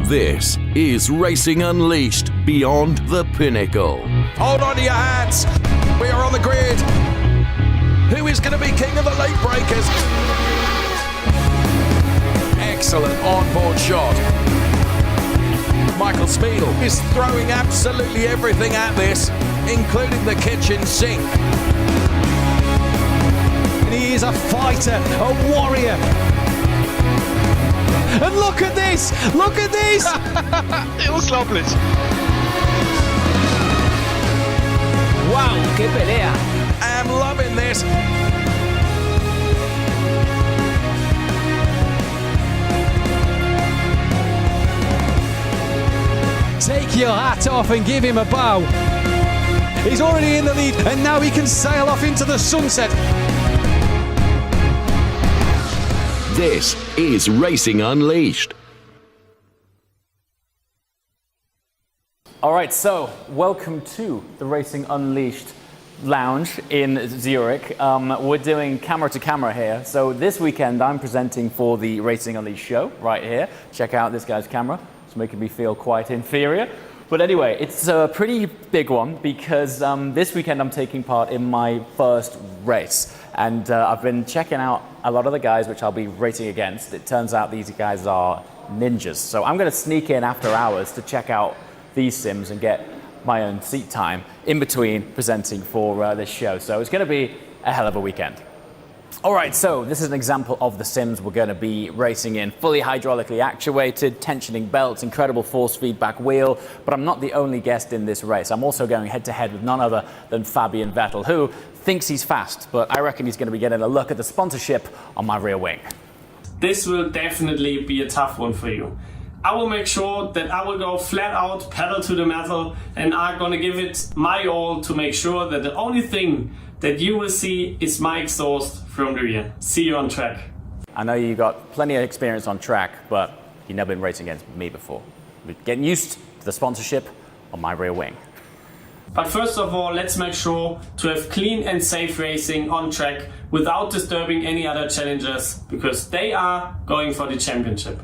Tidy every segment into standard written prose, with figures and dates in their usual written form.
This is Racing Unleashed Beyond the Pinnacle. Hold on to your hats. We are on the grid. Who is going to be king of the late breakers? Excellent onboard shot. Michael Speedle is throwing absolutely everything at this, including the kitchen sink. And he is a fighter, a warrior. And look at this! Look at this! Unglaublich! Wow, qué pelea! I'm loving this. Take your hat off and give him a bow. He's already in the lead and now he can sail off into the sunset. This is Racing Unleashed. All right, so welcome to the Racing Unleashed lounge in Zurich. We're doing camera to camera here. So this weekend I'm presenting for the Racing Unleashed show right here. Check out this guy's camera. It's making me feel quite inferior. But anyway, it's a pretty big one because this weekend I'm taking part in my first race. And I've been checking out a lot of the guys which I'll be racing against. It turns out these guys are ninjas. So I'm going to sneak in after hours to check out these sims and get my own seat time in between presenting for this show. So it's going to be a hell of a weekend. All right, so this is an example of the sims we're going to be racing in. Fully hydraulically actuated, tensioning belts, incredible force feedback wheel. But I'm not the only guest in this race. I'm also going head-to-head with none other than Fabian Vettel, who thinks he's fast, but I reckon he's going to be getting a look at the sponsorship on my rear wing. This will definitely be a tough one for you. I will make sure that I will go flat out, pedal to the metal, and I'm going to give it my all to make sure that the only thing that you will see is my exhaust from the rear. See you on track. I know you got plenty of experience on track, but you've never been racing against me before. We're getting used to the sponsorship on my rear wing. But first of all, let's make sure to have clean and safe racing on track without disturbing any other challengers, because they are going for the championship.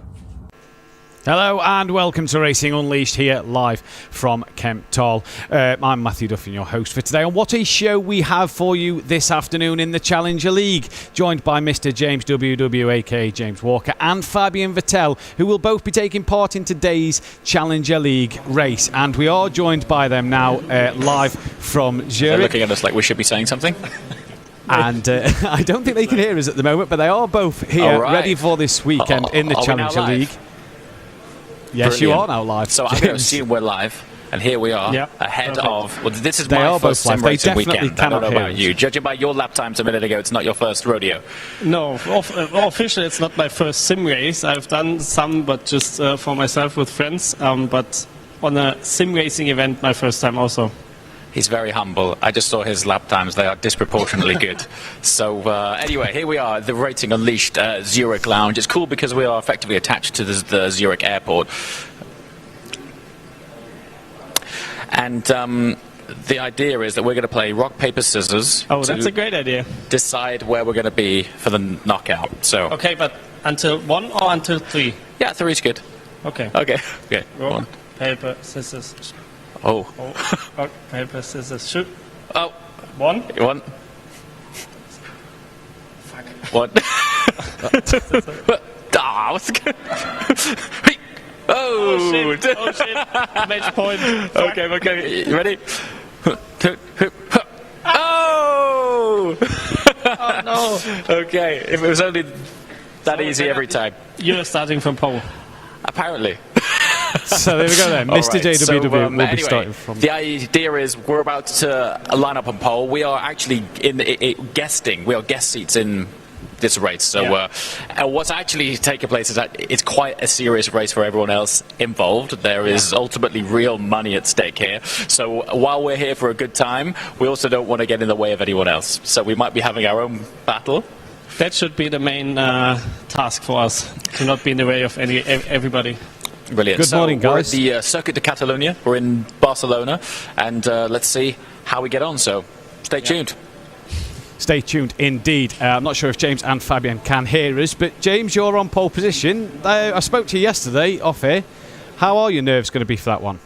Hello and welcome to Racing Unleashed here live from Kemptall. I'm Matthew Duffin, your host for today. And what a show we have for you this afternoon in the Challenger League, joined by Mr. James WW, aka James Walker, and Fabian Vettel, who will both be taking part in today's Challenger League race. And we are joined by them now live from Zurich. They're looking at us like we should be saying something. And I don't think they can hear us at the moment, but they are both here, ready for this weekend in the Challenger League. Yes, Brilliant. You are now live. So I'm going to assume we're live, and here we are, ahead of... Well, this is my first sim racing weekend. I don't know about you. Judging by your lap times a minute ago, it's not your first rodeo. No, officially it's not my first sim race. I've done some, but just for myself with friends. But on a sim racing event, my first time also. He's very humble. I just saw his lap times. They are disproportionately good. So anyway, here we are, the Racing Unleashed Zurich Lounge. It's cool because we are effectively attached to the Zurich airport. And the idea is that we're going to play rock, paper, scissors. Oh, that's a great idea. Decide where we're going to be for the knockout. So. Okay, but until 1 or until 3? Yeah, 3 is good. Okay. Okay. Rock, 1. paper, scissors. Oh. Rock, paper, scissors, shoot. Oh. 1. 1. Fuck. 1. Ah, what's good? Oh shit. Oh shit. Match point. Okay. You ready? Oh! Oh no. Okay, if it was only that easy every time. You're starting from pole. Apparently. So there we go then. Mr. Right, JWW will be anyway, starting from... The idea is we're about to line up on pole. We are actually guesting. We are guest seats in this race. So what's actually taking place is that it's quite a serious race for everyone else involved. There is ultimately real money at stake here. So while we're here for a good time, we also don't want to get in the way of anyone else. So we might be having our own battle. That should be the main task for us, to not be in the way of everybody. Brilliant. Good morning, guys. We're at the Circuit de Catalunya. We're in Barcelona, and let's see how we get on. So stay tuned. Stay tuned indeed. I'm not sure if James and Fabian can hear us, but James, you're on pole position. I spoke to you yesterday off here. how are your nerves going to be for that one?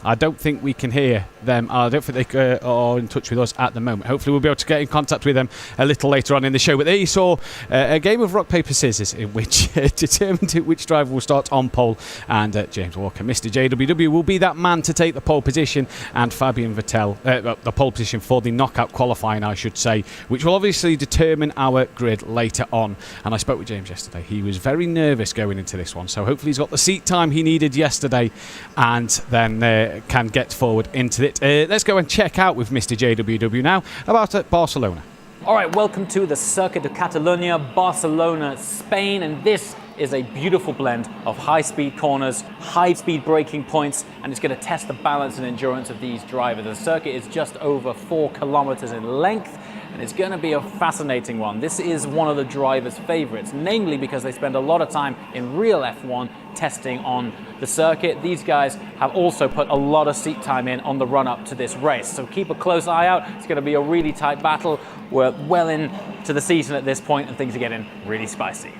I don't think we can hear them. I don't think they are in touch with us at the moment. Hopefully we'll be able to get in contact with them a little later on in the show. But there you saw a game of rock, paper, scissors in which determined which driver will start on pole. And James Walker, Mr. JWW, will be that man to take the pole position. And Fabian Vettel, the pole position for the knockout qualifying, I should say, which will obviously determine our grid later on. And I spoke with James yesterday. He was very nervous going into this one. So hopefully he's got the seat time he needed yesterday and then can get forward into it. Let's go and check out with Mr. JWW now about Barcelona. All right, welcome to the Circuit of Catalonia, Barcelona, Spain, and this is a beautiful blend of high-speed corners, high-speed braking points, and it's going to test the balance and endurance of these drivers. The circuit is just over 4 kilometers in length, and it's going to be a fascinating one. This is one of the drivers' favorites, namely because they spend a lot of time in real F1 testing on the circuit. These guys have also put a lot of seat time in on the run-up to this race, so keep a close eye out. It's going to be a really tight battle. We're well into the season at this point, and things are getting really spicy.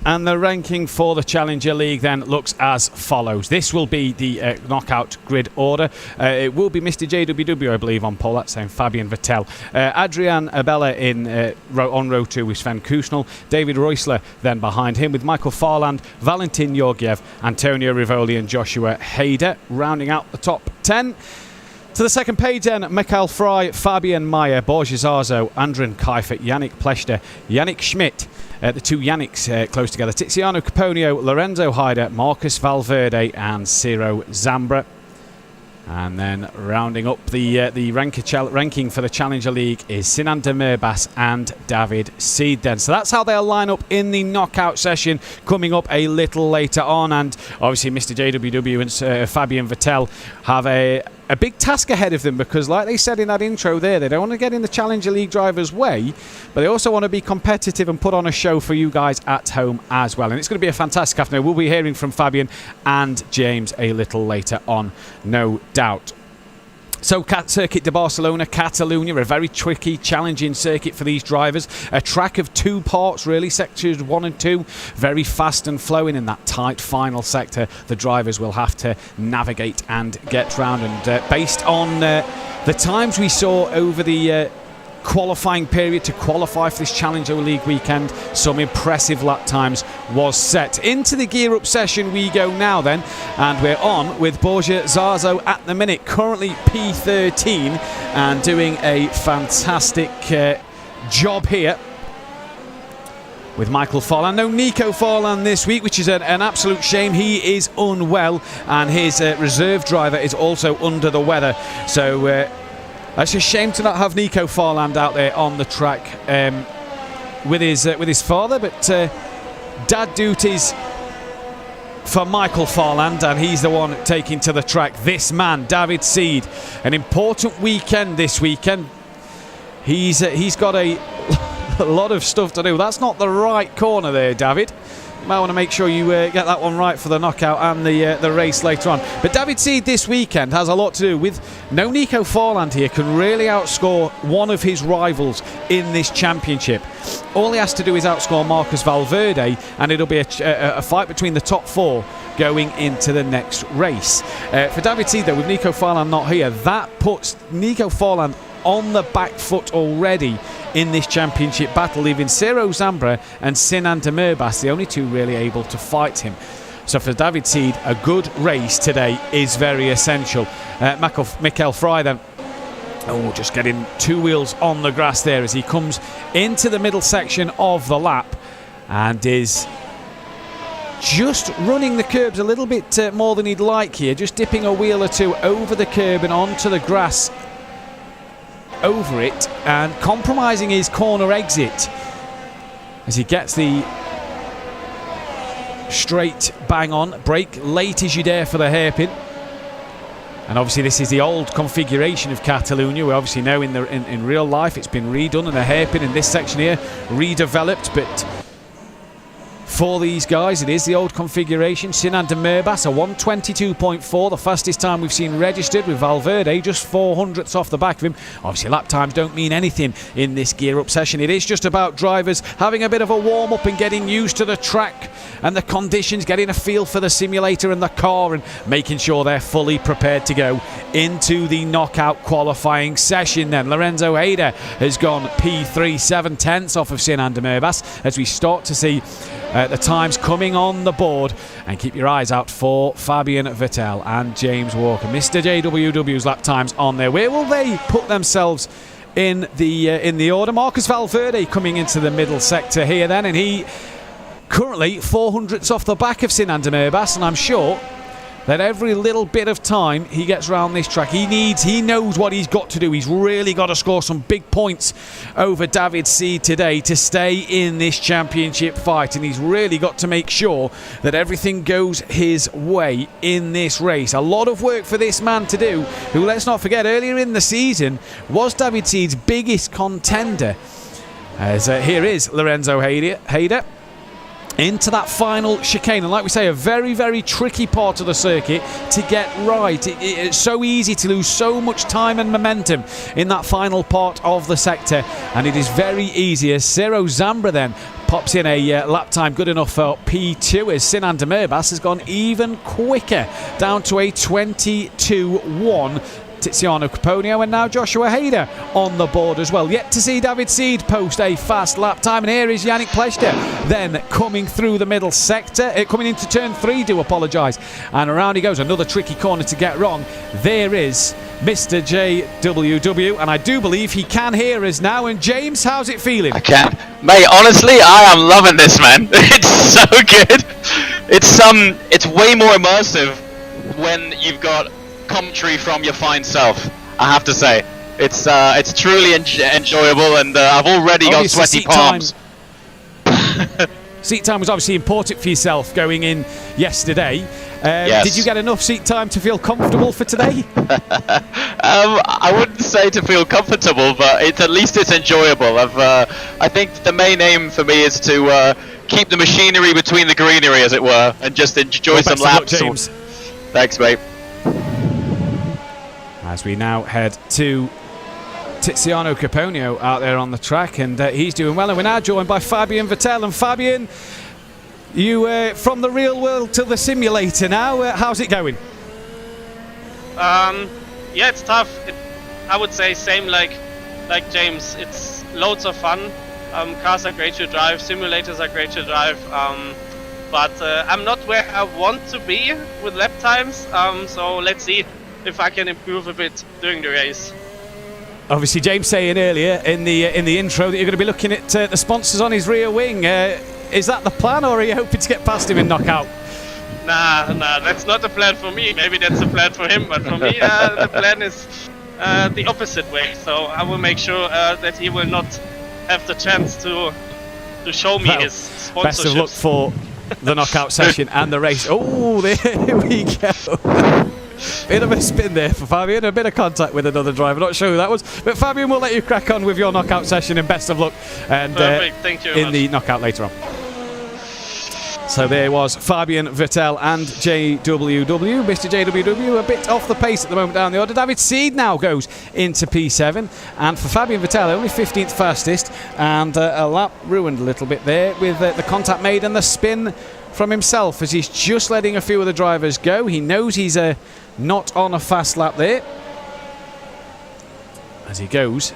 And the ranking for the Challenger League then looks as follows. This will be the knockout grid order. It will be Mr. JWW, I believe, on pole. That's saying Fabian Vettel. Adrian Abella on row 2 with Sven Kusnel. David Reusler then behind him with Michael Farland, Valentin Georgiev, Antonio Rivoli and Joshua Hader rounding out the top 10. To the second page then, Mikael Frey, Fabian Mayer, Borja Zarzo, Andren Kiefer, Yannick Pleshter, Yannick Schmidt, the two Yannicks close together, Tiziano Caponio, Lorenzo Haider, Marcus Valverde and Ciro Zambra. And then rounding up the ranking for the Challenger League is Sinan Demirbas and David Seed then. So that's how they'll line up in the knockout session coming up a little later on. And obviously Mr. JWW and Fabian Vettel have a big task ahead of them because, like they said in that intro there, they don't want to get in the Challenger League drivers' way, but they also want to be competitive and put on a show for you guys at home as well. And it's going to be a fantastic afternoon. We'll be hearing from Fabian and James a little later on, no doubt. So, Circuit de Barcelona, Catalonia, a very tricky, challenging circuit for these drivers. A track of 2 parts, really, sectors 1 and 2. Very fast and flowing in that tight final sector. The drivers will have to navigate and get round. And based on the times we saw over the qualifying period to qualify for this Challenger League weekend, some impressive lap times was set. Into the gear up session we go now then, and we're on with Borja Zarzo at the minute, currently P13 and doing a fantastic job here with Michael Farland. No Nico Farland this week, which is an absolute shame. He is unwell and his reserve driver is also under the weather, so it's a shame to not have Nico Farland out there on the track with his father, but dad duties for Michael Farland, and he's the one taking to the track. This man, David Seed, an important weekend this weekend. He's got a lot of stuff to do. That's not the right corner there, David. You might want to make sure you get that one right for the knockout and the race later on. But David Seed this weekend has a lot to do with no Nico Farland here, can really outscore one of his rivals in this championship. All he has to do is outscore Marcus Valverde, and it'll be a fight between the top 4 going into the next race. For David Seed, though, with Nico Farland not here, that puts Nico Farland on the back foot already in this championship battle, leaving Ciro Zambra and Sinan Demirbas the only 2 really able to fight him. So for David Seed, a good race today is very essential. Mikael Frey then, just getting 2 wheels on the grass there as he comes into the middle section of the lap and is just running the curbs a little bit more than he'd like here, just dipping a wheel or 2 over the curb and onto the grass over it and compromising his corner exit as he gets the straight bang on. Brake late as you dare for the hairpin. And obviously this is the old configuration of Catalonia. We obviously know in real life it's been redone, and the hairpin in this section here redeveloped, but for these guys. It is the old configuration. Sinan de Merbas, a 1:22.4, the fastest time we've seen registered, with Valverde just 400ths off the back of him. Obviously, lap times don't mean anything in this gear-up session. It is just about drivers having a bit of a warm-up and getting used to the track and the conditions, getting a feel for the simulator and the car, and making sure they're fully prepared to go into the knockout qualifying session. Then Lorenzo Hayder has gone P3, 7/10 off of Sinan de Merbas, as we start to see the times coming on the board. And keep your eyes out for Fabian Vettel and James Walker. Mr. JWW's lap times on there. Where will they put themselves in the order? Marcus Valverde coming into the middle sector here then, and he currently 400ths off the back of Sinan de Merbas, and I'm sure that every little bit of time he gets around this track, he knows what he's got to do. He's really got to score some big points over David Seed today to stay in this championship fight, and he's really got to make sure that everything goes his way in this race. A lot of work for this man to do, who, let's not forget, earlier in the season was David Seed's biggest contender. As here is Lorenzo Hayder into that final chicane, and like we say, a very, very tricky part of the circuit to get right. It's so easy to lose so much time and momentum in that final part of the sector, and it is very easy as Ciro Zambra then pops in a lap time good enough for P2, as Sinan de Merbas has gone even quicker, down to a 22.1. Tiziano Caponio, and now Joshua Hayder on the board as well. Yet to see David Seed post a fast lap time, and here is Yannick Pleshter then coming through the middle sector, coming into turn 3, do apologise, and around he goes. Another tricky corner to get wrong. There is Mr. JWW, and I do believe he can hear us now. And James, how's it feeling? I can, mate. Honestly, I am loving this, man. It's so good. It's way more immersive when you've got commentary from your fine self, I have to say. It's truly enjoyable, and I've already got sweaty palms. Seat time was obviously important for yourself going in yesterday. Yes. Did you get enough seat time to feel comfortable for today? I wouldn't say to feel comfortable, but at least it's enjoyable. I think the main aim for me is to keep the machinery between the greenery, as it were, and just enjoy some laps. Luck, James. Thanks, mate. As we now head to Tiziano Caponio out there on the track, and he's doing well. And we're now joined by Fabian Vettel. And Fabian, you from the real world to the simulator now. How's it going? Yeah, it's tough. I would say same like James. It's loads of fun. Cars are great to drive. Simulators are great to drive. But I'm not where I want to be with lap times. So let's see if I can improve a bit during the race. Obviously, James saying earlier in the intro that you're going to be looking at the sponsors on his rear wing. Is that the plan, or are you hoping to get past him in knockout? Nah, that's not the plan for me. Maybe that's the plan for him, but for me, the plan is the opposite way. So I will make sure that he will not have the chance to show me his sponsorship. Best of luck for the knockout session and the race. Oh, there we go. Bit of a spin there for Fabian, a bit of contact with another driver. Not sure who that was, but Fabian, will let you crack on with your knockout session, and best of luck. And perfect. Thank you very much. The knockout later on. So there was Fabian Vettel and JWW. Mr. JWW a bit off the pace at the moment down the order. David Seed now goes into P7, and for Fabian Vettel, only 15th fastest, and a lap ruined a little bit there with the contact made and the spin from himself, as he's just letting a few of the drivers go. He knows he's not on a fast lap there, as he goes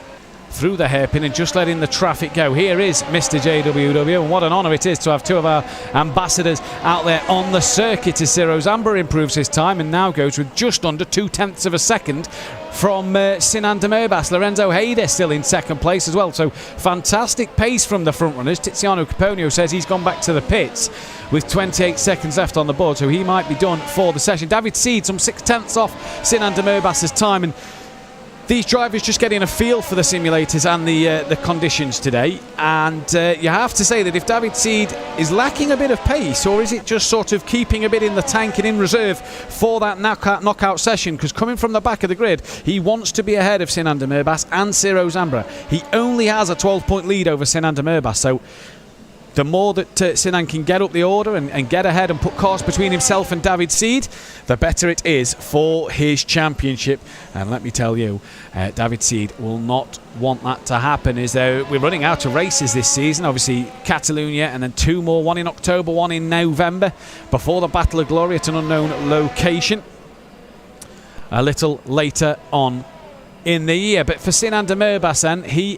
through the hairpin and just letting the traffic go. Here is Mr. JWW, and what an honour it is to have two of our ambassadors out there on the circuit, as Ciro Zambra improves his time and now goes with just under 0.2 of a second from Sinan de Merbas. Lorenzo Hayder still in second place as well, so fantastic pace from the front runners. Tiziano Caponio says he's gone back to the pits with 28 seconds left on the board, so he might be done for the session. David Seed some 0.6 off Sinan de Merbas' time, and these drivers just getting a feel for the simulators and the conditions today. And you have to say that if David Seed is lacking a bit of pace, or is it just sort of keeping a bit in the tank and in reserve for that knockout session, because coming from the back of the grid, he wants to be ahead of Sinan de Merbas and Ciro Zambra. He only has a 12-point lead over Sinan de Merbas, so the more that Sinan can get up the order and get ahead and put cars between himself and David Seed, the better it is for his championship. And let me tell you, David Seed will not want that to happen. We're running out of races this season. Obviously, Catalonia and then 2 more, one in October, one in November, before the Battle of Glory at an unknown location a little later on in the year. But for Sinan de Merbassan, he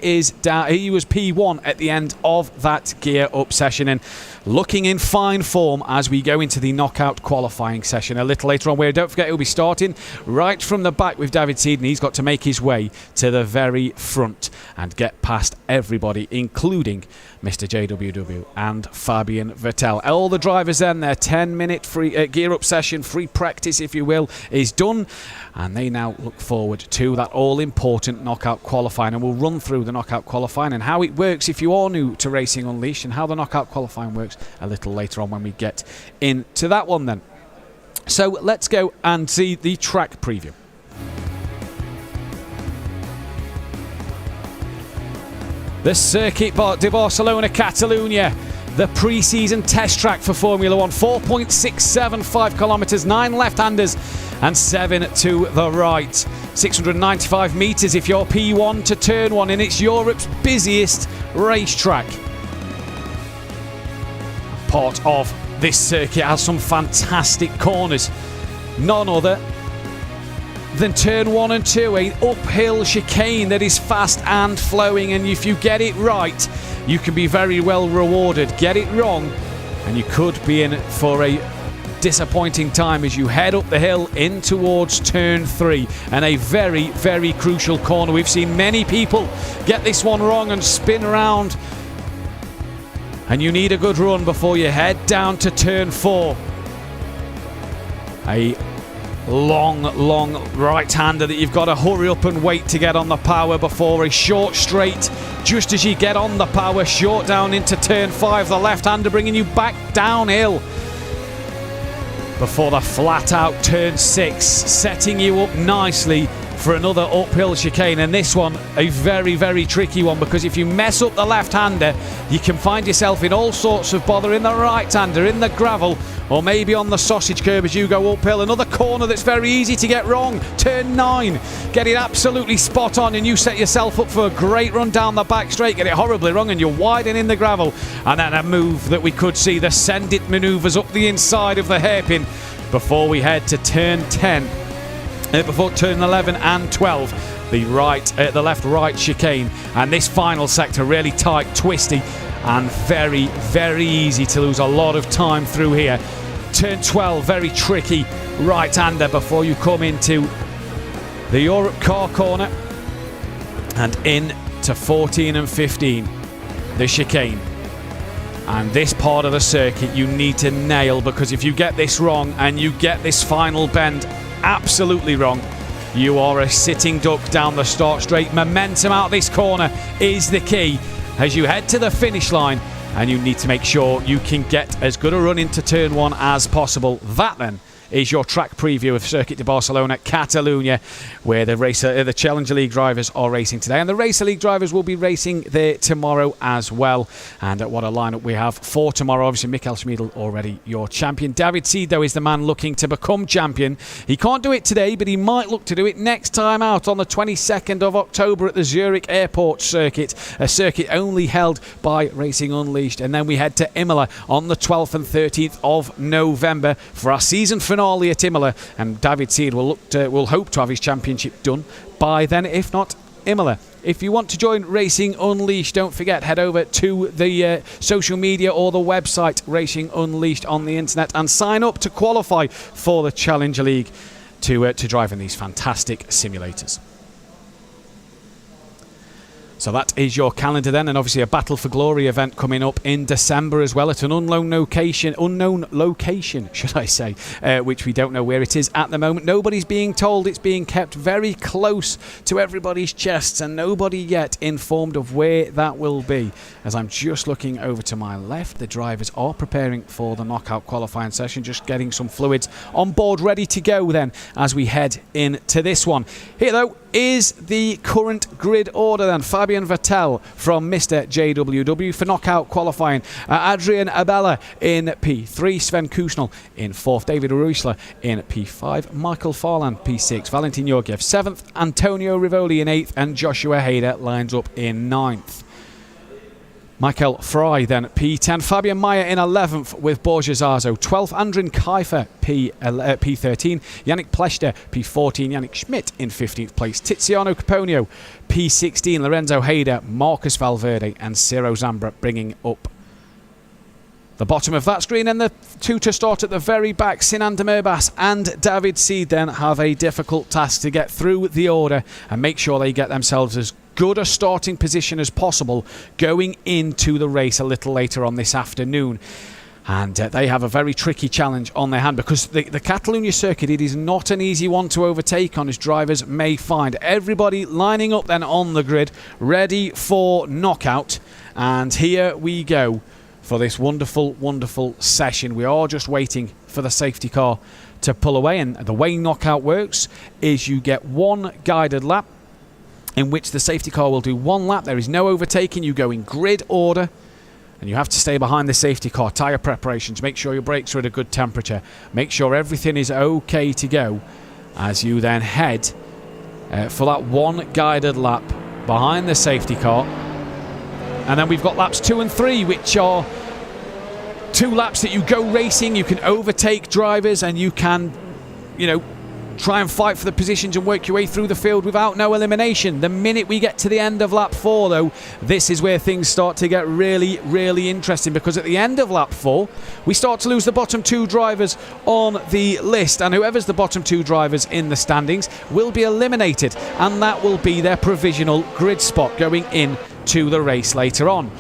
was P1 at the end of that gear up session and looking in fine form as we go into the knockout qualifying session a little later on, where don't forget he'll be starting right from the back with David Seed, and he's got to make his way to the very front and get past everybody, including Mr. JWW and Fabian Vettel. All the drivers then, their 10-minute free gear up session, free practice if you will, is done, and they now look forward to that all-important knockout qualifying. And we'll run through the knockout qualifying and how it works if you are new to Racing Unleashed, and how the knockout qualifying works a little later on when we get into that one then. So let's go and see the track preview. The Circuit de Barcelona Catalunya, the pre-season test track for Formula 1. 4.675 kilometres, 9 left-handers and 7 to the right. 695 metres if you're P1 to turn 1, and it's Europe's busiest racetrack. Part of this circuit has some fantastic corners. None other than turn 1 and 2, a uphill chicane that is fast and flowing, and if you get it right, you can be very well rewarded. Get it wrong and you could be in for a disappointing time as you head up the hill in towards turn 3, and a very, very crucial corner. We've seen many people get this one wrong and spin around, and you need a good run before you head down to turn 4. A long right-hander that you've got to hurry up and wait to get on the power before a short straight. Just as you get on the power, short down into turn 5, the left-hander bringing you back downhill before the flat-out turn 6, setting you up nicely for another uphill chicane. And this one, a very, very tricky one, because if you mess up the left-hander, you can find yourself in all sorts of bother in the right-hander, in the gravel, or maybe on the sausage curb as you go uphill. Another corner that's very easy to get wrong. Turn 9, get it absolutely spot on and you set yourself up for a great run down the back straight. Get it horribly wrong and you're widen in the gravel. And then a move that we could see, the send it manoeuvres up the inside of the hairpin before we head to turn 10. Before turn 11 and 12, the left-right chicane. And this final sector really tight, twisty, and very, very easy to lose a lot of time through here. Turn 12, very tricky right-hander before you come into the Europe car corner, and into 14 and 15, the chicane. And this part of the circuit you need to nail, because if you get this wrong and you get this final bend absolutely wrong, you are a sitting duck down the start straight. Momentum out this corner is the key as you head to the finish line, and you need to make sure you can get as good a run into turn 1 as possible. That then is your track preview of Circuit de Barcelona Catalunya, where the Challenger League drivers are racing today, and the Racer League drivers will be racing there tomorrow as well. And what a lineup we have for tomorrow. Obviously, Michael Schmiedl already your champion. David Seed, though, is the man looking to become champion. He can't do it today, but he might look to do it next time out on the 22nd of October at the Zurich Airport circuit, a circuit only held by Racing Unleashed. And then we head to Imola on the 12th and 13th of November for our season finale at Imola, and David Seed will hope to have his championship done by then, if not Imola. If you want to join Racing Unleashed, don't forget, head over to the social media or the website Racing Unleashed on the internet and sign up to qualify for the Challenger League to drive in these fantastic simulators. So that is your calendar then, and obviously a Battle for Glory event coming up in December as well at an unknown location, should I say, which we don't know where it is at the moment. Nobody's being told. It's being kept very close to everybody's chests, and nobody yet informed of where that will be. As I'm just looking over to my left, the drivers are preparing for the knockout qualifying session, just getting some fluids on board ready to go then as we head into this one. Here though is the current grid order then. Fabian Vettel from Mr. JWW for knockout qualifying. Adrian Abella in P3. Sven Kusnel in 4th. David Ruisler in P5. Michael Farland P6. Valentin Georgiev 7th. Antonio Rivoli in 8th. And Joshua Hayder lines up in 9th. Michael Fry then P10, Fabian Meyer in 11th with Borja Zarzo 12th, Andrin Kiefer P13, Yannick Pleshter P14, Yannick Schmidt in 15th place, Tiziano Caponio P16, Lorenzo Hayder, Marcus Valverde and Ciro Zambra bringing up the bottom of that screen. And the two to start at the very back, Sinan Demirbas and David Seed then have a difficult task to get through the order and make sure they get themselves as good a starting position as possible going into the race a little later on this afternoon. And they have a very tricky challenge on their hand because the Catalunya circuit, it is not an easy one to overtake on, as drivers may find. Everybody lining up then on the grid, ready for knockout. And here we go for this wonderful, wonderful session. We are just waiting for the safety car to pull away. And the way knockout works is you get one guided lap in which the safety car will do one lap. There is no overtaking. You go in grid order and you have to stay behind the safety car. Tyre preparations, make sure your brakes are at a good temperature, make sure everything is okay to go as you then head for that one guided lap behind the safety car. And then we've got laps 2 and 3, which are 2 laps that you go racing. You can overtake drivers and you can, try and fight for the positions and work your way through the field without no elimination. The minute we get to the end of lap 4, though, this is where things start to get really, really interesting, because at the end of lap 4, we start to lose the bottom 2 drivers on the list, and whoever's the bottom 2 drivers in the standings will be eliminated, and that will be their provisional grid spot going in to the race later on.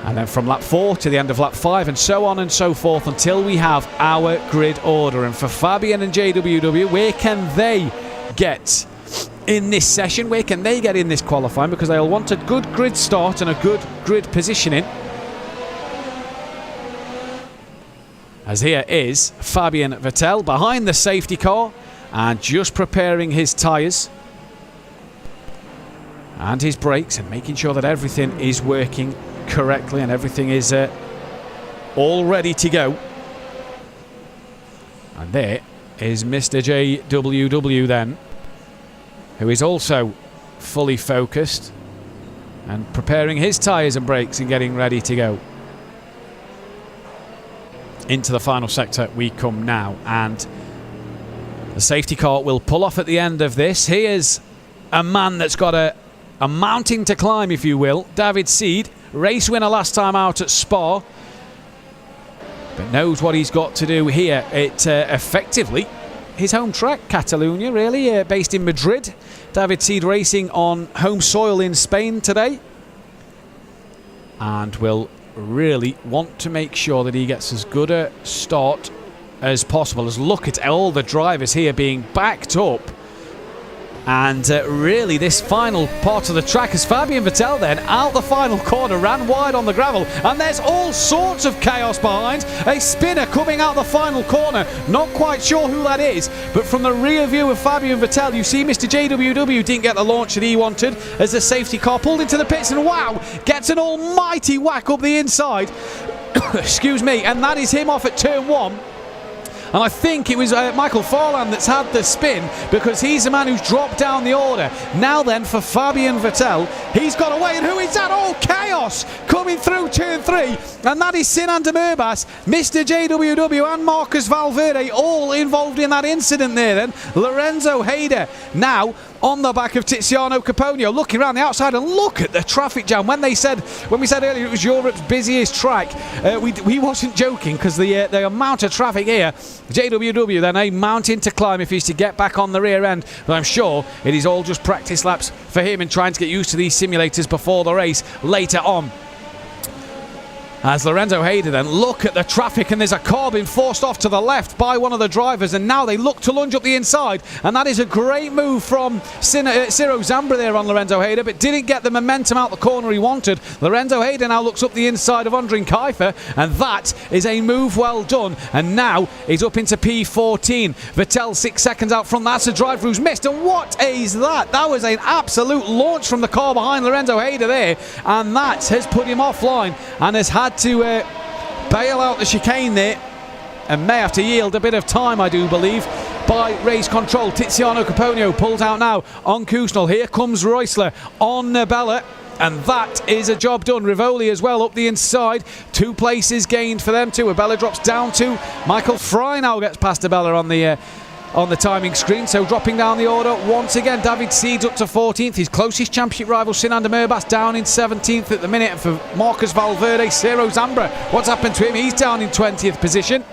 And then from lap 4 to the end of lap 5 and so on and so forth until we have our grid order. And for Fabian and JWW, where can they get in this session? Where can they get in this qualifying? Because they'll want a good grid start and a good grid positioning. As here is Fabian Vettel behind the safety car and just preparing his tyres and his brakes and making sure that everything is working correctly and everything is all ready to go. And there is Mr. JWW then, who is also fully focused and preparing his tyres and brakes and getting ready to go. Into the final sector we come now, and the safety car will pull off at the end of this. Here's a man that's got a mountain to climb, if you will. David Seed, race winner last time out at Spa, but knows what he's got to do here. It effectively his home track, Catalunya, really, based in Madrid. David Seed racing on home soil in Spain today, and will really want to make sure that he gets as good a start as possible. As look at all the drivers here being backed up. And really this final part of the track, as Fabian Vettel then out the final corner, ran wide on the gravel, and there's all sorts of chaos behind. A spinner coming out the final corner, not quite sure who that is, but from the rear view of Fabian Vettel you see Mr. JWW didn't get the launch that he wanted as the safety car pulled into the pits, and wow, gets an almighty whack up the inside. Excuse me, and that is him off at turn 1. And I think it was Michael Farland that's had the spin, because he's the man who's dropped down the order. Now then for Fabian Vettel, he's got away, and who is that? Oh, chaos coming through turn 3, and that is Sinan Demirbas, Mr. JWW and Marcus Valverde all involved in that incident there then. Lorenzo Hayder now on the back of Tiziano Caponio, looking around the outside, and look at the traffic jam. When we said earlier it was Europe's busiest track, we wasn't joking, because the amount of traffic here. JWW then a mountain to climb if he's to get back on the rear end, but I'm sure it is all just practice laps for him and trying to get used to these simulators before the race later on. As Lorenzo Hayder then look at the traffic, and there's a car being forced off to the left by one of the drivers, and now they look to lunge up the inside, and that is a great move from Ciro Zambra there on Lorenzo Hayder, but didn't get the momentum out the corner he wanted. Lorenzo Hayder now looks up the inside of Andrin Kiefer, and that is a move well done, and now he's up into P14. Vettel 6 seconds out front. That's a driver who's missed, and what is that? That was an absolute launch from the car behind Lorenzo Hayder there, and that has put him offline and has had to bail out the chicane there, and may have to yield a bit of time, I do believe, by race control. Tiziano Caponio pulled out now on Kusnel. Here comes Reusler on Bella, and that is a job done. Rivoli as well up the inside. 2 places gained for them too. Abella drops down to Michael Fry, now gets past Abella on the timing screen, so dropping down the order once again. David Seeds up to 14th. His closest championship rival Sinan de Murbas down in 17th at the minute. And for Marcus Valverde, Ciro Zambra, what's happened to him? He's down in 20th position.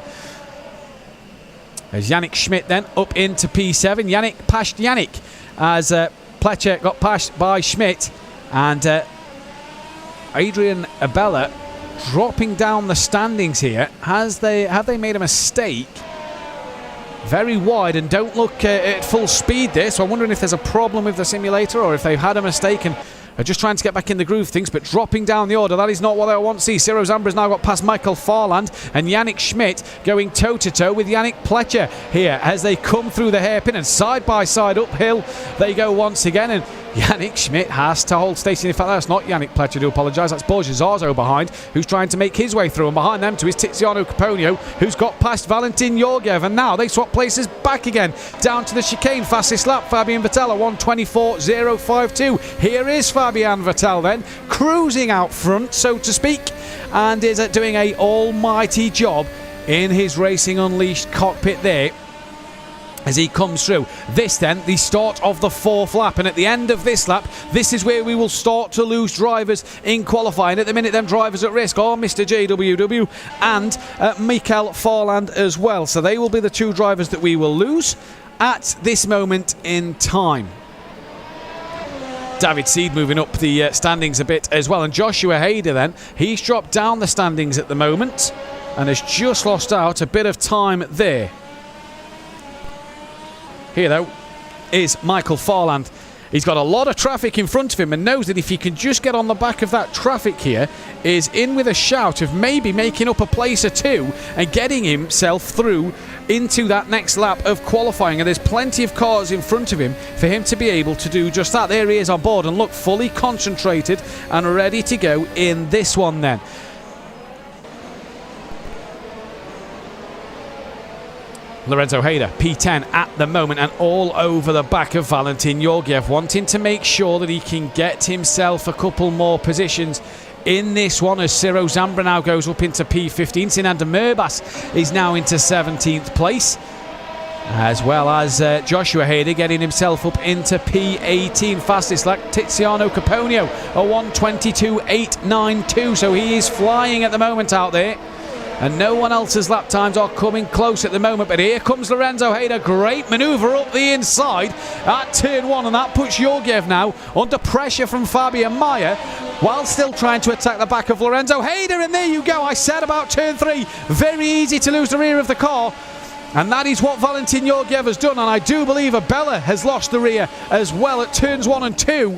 As Yannick Schmidt then up into P7. Yannick passed Yannick as Pletcher got passed by Schmidt, and Adrian Abella dropping down the standings here. Have they made a mistake? Very wide and don't look at full speed there, so I'm wondering if there's a problem with the simulator or if they've had a mistake and are just trying to get back in the groove of things. But dropping down the order, that is not what I want to see. Ciro Zambra's now got past Michael Farland, and Yannick Schmidt going toe-to-toe with Yannick Pletcher here as they come through the hairpin, and side by side uphill they go once again, and Yannick Schmidt has to hold station. In fact, that's not Yannick Pletcher, I do apologise. That's Borja Zarzo behind, who's trying to make his way through. And behind them too is Tiziano Caponio, who's got past Valentin Georgiev. And now they swap places back again, down to the chicane. Fastest lap, Fabian Vettel, 1:24.052. Here is Fabian Vettel then, cruising out front, so to speak, and is doing a almighty job in his Racing Unleashed cockpit there as he comes through. This then, the start of the 4th lap, and at the end of this lap, this is where we will start to lose drivers in qualifying. At the minute, them drivers at risk are Mr. JWW and Mikael Farland as well, so they will be the 2 drivers that we will lose at this moment in time. David Seed moving up the standings a bit as well, and Joshua Hayder then, he's dropped down the standings at the moment and has just lost out a bit of time there. Here, though, is Michael Farland. He's got a lot of traffic in front of him and knows that if he can just get on the back of that traffic here, is in with a shout of maybe making up a place or 2 and getting himself through into that next lap of qualifying. And there's plenty of cars in front of him for him to be able to do just that. There he is on board and look, fully concentrated and ready to go in this one then. Lorenzo Hayder, P10 at the moment, and all over the back of Valentin Georgiev, wanting to make sure that he can get himself a couple more positions in this one, as Ciro Zambra now goes up into P15. Sinan de Murbas is now into 17th place, as well as Joshua Hayder getting himself up into P18. Fastest lap, Tiziano Caponio, a 1:22.892, so he is flying at the moment out there. And no one else's lap times are coming close at the moment. But here comes Lorenzo Hayder. Great manoeuvre up the inside at turn 1. And that puts Georgiev now under pressure from Fabian Mayer, while still trying to attack the back of Lorenzo Hayder. And there you go. I said about turn 3. Very easy to lose the rear of the car. And that is what Valentin Georgiev has done. And I do believe Abella has lost the rear as well at turns 1 and 2.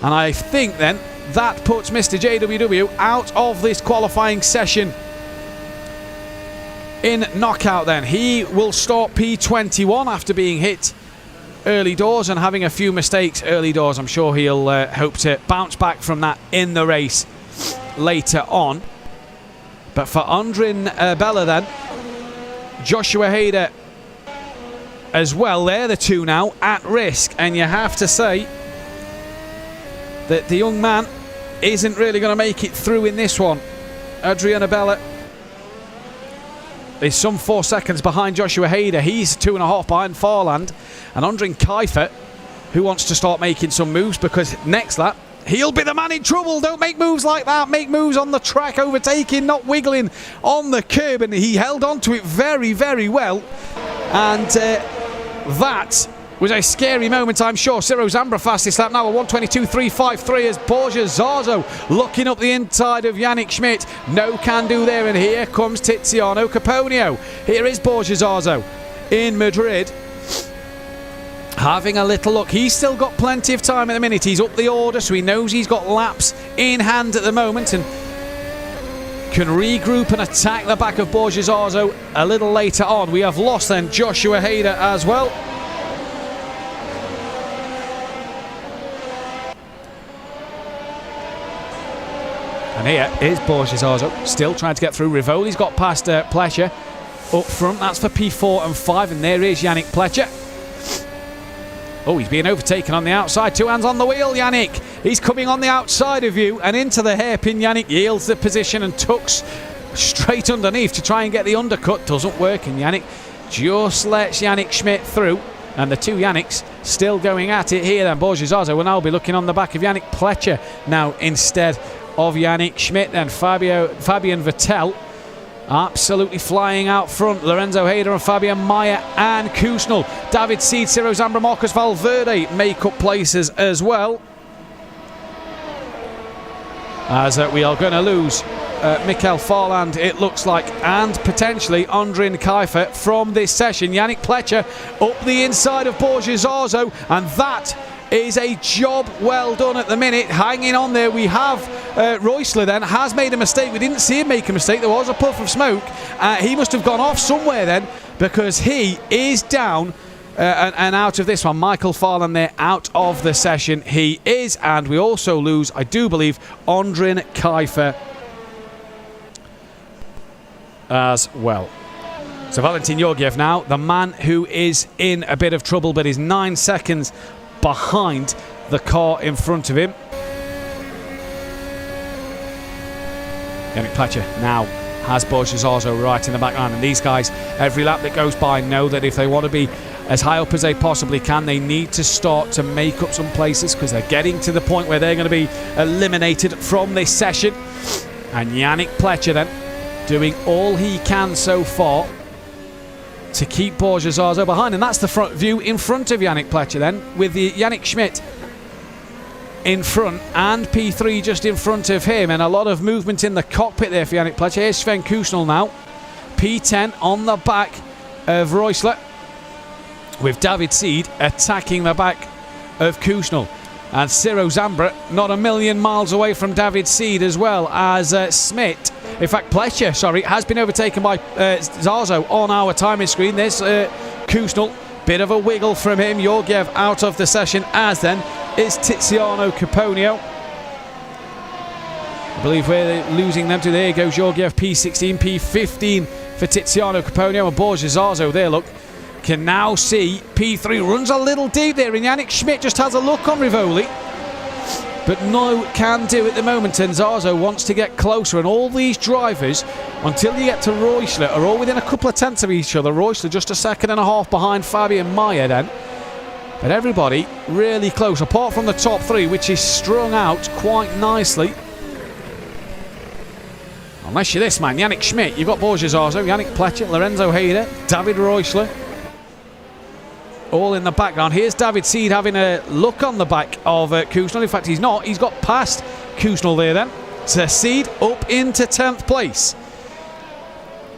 And I think then that puts Mr. JWW out of this qualifying session. In knockout then, he will start P21 after being hit early doors and having a few mistakes early doors. I'm sure he'll hope to bounce back from that in the race later on. But for Andrin Bella then, Joshua Hayder as well, they're the 2 now at risk, and you have to say that the young man isn't really going to make it through in this one. Adrian Bella is some 4 seconds behind Joshua Hayder. He's 2.5 behind Farland. And Andrin Kiefer, who wants to start making some moves, because next lap, he'll be the man in trouble. Don't make moves like that. Make moves on the track, overtaking, not wiggling on the curb. And he held on to it very, very well. And that was a scary moment, I'm sure. Ciro Zambra fastest lap now, a 1:22.353 as Borja Zarzo looking up the inside of Yannick Schmidt. No can do there, and here comes Tiziano Caponio. Here is Borja Zarzo in Madrid, having a little look. He's still got plenty of time at the minute. He's up the order, so he knows he's got laps in hand at the moment and can regroup and attack the back of Borja Zarzo a little later on. We have lost then Joshua Hader as well. And here is Borja Zarzo, still trying to get through. Rivoli's got past Pleasure up front. That's for P4 and 5, and there is Yannick Pleasure. Oh, he's being overtaken on the outside. 2 hands on the wheel, Yannick. He's coming on the outside of you, and into the hairpin. Yannick yields the position and tucks straight underneath to try and get the undercut. Doesn't work, and Yannick just lets Yannick Schmidt through. And the two Yannicks still going at it here then. Borja Zarzo will now be looking on the back of Yannick Pleasure now instead of Yannick Schmidt. Then Fabian Vettel absolutely flying out front. Lorenzo Hader and Fabian Mayer and Kusnel. David Seed, Ciro Zambra, Marcus Valverde make up places as well. As we are going to lose Mikel Farland, it looks like, and potentially Andrin Kiefer from this session. Yannick Pleasure up the inside of Borja Zarzo, and that is a job well done at the minute, hanging on there. We have Reusler then has made a mistake. We didn't see him make a mistake. There was a puff of smoke. He must have gone off somewhere then, because he is down and out of this one. Michael Farland there out of the session. He is, and we also lose, I do believe, Andrin Kiefer as well. So Valentin Georgiev now, the man who is in a bit of trouble, but is 9 seconds behind the car in front of him. Yannick Pleasure now has Borja Zarzo right in the background, and these guys, every lap that goes by, know that if they want to be as high up as they possibly can, they need to start to make up some places, because they're getting to the point where they're going to be eliminated from this session. And Yannick Pleasure then doing all he can so far to keep Borja Zarzo behind, and that's the front view in front of Yannick Pleasure then, with the Yannick Schmidt in front and P3 just in front of him, and a lot of movement in the cockpit there for Yannick Pleasure. Here's Sven Kusnel now, P10 on the back of Reusler, with David Seed attacking the back of Kusnel. And Ciro Zambra not a million miles away from David Seed, as well as Schmidt. In fact, Pleasure, has been overtaken by Zarzo on our timing screen. There's Kusnel, bit of a wiggle from him. Georgiev out of the session, as then is Tiziano Caponio. I believe we're losing them to. There goes Georgiev, P16, P15 for Tiziano Caponio, and Borja Zarzo there, look, can now see P3 runs a little deep there, and Yannick Schmidt just has a look on Rivoli, but no can do at the moment, and Zarzo wants to get closer, and all these drivers, until you get to Reusler, are all within a couple of tenths of each other. Reusler just a second and a half behind Fabian Mayer then, but everybody really close, apart from the top three, which is strung out quite nicely. Unless you're this man, Yannick Schmidt, you've got Borja Zarzo, Yannick Pleasure, Lorenzo Hader, David Reusler, all in the background. Here's David Seed having a look on the back of Kusnel. In fact, he's not. He's got past Kusnel there then. So Seed up into 10th place,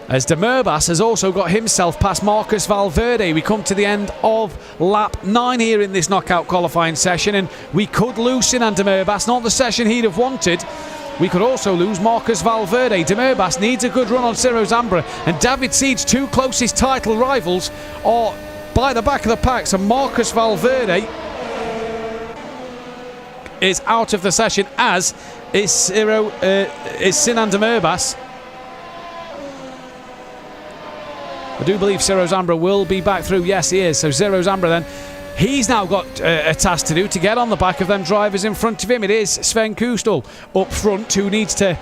as De Murbas has also got himself past Marcus Valverde. We come to the end of lap 9 here in this knockout qualifying session, and we could lose Sinan De Murbas, not the session he'd have wanted. We could also lose Marcus Valverde. De Murbas needs a good run on Ciro Zambra, and David Seed's two closest title rivals are by the back of the pack. So Marcus Valverde is out of the session, as is Sinan De Murbas. I do believe Ciro Zambra will be back through. Yes, he is. So Ciro Zambra then, he's now got a task to do to get on the back of them drivers in front of him. It is Sven Kusnel up front who needs to...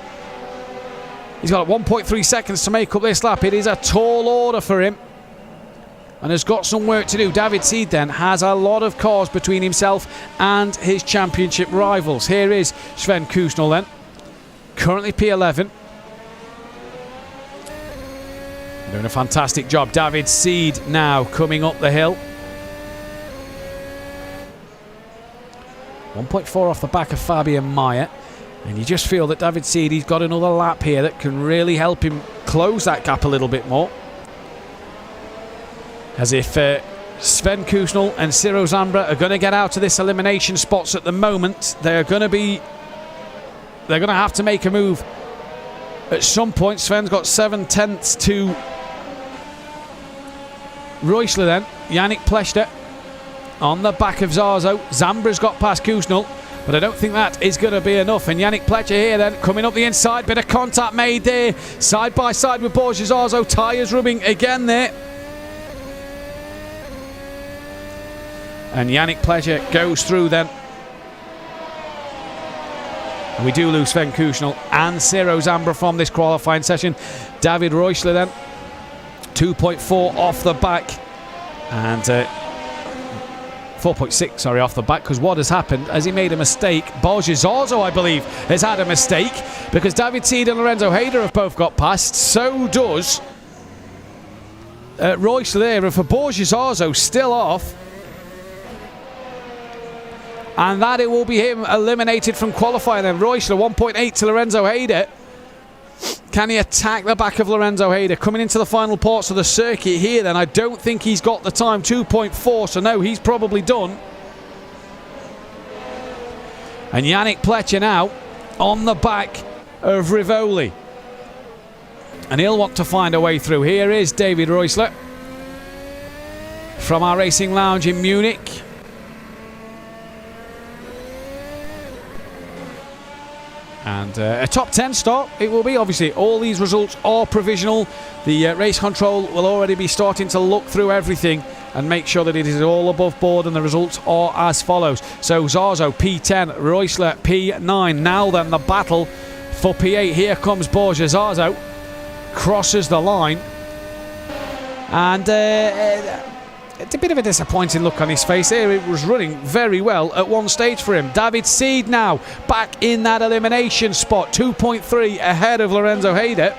He's got 1.3 seconds to make up this lap. It is a tall order for him, and has got some work to do. David Seed then has a lot of cars between himself and his championship rivals. Here is Sven Kusnel then, currently P11. Doing a fantastic job. David Seed now coming up the hill. 1.4 off the back of Fabian Meyer. And you just feel that David Seed, he's got another lap here that can really help him close that gap a little bit more. As if Sven Kusnel and Ciro Zambra are going to get out of this elimination spots at the moment. They're going to have to make a move at some point. Sven's got 7/10 to Reusler then. Yannick Pleshter on the back of Zarzo. Zambra's got past Kusnel, but I don't think that is going to be enough. And Yannick Pleshter here then, coming up the inside. Bit of contact made there. Side by side with Borja Zarzo. Tyres rubbing again there. And Yannick Pleshter goes through then. And we do lose Sven Kusnel and Ciro Zambra from this qualifying session. David Reusler then, 2.4 off the back. And 4.6, sorry, off the back, because what has happened, has he made a mistake? Borja Zarzo, I believe, has had a mistake, because David Seed and Lorenzo Hayder have both got past. So does Reusler there, and for Borja Zarzo, still off. And that it will be him eliminated from qualifying then. Reusler 1.8 to Lorenzo Hayder. Can he attack the back of Lorenzo Hayder? Coming into the final parts of the circuit here then. I don't think he's got the time. 2.4, so no, he's probably done. And Yannick Pleshter now on the back of Rivoli. And he'll want to find a way through. Here is David Reusler from our Racing Lounge in Munich. And a top 10 start it will be. Obviously, all these results are provisional. The race control will already be starting to look through everything and make sure that it is all above board, and the results are as follows. So Zarzo P10, Reusler P9. Now then, the battle for P8. Here comes Borja Zarzo. Crosses the line. And it's a bit of a disappointing look on his face here. It was running very well at one stage for him. David Seed now back in that elimination spot. 2.3 ahead of Lorenzo Hayder.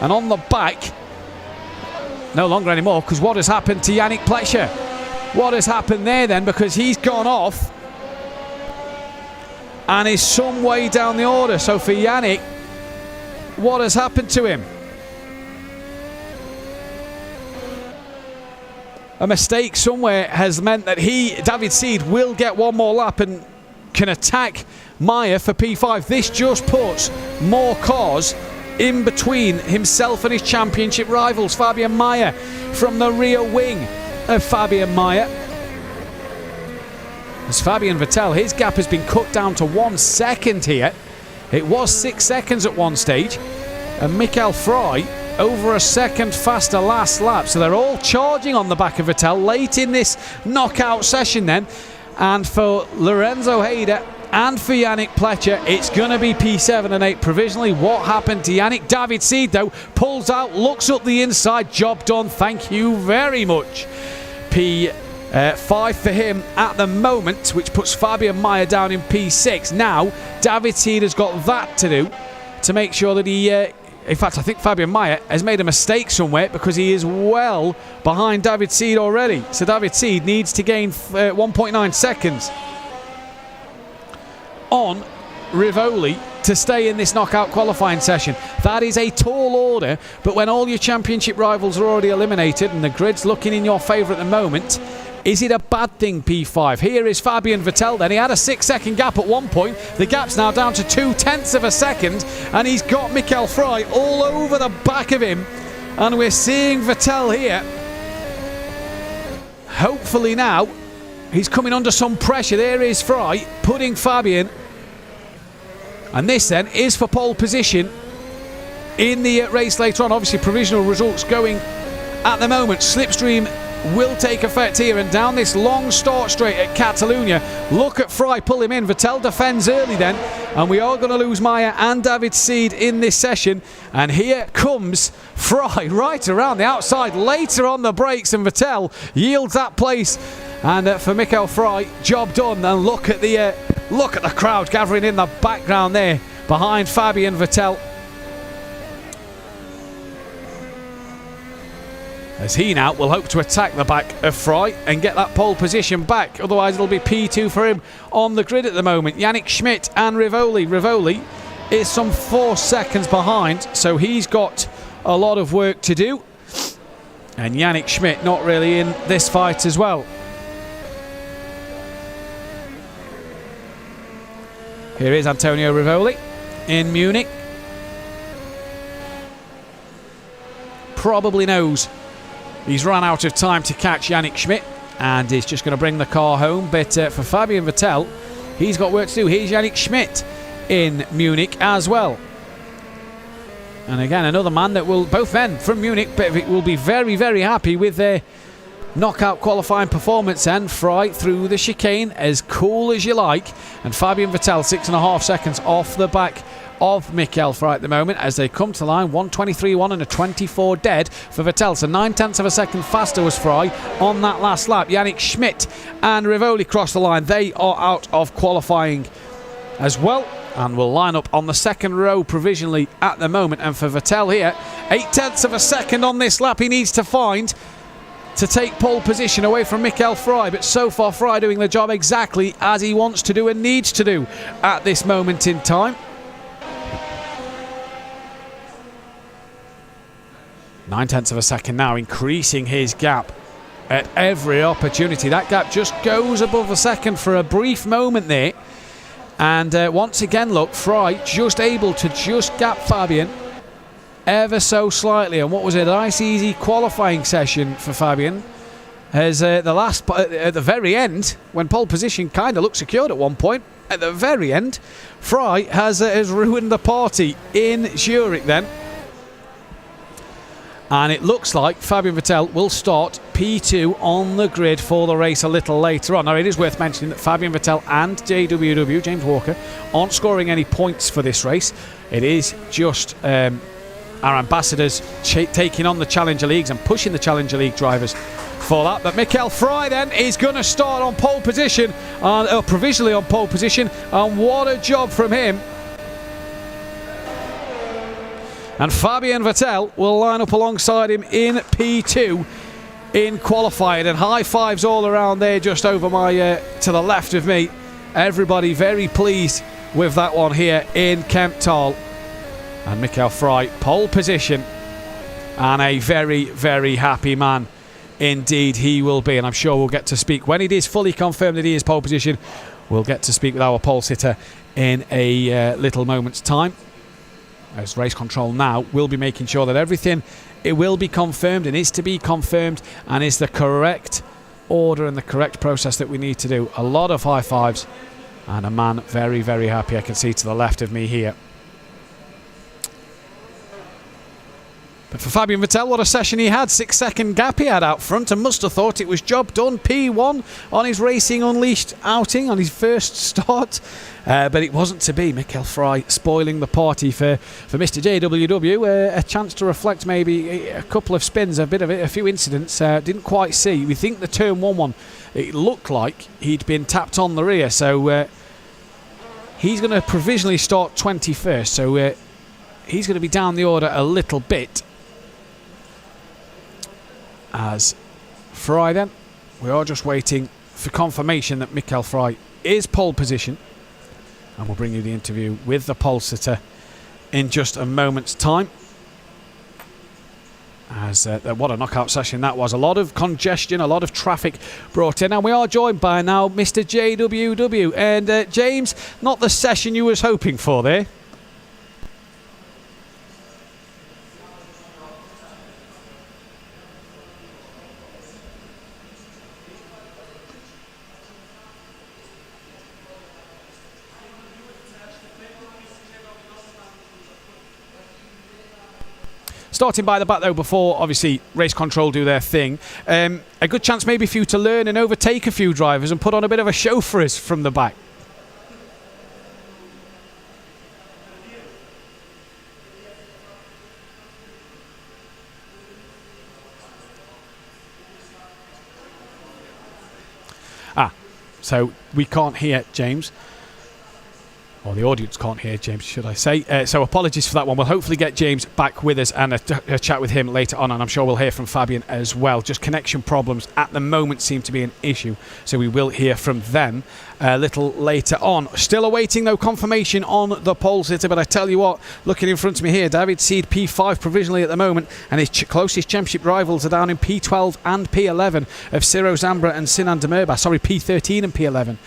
And on the back, no longer anymore, because what has happened to Yannick Pleshter? What has happened there then? Because he's gone off and is some way down the order. So for Yannick, what has happened to him? A mistake somewhere has meant that David Seed, will get one more lap and can attack Meyer for P5. This just puts more cars in between himself and his championship rivals. Fabian Meyer from the rear wing of Fabian Meyer. As Fabian Vettel, his gap has been cut down to 1 second here. It was 6 seconds at one stage. And Michael Frey over a second faster last lap. So they're all charging on the back of Vettel late in this knockout session then. And for Lorenzo Hayder and for Yannick Pleshter, it's going to be P7 and 8 provisionally. What happened to Yannick? David Seed, though, pulls out, looks up the inside. Job done. Thank you very much. P5 for him at the moment, which puts Fabian Meyer down in P6. Now, David Seed has got that to do to make sure that he... in fact, I think Fabian Meyer has made a mistake somewhere, because he is well behind David Seed already. So David Seed needs to gain 1.9 seconds on Rivoli to stay in this knockout qualifying session. That is a tall order, but when all your championship rivals are already eliminated and the grid's looking in your favour at the moment, is it a bad thing, P5? Here is Fabian Vettel then. He had a 6-second gap at one point. The gap's now down to 0.2 of a second, and he's got Michael Frey all over the back of him. And we're seeing Vettel here. Hopefully now, he's coming under some pressure. There is Frey putting Fabian. And this then is for pole position in the race later on. Obviously, provisional results going at the moment. Slipstream will take effect here, and down this long start straight at Catalunya. Look at Frey pull him in. Vettel defends early then, and we are going to lose Meyer and David Seed in this session. And here comes Frey right around the outside, later on the brakes, and Vettel yields that place. And for Michael Frey, job done. And look at the crowd gathering in the background there behind Fabian Vettel. as he now will hope to attack the back of Fry and get that pole position back. Otherwise, it'll be P2 for him on the grid at the moment. Yannick Schmidt and Rivoli. Rivoli is some 4 seconds behind, so he's got a lot of work to do. And Yannick Schmidt not really in this fight as well. Here is Antonio Rivoli in Munich. Probably knows he's run out of time to catch Yannick Schmidt and is just going to bring the car home. But for Fabian Vettel, he's got work to do. Here's Yannick Schmidt in Munich as well. And again, another man that will, both men from Munich, but will be very, very happy with their knockout qualifying performance. And Fry through the chicane, as cool as you like. And Fabian Vettel 6.5 seconds off the back of Michael Fry at the moment as they come to the line. 1:23.1 and a 24 dead for Vettel. So 0.9 of a second faster was Fry on that last lap. Yannick Schmidt and Rivoli cross the line. They are out of qualifying as well and will line up on the second row provisionally at the moment. And for Vettel here, 0.8 of a second on this lap he needs to find to take pole position away from Michael Fry. But so far, Fry doing the job exactly as he wants to do and needs to do at this moment in time. 0.9 of a second now, increasing his gap at every opportunity. That gap just goes above a second for a brief moment there. And once again, look, Fry just able to just gap Fabian ever so slightly. And what was it? A nice easy qualifying session for Fabian. As at the very end, when pole position kind of looked secured at one point, at the very end, Fry has ruined the party in Zurich then. And it looks like Fabian Vettel will start P2 on the grid for the race a little later on. Now, it is worth mentioning that Fabian Vettel and JWW, James Walker, aren't scoring any points for this race. It is just our ambassadors taking on the Challenger Leagues and pushing the Challenger League drivers for that. But Michael Fry then is going to start on pole position, provisionally on pole position, and what a job from him. And Fabian Vettel will line up alongside him in P2 in qualifying. And high fives all around there just over my to the left of me. Everybody very pleased with that one here in Kempthal. And Michael Fry, pole position. And a very, very happy man indeed he will be. And I'm sure we'll get to speak, when it is fully confirmed that he is pole position, we'll get to speak with our pole sitter in a little moment's time. As race control now will be making sure that everything, it will be confirmed and is to be confirmed and is the correct order and the correct process that we need to do. A lot of high fives and a man very, very happy. I can see to the left of me here. But for Fabian Vettel, what a session he had. 6-second gap he had out front and must have thought it was job done. P1 on his Racing Unleashed outing, on his first start. But it wasn't to be. Michael Fry spoiling the party for Mr. JWW. A chance to reflect maybe a couple of spins, a few incidents. Didn't quite see. We think the turn 1, it looked like he'd been tapped on the rear. So he's going to provisionally start 21st. So he's going to be down the order a little bit. As Fry then, we are just waiting for confirmation that Michael Fry is pole position. And we'll bring you the interview with the pole sitter in just a moment's time. As what a knockout session that was. A lot of congestion, a lot of traffic brought in. And we are joined by now Mr. JWW. And James, not the session you was hoping for there. Starting by the back though, before obviously race control do their thing. A good chance maybe for you to learn and overtake a few drivers and put on a bit of a show for us from the back. So we can't hear James. Or the audience can't hear James, should I say. So apologies for that one. We'll hopefully get James back with us and a chat with him later on, and I'm sure we'll hear from Fabian as well. Just connection problems at the moment seem to be an issue, so we will hear from them a little later on. Still awaiting, though, confirmation on the pole sitter, but I tell you what, looking in front of me here, David Seed P5 provisionally at the moment, and his closest championship rivals are down in P12 and P11 of Ciro Zambra and Sinan Demirbas. Sorry, P13 and P11.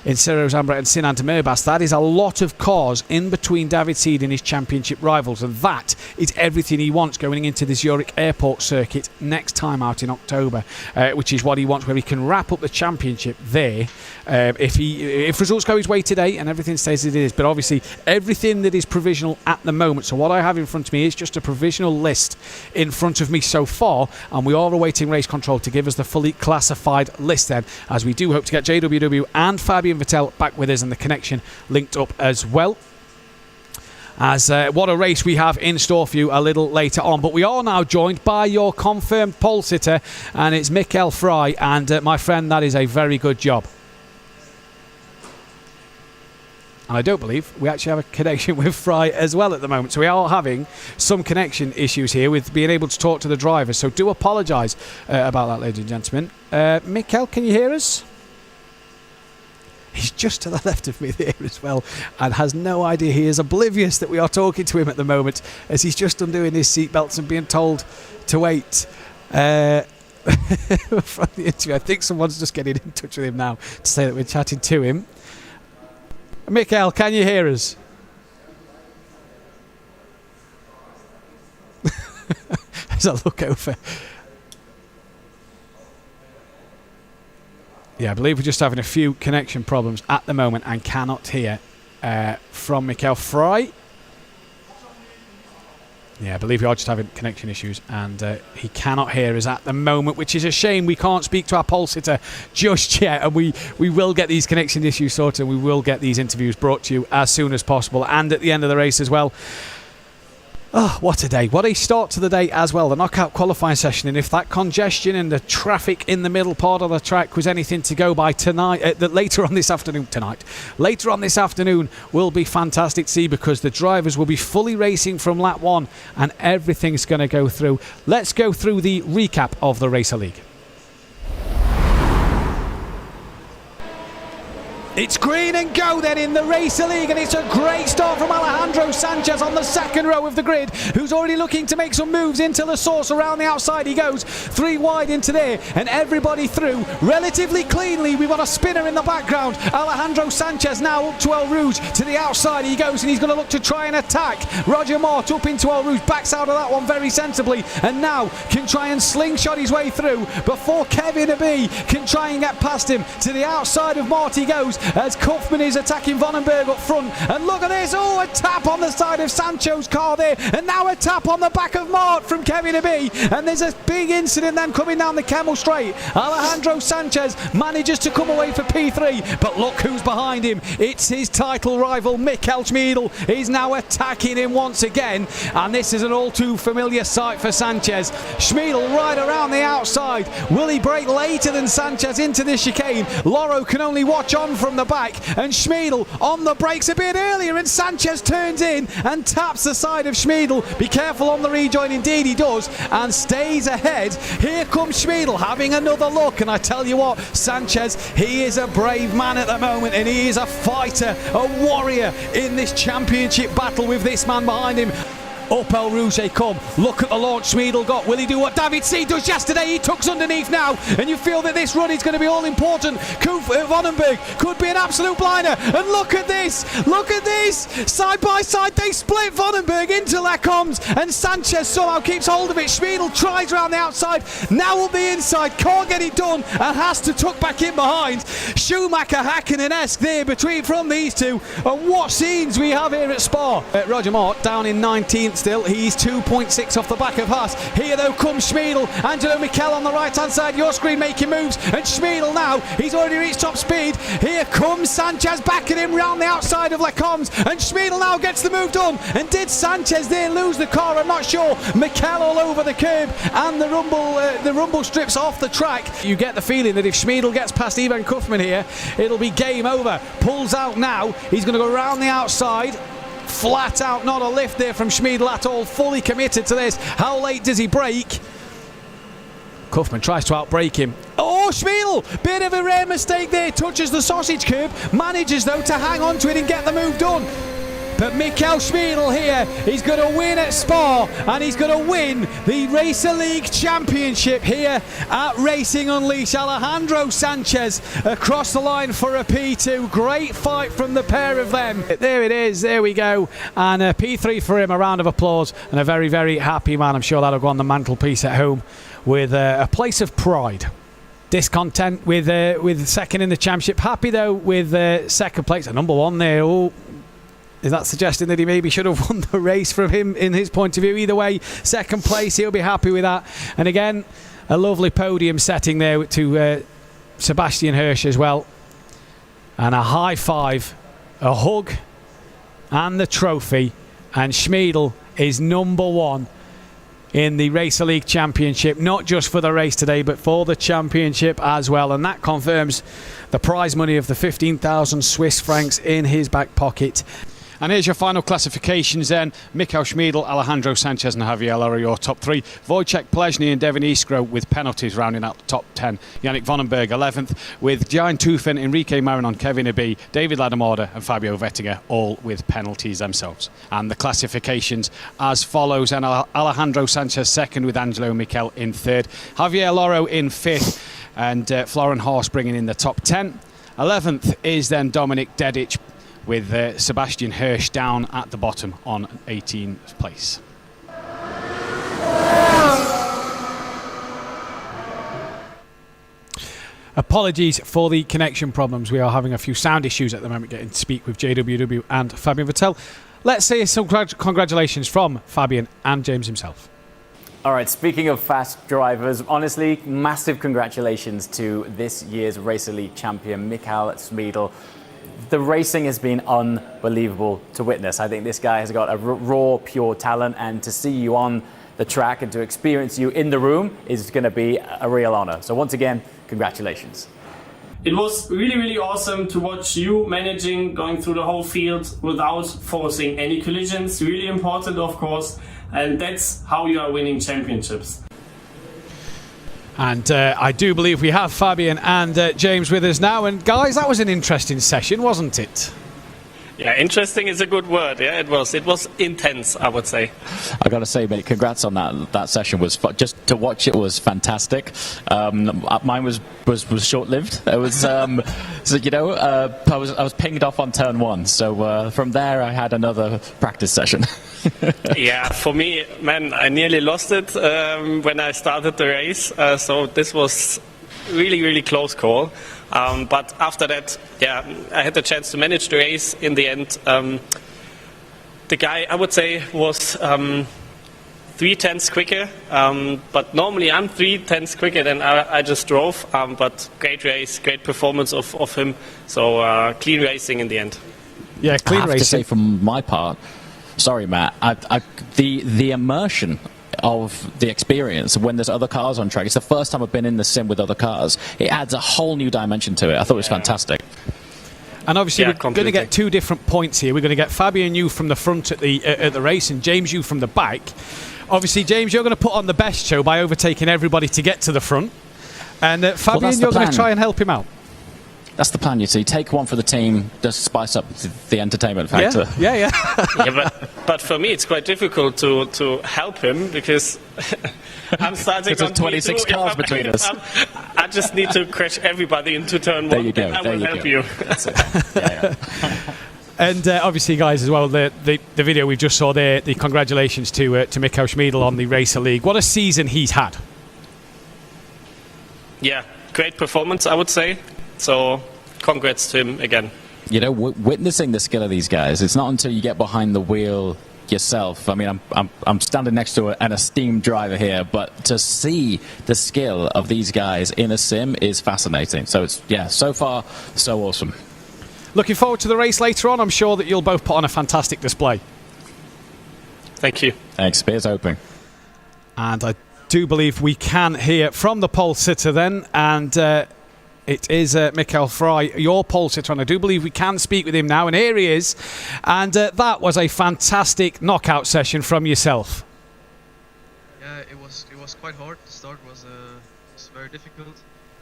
In Ciro Zambra and Sinan Demirbas. That is a lot of cars in between David Seed and his championship rivals, and that is everything he wants going into the Zurich airport circuit next time out in October, which is what he wants, where he can wrap up the championship there if results go his way today and everything stays as it is. But obviously everything that is provisional at the moment, so what I have in front of me is just a provisional list in front of me so far, and we are awaiting race control to give us the fully classified list then, as we do hope to get JWW and Fabian Vettel back with us and the connection linked up as well. As what a race we have in store for you a little later on. But we are now joined by your confirmed pole sitter, and it's Mikael Fry, and my friend, that is a very good job. And I don't believe we actually have a connection with Fry as well at the moment. So we are having some connection issues here with being able to talk to the drivers. So do apologise about that, ladies and gentlemen. Mikael, can you hear us? He's just to the left of me there as well, and has no idea. He is oblivious that we are talking to him at the moment, as he's just undoing his seatbelts and being told to wait from the interview. I think someone's just getting in touch with him now to say that we're chatting to him. Mikael, can you hear us? There's a look over. Yeah, I believe we're just having a few connection problems at the moment and cannot hear from Mikael Fry. Yeah, I believe we are just having connection issues, and he cannot hear us at the moment, which is a shame. We can't speak to our pole sitter just yet, and we will get these connection issues sorted, and we will get these interviews brought to you as soon as possible, and at the end of the race as well. Oh, what a day. What a start to the day as well. The knockout qualifying session. And if that congestion and the traffic in the middle part of the track was anything to go by tonight, later on this afternoon will be fantastic to see, because the drivers will be fully racing from lap 1 and everything's going to go through. Let's go through the recap of the Racer League. It's green and go then in the Racer League, and it's a great start from Alejandro Sanchez on the second row of the grid, who's already looking to make some moves into the source. Around the outside he goes, 3 wide into there, and everybody through relatively cleanly. We've got a spinner in the background. Alejandro Sanchez now up to El Rouge. To the outside he goes, and he's going to look to try and attack. Roger Mort up into El Rouge, backs out of that one very sensibly, and now can try and slingshot his way through before Kevin Abbey can try and get past him. To the outside of Mort he goes, as Kaufman is attacking Vandenberg up front. And look at this, oh, a tap on the side of Sancho's car there, and now a tap on the back of Mart from Kevin Abbey, and there's a big incident then coming down the Kemmel Straight. Alejandro Sanchez manages to come away for P3, but look who's behind him. It's his title rival Michael Schmiedel. He's now attacking him once again, and this is an all too familiar sight for Sanchez. Schmiedel right around the outside. Will he brake later than Sanchez into the chicane? Loro can only watch on from the back, and Schmiedel on the brakes a bit earlier, and Sanchez turns in and taps the side of Schmiedel. Be careful on the rejoin, indeed he does, and stays ahead. Here comes Schmiedel having another look, and I tell you what, Sanchez, he is a brave man at the moment, and he is a fighter, a warrior in this championship battle with this man behind him. Up El Rouge they come. Look at the launch Schmiedel got. Will he do what David Seed does yesterday? He tucks underneath now, and you feel that this run is going to be all important. Vandenberg could be an absolute blinder, and look at this, side by side they split Vandenberg into Lecombs, and Sanchez somehow keeps hold of it. Schmiedel tries around the outside, now on the inside, can't get it done, and has to tuck back in behind. Schumacher Hakkinen-esque there from these two, and what scenes we have here at Spa. Roger Mort down in 19th still. He's 2.6 off the back of Haas. Here though comes Schmiedel. Angelo Mikel on the right hand side, your screen making moves, and Schmiedel now, he's already reached top speed. Here comes Sanchez backing him round the outside of Lecombe, and Schmiedel now gets the move done. And did Sanchez there lose the car? I'm not sure. Mikel all over the curb, and the rumble strips off the track. You get the feeling that if Schmiedel gets past Ivan Kufman here, it'll be game over. Pulls out now, he's going to go round the outside. Flat out, not a lift there from Schmiedel at all, fully committed to this. How late does he brake? Kufman tries to outbrake him. Oh, Schmiedel! Bit of a rare mistake there, touches the sausage curb, manages though to hang on to it and get the move done. But Mikel Schmiedel here, he's going to win at Spa, and he's going to win the Racer League Championship here at Racing Unleashed. Alejandro Sanchez across the line for a P2. Great fight from the pair of them. There it is, there we go. And a P3 for him, a round of applause, and a very, very happy man. I'm sure that'll go on the mantelpiece at home with a place of pride. Discontent with second in the championship. Happy though with second place, a number one there. Oh, is that suggesting that he maybe should have won the race from him in his point of view? Either way, second place, he'll be happy with that. And again, a lovely podium setting there to Sebastian Hirsch as well. And a high five, a hug, and the trophy. And Schmiedel is number one in the Racer League Championship, not just for the race today, but for the championship as well. And that confirms the prize money of the 15,000 Swiss francs in his back pocket. And here's your final classifications then. Mikel Schmiedel, Alejandro Sanchez and Javier Lora, your top three. Wojciech Plesny and Devin Iskro with penalties rounding out the top 10. Yannick Vonenberg 11th, with Gian Tufen, Enrique Marinon, Kevin Abi, David Lademorda and Fabio Vettinger, all with penalties themselves. And the classifications as follows. And Alejandro Sanchez second, with Angelo Mikel in third. Javier Loro in fifth, and Florian Horst bringing in the top 10. 11th is then Dominic Dedic, with Sebastian Hirsch down at the bottom on 18th place. Apologies for the connection problems. We are having a few sound issues at the moment getting to speak with JWW and Fabian Vettel. Let's say some congratulations from Fabian and James himself. All right, speaking of fast drivers, honestly, massive congratulations to this year's Racer League champion, Mikel Schmiedel. The racing has been unbelievable to witness. I think this guy has got a raw, pure talent, and to see you on the track and to experience you in the room is going to be a real honor. So once again, congratulations. It was really, really awesome to watch you managing, going through the whole field without forcing any collisions. Really important, of course, and that's how you are winning championships. And I do believe we have Fabian and James with us now. And guys, that was an interesting session, wasn't it? Yeah, interesting is a good word. Yeah, it was intense, I would say. I got to say, mate, congrats on that session. Was just to watch it was fantastic. Mine was short-lived. It was so I was pinged off on turn one. So from there I had another practice session. Yeah, for me, man, I nearly lost it when I started the race. So this was really, really close call. But after that, yeah, I had the chance to manage the race in the end. The guy, I would say, was 3/10 quicker. But normally I'm 3/10 quicker than I just drove. But great race, great performance of him. So clean racing in the end. Yeah, clean racing. I have to say, from my part, sorry, Matt, the immersion of the experience when there's other cars on track. It's the first time I've been in the sim with other cars. It adds a whole new dimension to it. I thought it was fantastic. And obviously we're going to get two different points here. We're going to get Fabian you from the front at the race and James you from the back. Obviously, James, you're going to put on the best show by overtaking everybody to get to the front. And Fabian, you're going to try and help him out. That's the plan, you see. Take one for the team, just spice up the entertainment factor. Yeah. Yeah, but for me it's quite difficult to help him because I'm starting on 26 cars between us. I just need to crash everybody into turn one. There you go. I will help you. That's it. Yeah. And obviously, guys, as well, the video we just saw there, the congratulations to Mikel Schmiedel on the Racer League. What a season he's had. Yeah, great performance, I would say. So, congrats to him again. You know, witnessing the skill of these guys, it's not until you get behind the wheel yourself. I mean, I'm standing next to an esteemed driver here, but to see the skill of these guys in a sim is fascinating. So it's, yeah, so far, so awesome. Looking forward to the race later on. I'm sure that you'll both put on a fantastic display. Thank you. Thanks. Beers open. And I do believe we can hear from the pole sitter then, and it is Mikael Fry, your pole sitter, and I do believe we can speak with him now, and here he is. And that was a fantastic knockout session from yourself. Yeah, it was quite hard. The start was very difficult.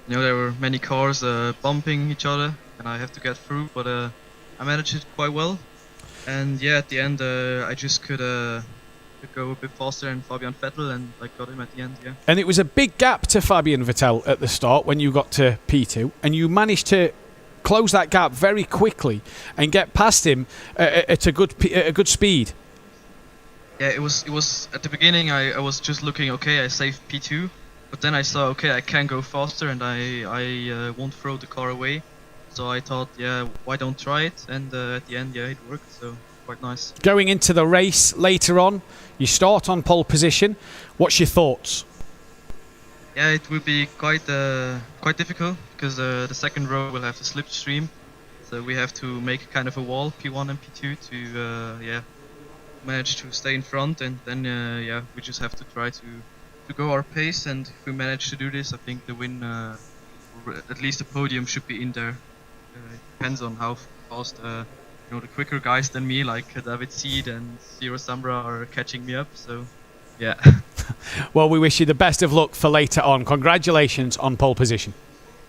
You know, there were many cars bumping each other, and I have to get through, but I managed it quite well. And yeah, at the end, I just could go a bit faster than Fabian Vettel, and I got him at the end, yeah. And it was a big gap to Fabian Vettel at the start when you got to P2, and you managed to close that gap very quickly and get past him at a good speed. Yeah, it was at the beginning. I was just looking, okay, I saved P2, but then I saw, okay, I can go faster, and I won't throw the car away. So I thought, yeah, why don't try it? And at the end, yeah, it worked. So quite nice. Going into the race later on, you start on pole position. What's your thoughts? Yeah, it will be quite difficult because the second row will have the slipstream, so we have to make kind of a wall, P1 and P2, to manage to stay in front, and then we just have to try to go our pace, and if we manage to do this, I think the win, or at least the podium, should be in there. It depends on how fast the quicker guys than me, like David Seed and Zero Sambra, are catching me up, so yeah. Well, we wish you the best of luck for later on. Congratulations on pole position.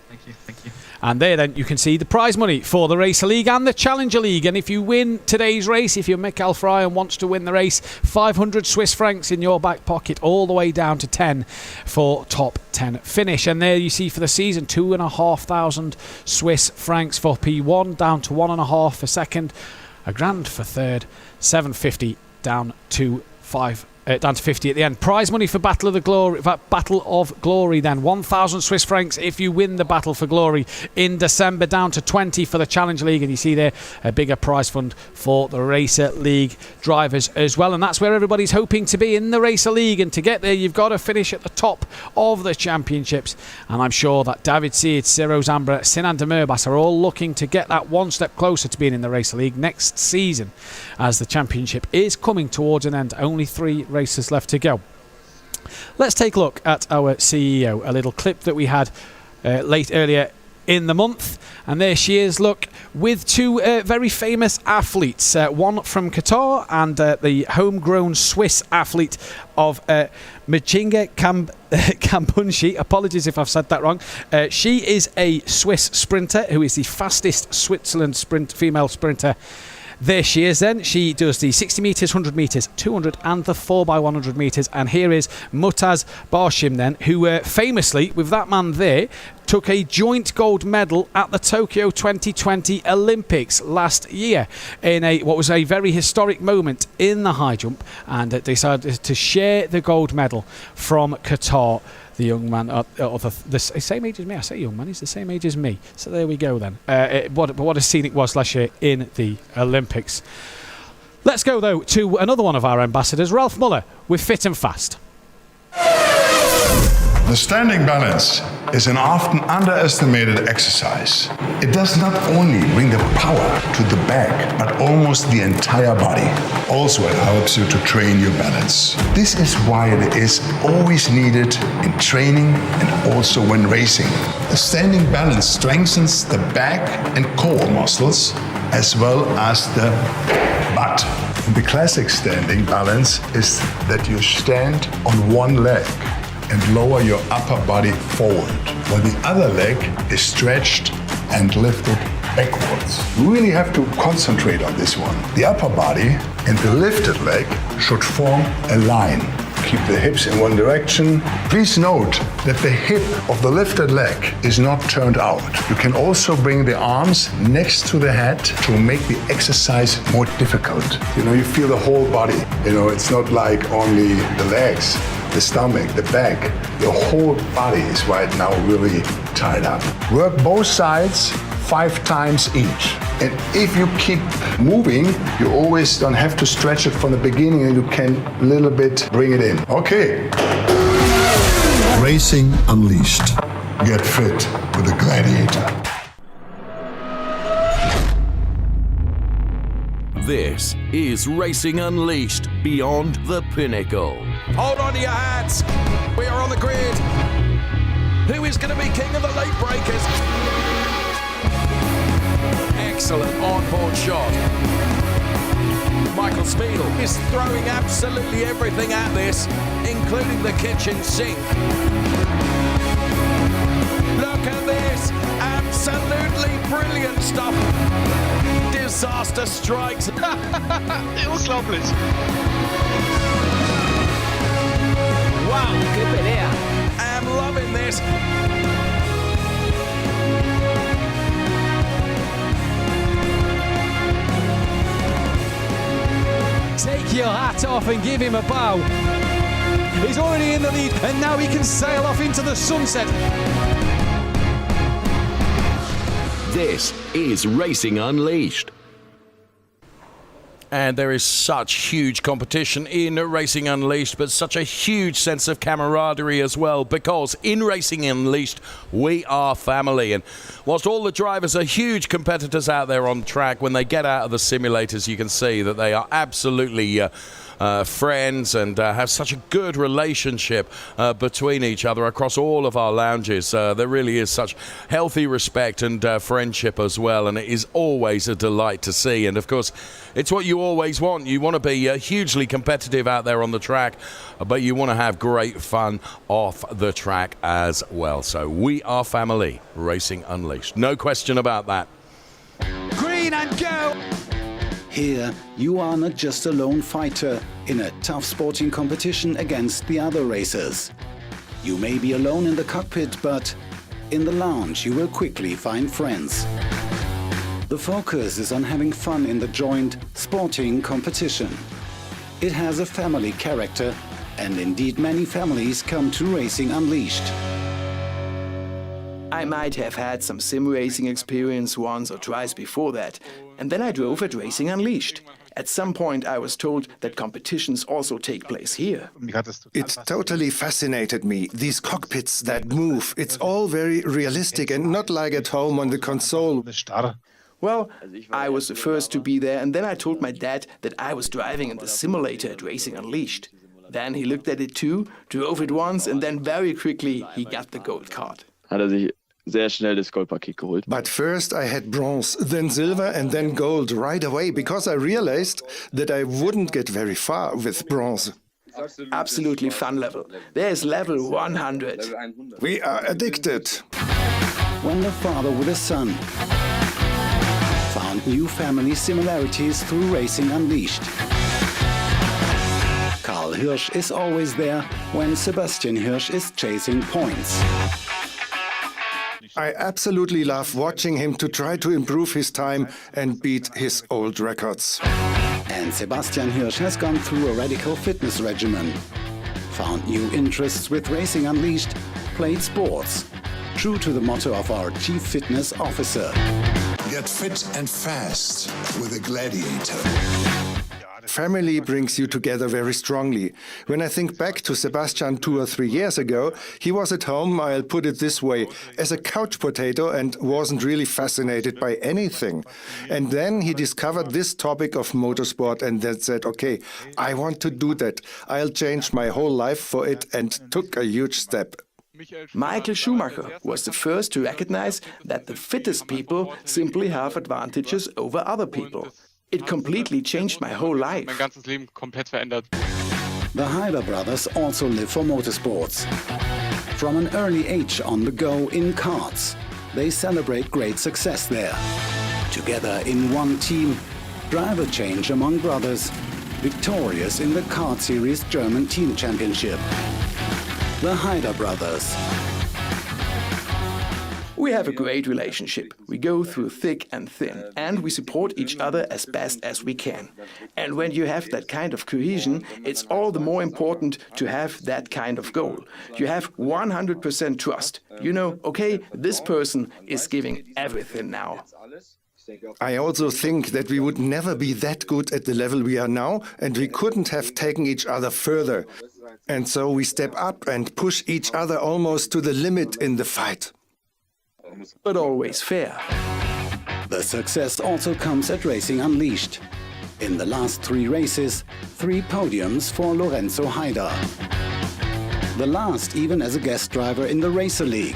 Thank you. And there then you can see the prize money for the Racer League and the Challenger League. And if you win today's race, if you're Mikael Fry and wants to win the race, 500 Swiss francs in your back pocket, all the way down to 10 for top 10 finish. And there you see for the season, 2,500 Swiss francs for P1, down to 1.5 for second, a grand for third, 750 down to 50 at the end. Prize money for Battle of Glory then, 1,000 Swiss francs if you win the Battle for Glory in December, down to 20 for the Challenge League, and you see there a bigger prize fund for the Racer League drivers as well, and that's where everybody's hoping to be, in the Racer League. And to get there, you've got to finish at the top of the championships, and I'm sure that David Seed, Ciro Zambra, Sinan Demirbas are all looking to get that one step closer to being in the Racer League next season, as the championship is coming towards an end. Only 3 races left to go. Let's take a look at our CEO, a little clip that we had earlier in the month, and there she is, look, with 2 very famous athletes, one from Qatar and the homegrown Swiss athlete of Mchinga Kampunshi. Apologies if I've said that wrong. She is a Swiss sprinter who is the fastest Switzerland female sprinter. There she is then. She does the 60 metres, 100 metres, 200 and the 4x100 metres. And here is Mutaz Barshim then, who famously, with that man there, took a joint gold medal at the Tokyo 2020 Olympics last year in what was a very historic moment in the high jump, and decided to share the gold medal from Qatar. The young man, the same age as me. I say young man, he's the same age as me. So there we go then. What a scene it was last year in the Olympics. Let's go though to another one of our ambassadors, Ralph Muller, with Fit and Fast. The standing balance is an often underestimated exercise. It does not only bring the power to the back, but almost the entire body. Also, it helps you to train your balance. This is why it is always needed in training and also when racing. The standing balance strengthens the back and core muscles as well as the butt. The classic standing balance is that you stand on one leg and lower your upper body forward, while the other leg is stretched and lifted backwards. You really have to concentrate on this one. The upper body and the lifted leg should form a line. Keep the hips in one direction. Please note that the hip of the lifted leg is not turned out. You can also bring the arms next to the head to make the exercise more difficult. You feel the whole body. It's not like only the legs, the stomach, the back. The whole body is right now really tied up. Work both sides 5 times each. And if you keep moving, you always don't have to stretch it from the beginning, and you can a little bit bring it in. Okay. Racing Unleashed. Get fit with a gladiator. This is Racing Unleashed Beyond the Pinnacle. Hold on to your hats. We are on the grid. Who is going to be king of the late breakers? Excellent on-board shot. Michael Spiegel is throwing absolutely everything at this, including the kitchen sink. Look at this. Absolutely brilliant stuff. Disaster strikes. Unglaublich. Wow, qué pelea. I'm loving this. Take your hat off and give him a bow. He's already in the lead, and now he can sail off into the sunset. This is Racing Unleashed. And there is such huge competition in Racing Unleashed, but such a huge sense of camaraderie as well, because in Racing Unleashed, we are family. And whilst all the drivers are huge competitors out there on track, when they get out of the simulators, you can see that they are absolutely friends and have such a good relationship between each other across all of our lounges. There really is such healthy respect and friendship as well, and it is always a delight to see. And of course, it's what you always want. You want to be hugely competitive out there on the track, but you want to have great fun off the track as well. So we are family, Racing Unleashed. No question about that. Green and go! Here, you are not just a lone fighter in a tough sporting competition against the other racers. You may be alone in the cockpit, but in the lounge you will quickly find friends. The focus is on having fun in the joint sporting competition. It has a family character, and indeed many families come to Racing Unleashed. I might have had some sim racing experience once or twice before that, and then I drove at Racing Unleashed. At some point I was told that competitions also take place here. It totally fascinated me. These cockpits that move, it's all very realistic and not like at home on the console. Well, I was the first to be there, and then I told my dad that I was driving in the simulator at Racing Unleashed. Then he looked at it too, drove it once, and then very quickly he got the gold card. But first I had bronze, then silver and then gold right away, because I realized that I wouldn't get very far with bronze. Absolutely fun level. There's level 100. We are addicted. When the father with a son found new family similarities through Racing Unleashed. Karl Hirsch is always there when Sebastian Hirsch is chasing points. I absolutely love watching him to try to improve his time and beat his old records. And Sebastian Hirsch has gone through a radical fitness regimen, found new interests with Racing Unleashed, played sports, true to the motto of our Chief Fitness Officer. Get fit and fast with a gladiator. Family brings you together very strongly. When I think back to Sebastian 2 or 3 years ago, he was at home, I'll put it this way, as a couch potato and wasn't really fascinated by anything. And then he discovered this topic of motorsport and then said, okay, I want to do that. I'll change my whole life for it, and took a huge step. Michael Schumacher was the first to recognize that the fittest people simply have advantages over other people. It completely changed my whole life. The Heider brothers also live for motorsports. From an early age on the go in karts, they celebrate great success there. Together in one team, driver change among brothers, victorious in the Kart Series German Team Championship. The Heider brothers. We have a great relationship. We go through thick and thin, and we support each other as best as we can. And when you have that kind of cohesion, it's all the more important to have that kind of goal. You have 100% trust. You know, okay, this person is giving everything now. I also think that we would never be that good at the level we are now, and we couldn't have taken each other further. And so we step up and push each other almost to the limit in the fight. But always fair. The success also comes at Racing Unleashed. In the last 3 races, 3 podiums for Lorenzo Haider. The last even as a guest driver in the Racer League.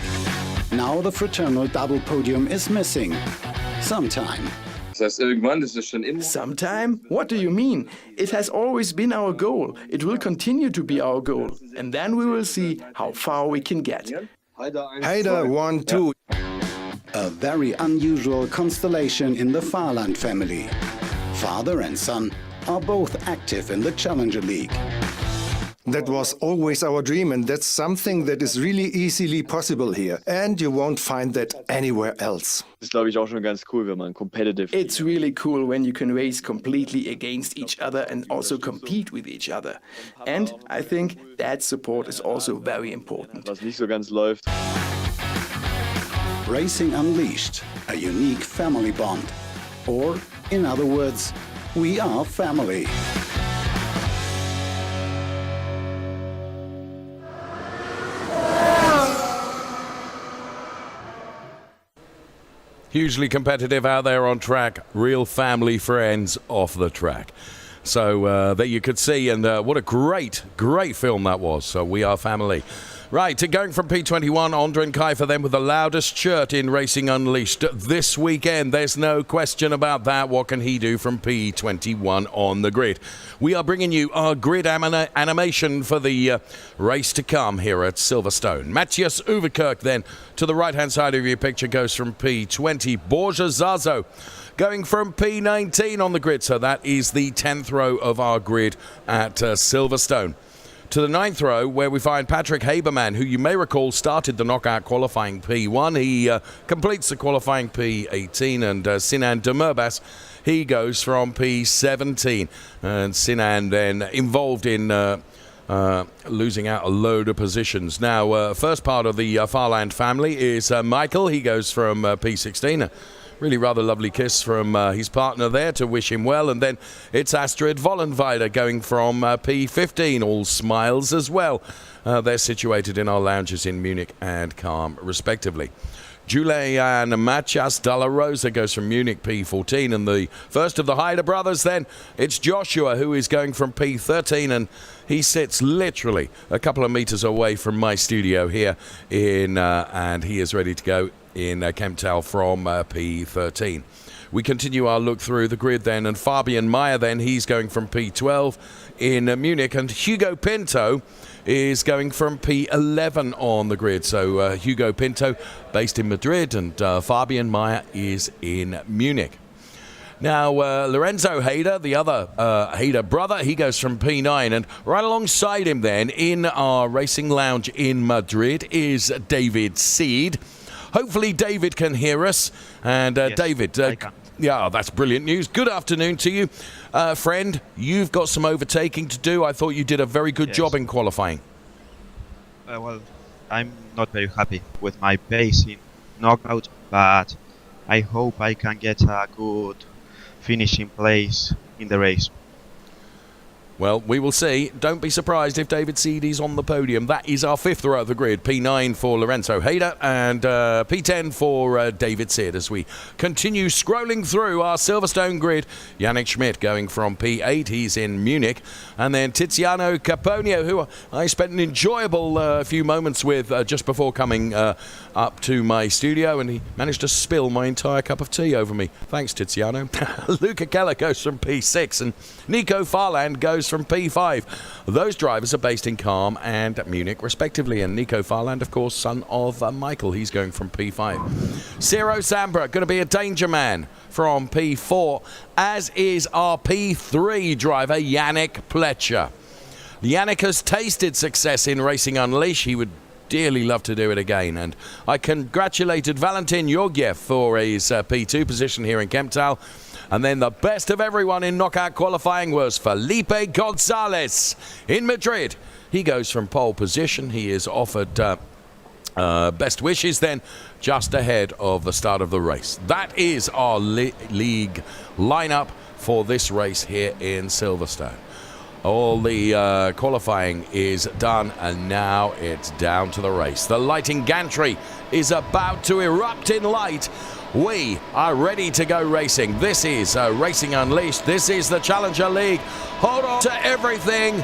Now the fraternal double podium is missing. Sometime. Sometime? What do you mean? It has always been our goal. It will continue to be our goal. And then we will see how far we can get. Haider 1-2. A very unusual constellation in the Fahrland family. Father and son are both active in the Challenger League. That was always our dream, and that's something that is really easily possible here. And you won't find that anywhere else. It's really cool when you can race completely against each other and also compete with each other. And I think that support is also very important. Racing Unleashed, a unique family bond. Or, in other words, we are family. Hugely competitive out there on track, real family friends off the track. So there you could see, and what a great film that was. So we are family. Right, going from P21, Ondren Kiefer then with the loudest shirt in Racing Unleashed this weekend. There's no question about that. What can he do from P21 on the grid? We are bringing you our grid animation for the race to come here at Silverstone. Matthias Uverkirk then to the right-hand side of your picture goes from P20. Borja Zazo going from P19 on the grid. So that is the 10th row of our grid at Silverstone. To the 9th row, where we find Patrick Haberman, who you may recall started the knockout qualifying P1. He completes the qualifying P18, and Sinan Demirbaş, he goes from P17. And Sinan then involved in losing out a load of positions. Now, first part of the Farland family is Michael. He goes from P16. Really rather lovely kiss from his partner there to wish him well. And then it's Astrid Vollenweider going from P15. All smiles as well. They're situated in our lounges in Munich and Calm, respectively. Julian Machas Dalla Rosa goes from Munich P14. And the first of the Haider brothers then, it's Joshua, who is going from P13. And he sits literally a couple of meters away from my studio here and he is ready to go in Kemptthal from P13. We continue our look through the grid then, and Fabian Meyer then, he's going from P12 in Munich, and Hugo Pinto is going from P11 on the grid. So Hugo Pinto based in Madrid, and Fabian Meyer is in Munich. Now, Lorenzo Haider, the other Haider brother, he goes from P9. And right alongside him then, in our racing lounge in Madrid, is David Seed. Hopefully David can hear us. And yes, David, yeah, that's brilliant news. Good afternoon to you. Friend, you've got some overtaking to do. I thought you did a very good job in qualifying. Well, I'm not very happy with my pace in knockout, but I hope I can get a good finishing place in the race. Well, we will see. Don't be surprised if David Seed is on the podium. That is our 5th row of the grid. P9 for Lorenzo Haider and P10 for David Seed as we continue scrolling through our Silverstone grid. Yannick Schmidt going from P8. He's in Munich. And then Tiziano Caponio, who I spent an enjoyable few moments with just before coming up to my studio, and he managed to spill my entire cup of tea over me. Thanks, Tiziano. Luca Keller goes from P6, and Nico Farland goes from P5. Those drivers are based in Calm and Munich, respectively. And Nico Farland, of course, son of Michael. He's going from P5. Ciro Sambra, going to be a danger man from P4, as is our P3 driver, Yannick Pletcher. Yannick has tasted success in Racing Unleashed. He would dearly love to do it again, and I congratulated Valentin Georgiev for his P2 position here in Kemptthal. And then the best of everyone in knockout qualifying was Felipe Gonzalez in Madrid. He goes from pole position. He is offered Best wishes then, just ahead of the start of the race. That is our league lineup for this race here in Silverstone. All the qualifying is done, and now it's down to the race. The lighting gantry is about to erupt in light. We are ready to go racing. This is Racing Unleashed. This is the Challenger League. Hold on to everything.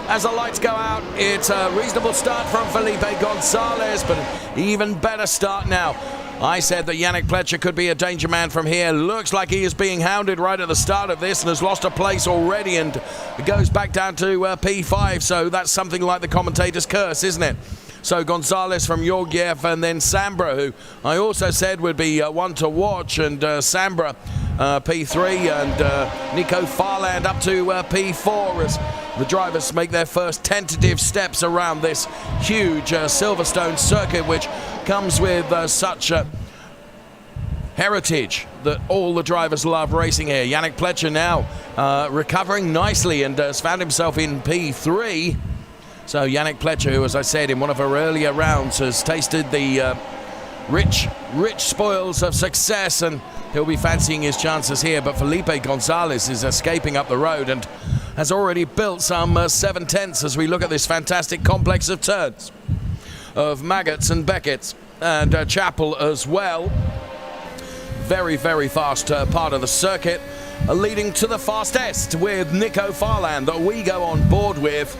As the lights go out, it's a reasonable start from Felipe Gonzalez, but an even better start now. I said that Yannick Pletcher could be a danger man from here. Looks like he is being hounded right at the start of this and has lost a place already, and it goes back down to P5, so that's something like the commentator's curse, isn't it? So Gonzalez from Georgiev, and then Sambra, who I also said would be one to watch, and Sambra P3, and Nico Farland up to P4 as the drivers make their first tentative steps around this huge Silverstone circuit, which comes with such heritage that all the drivers love racing here. Yannick Pletcher now recovering nicely and has found himself in P3. So Yannick Pletcher, who, as I said, in one of her earlier rounds has tasted the rich spoils of success, and he'll be fancying his chances here. But Felipe Gonzalez is escaping up the road and has already built some 7/10ths as we look at this fantastic complex of turns of Maggots and Beckett's and Chapel as well. Very, very fast part of the circuit, leading to the fastest with Nico Farland that we go on board with.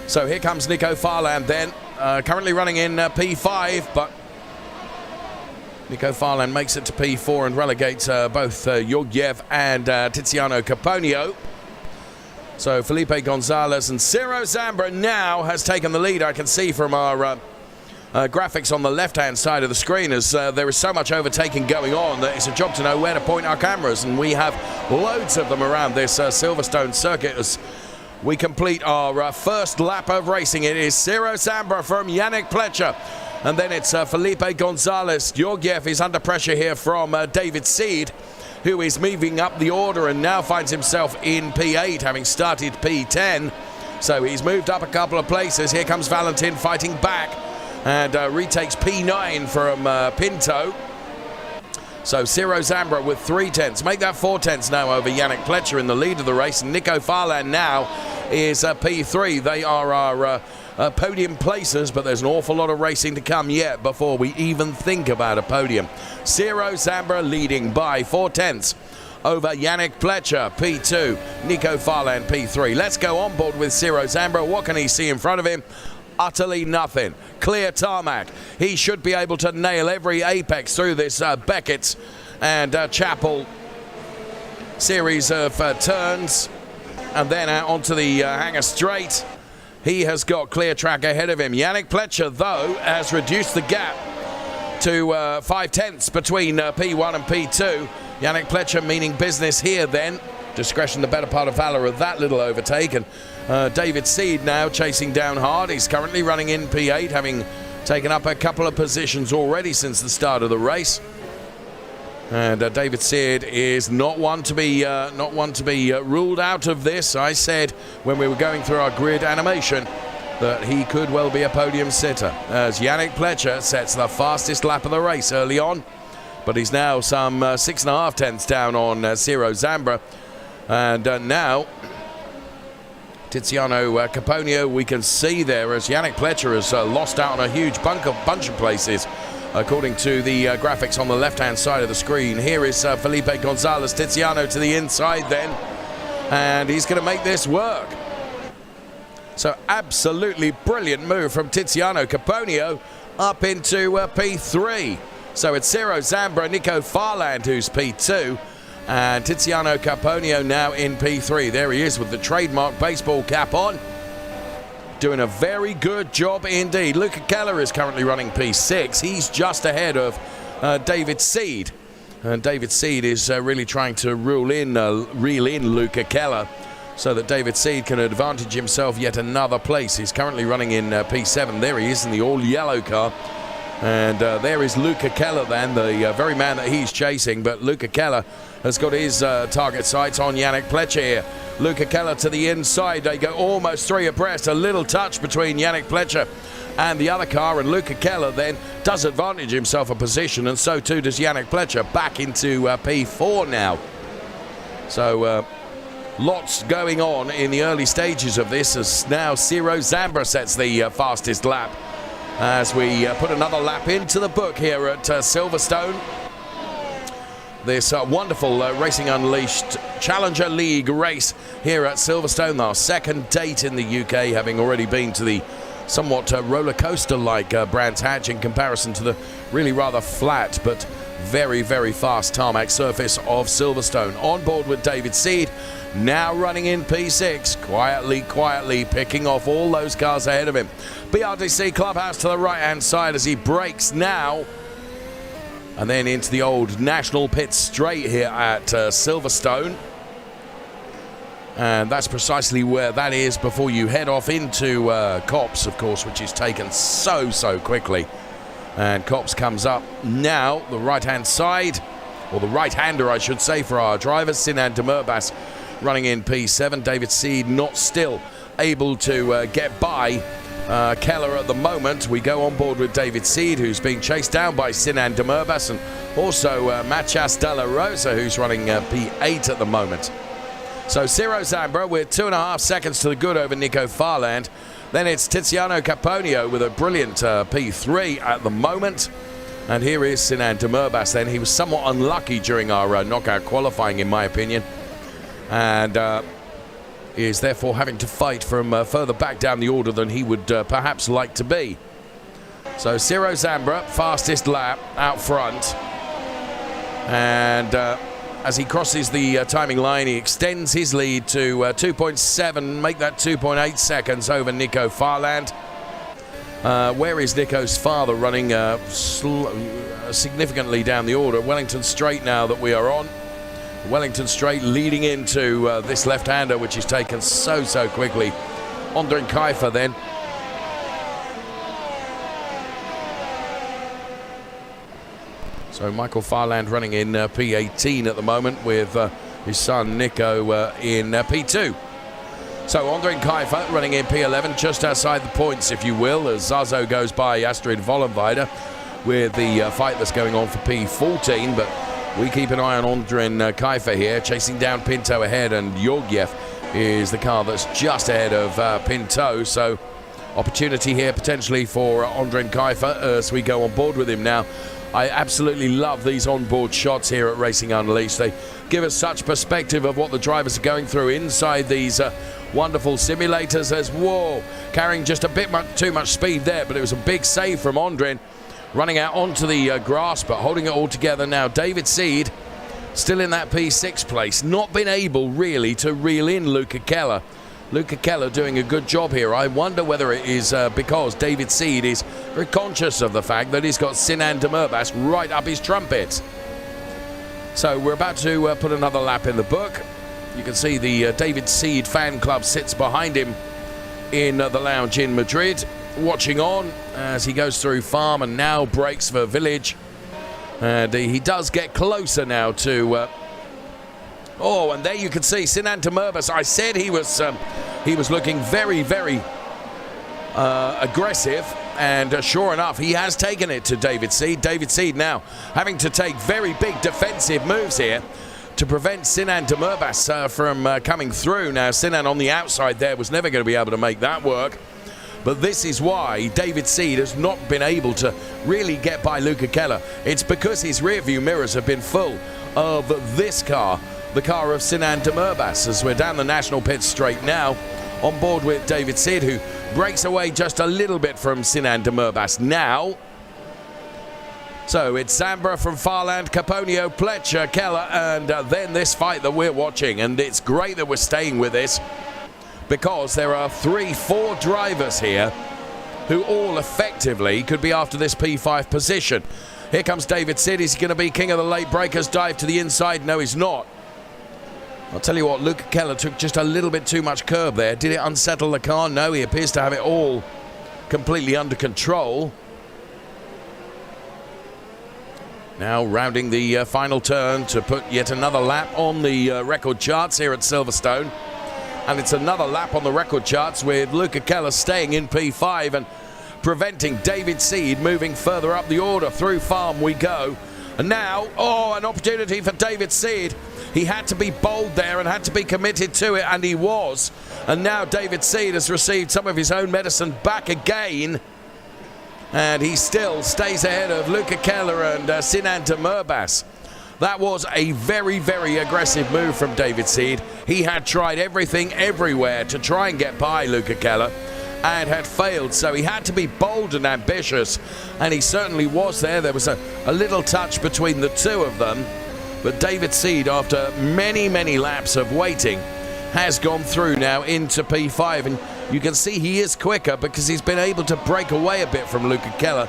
So here comes Nico Farland then, currently running in P5, but Nico Farland makes it to P4 and relegates both Georgiev and Tiziano Caponio. So Felipe Gonzalez and Ciro Zambra now has taken the lead. I can see from our graphics on the left-hand side of the screen as there is so much overtaking going on that it's a job to know where to point our cameras, and we have loads of them around this Silverstone circuit as we complete our first lap of racing. It is Ciro Zambra from Yannick Pletcher, and then it's Felipe Gonzalez. Georgiev is under pressure here from David Seed, who is moving up the order and now finds himself in P8, having started P10. So he's moved up a couple of places. Here comes Valentin fighting back and retakes P9 from Pinto. So Ciro Zambra with 3/10ths. Make that 4/10ths now over Yannick Pletcher in the lead of the race. And Nico Farland now is P3. They are our podium placers, but there's an awful lot of racing to come yet before we even think about a podium. Ciro Zambra leading by 4/10ths over Yannick Pletcher, P2. Nico Farland, P3. Let's go on board with Ciro Zambra. What can he see in front of him? Utterly nothing. Clear tarmac. He should be able to nail every apex through this Beckett's and Chapel series of turns, and then out onto the Hangar Straight. He has got clear track ahead of him. Yannick Pletcher, though, has reduced the gap to 5/10ths between P1 and P2. Yannick Pletcher meaning business here then. Discretion the better part of valor of that little overtake. And David Seed now chasing down hard. He's currently running in P8, having taken up a couple of positions already since the start of the race. And David Seed is not one to be ruled out of this. I said when we were going through our grid animation that he could well be a podium sitter, as Yannick Pletcher sets the fastest lap of the race early on, but he's now some 6.5/10ths down on Ciro Zambra. And now Tiziano Caponio, we can see there as Yannick Pletcher has lost out on a huge bunch of places, according to the graphics on the left-hand side of the screen. Here is Felipe Gonzalez. Tiziano to the inside then, and he's going to make this work. So absolutely brilliant move from Tiziano Caponio up into P3. So it's Ciro Zambra, Nico Farland who's P2, and Tiziano Caponio now in P3. There he is with the trademark baseball cap on, doing a very good job indeed. Luca Keller is currently running P6. He's just ahead of David Seed. And David Seed is really trying to reel in Luca Keller so that David Seed can advantage himself yet another place. He's currently running in P7. There he is in the all-yellow car. And there is Luca Keller then, the very man that he's chasing. But Luca Keller has got his target sights on Yannick Pletcher here. Luca Keller to the inside. They go almost three abreast. A little touch between Yannick Pletcher and the other car, and Luca Keller then does advantage himself a position, and so too does Yannick Pletcher, back into P4 now. So lots going on in the early stages of this, as now Ciro Zambra sets the fastest lap as we put another lap into the book here at Silverstone. This wonderful Racing Unleashed Challenger League race here at Silverstone, our second date in the UK, having already been to the somewhat roller coaster like Brands Hatch in comparison to the really rather flat but very, very fast tarmac surface of Silverstone. On board with David Seed, now running in P6, quietly picking off all those cars ahead of him. BRDC Clubhouse to the right hand side as he brakes now, and then into the old National Pit Straight here at Silverstone. And that's precisely where that is before you head off into Copse, of course, which is taken so quickly. And Copse comes up now, the right-hand side, or the right-hander, I should say, for our drivers. Sinan Demirbaş running in P7. David Seed not still able to get by Keller at the moment. We go on board with David Seed, who's being chased down by Sinan Demirbaş, and also Matias Della Rosa, who's running P8 at the moment. So Ciro Zambra with 2.5 seconds to the good over Nico Farland. Then it's Tiziano Caponio with a brilliant P3 at the moment. And here is Sinan Demirbaş then. He was somewhat unlucky during our knockout qualifying, in my opinion. And is therefore having to fight from further back down the order than he would perhaps like to be. So Ciro Zambra, fastest lap out front. And as he crosses the timing line, he extends his lead to 2.7, make that 2.8 seconds over Nico Farland. Where is Nico's father running significantly down the order? Wellington Straight now that we are on. Wellington Straight leading into this left-hander, which is taken so quickly. Ondrin Kaifer then. So Michael Farland running in P18 at the moment with his son Nico in P2. So Ondrin Kaifer running in P11, just outside the points, if you will, as Zazo goes by Astrid Vollenweider with the fight that's going on for P14. But we keep an eye on Ondrin Kaifer here, chasing down Pinto ahead, and Georgiev is the car that's just ahead of Pinto. So opportunity here potentially for Ondrin Kaifer as we go on board with him now. I absolutely love these onboard shots here at Racing Unleashed. They give us such perspective of what the drivers are going through inside these wonderful simulators. As whoa, carrying just a bit too much speed there, but it was a big save from Ondrin, running out onto the grass, but holding it all together now. David Seed still in that P6 place, not been able really to reel in Luca Keller. Luca Keller doing a good job here. I wonder whether it is because David Seed is very conscious of the fact that he's got Sinan Demirbaş right up his trumpet. So we're about to put another lap in the book. You can see the David Seed fan club sits behind him in the lounge in Madrid, watching on as he goes through farm and now breaks for village. And he does get closer now to... oh, and there you can see Sinan Demirbaş. I said he was looking very aggressive, and sure enough, he has taken it to David Seed. David Seed now having to take very big defensive moves here to prevent Sinan Demirbaş from coming through. Now, Sinan on the outside there was never going to be able to make that work. But this is why David Seed has not been able to really get by Luca Keller. It's because his rear view mirrors have been full of this car, the car of Sinan Demirbaş, as we're down the National Pit Straight now, on board with David Seed, who breaks away just a little bit from Sinan Demirbaş now. So it's Zambra from Farland, Caponio, Pletcher, Keller, and then this fight that we're watching. And it's great that we're staying with this, because there are 3-4 drivers here who all effectively could be after this P5 position. Here comes David Seed. Is he going to be king of the late breakers? Dive to the inside? No, he's not. I'll tell you what, Luca Keller took just a little bit too much curb there. Did it unsettle the car? No, he appears to have it all completely under control. Now rounding the final turn to put yet another lap on the record charts here at Silverstone. And it's another lap on the record charts with Luca Keller staying in P5 and preventing David Seed moving further up the order. Through farm we go. And now, an opportunity for David Seed. He had to be bold there and had to be committed to it, and he was. And now David Seed has received some of his own medicine back again. And he still stays ahead of Luca Keller and Sinan Demirbaş. That was a very, very aggressive move from David Seed. He had tried everything everywhere to try and get by Luca Keller and had failed, so he had to be bold and ambitious, and he certainly was there. There was a little touch between the two of them, but David Seed, after many, many laps of waiting, has gone through now into P5, and you can see he is quicker because he's been able to break away a bit from Luca Keller.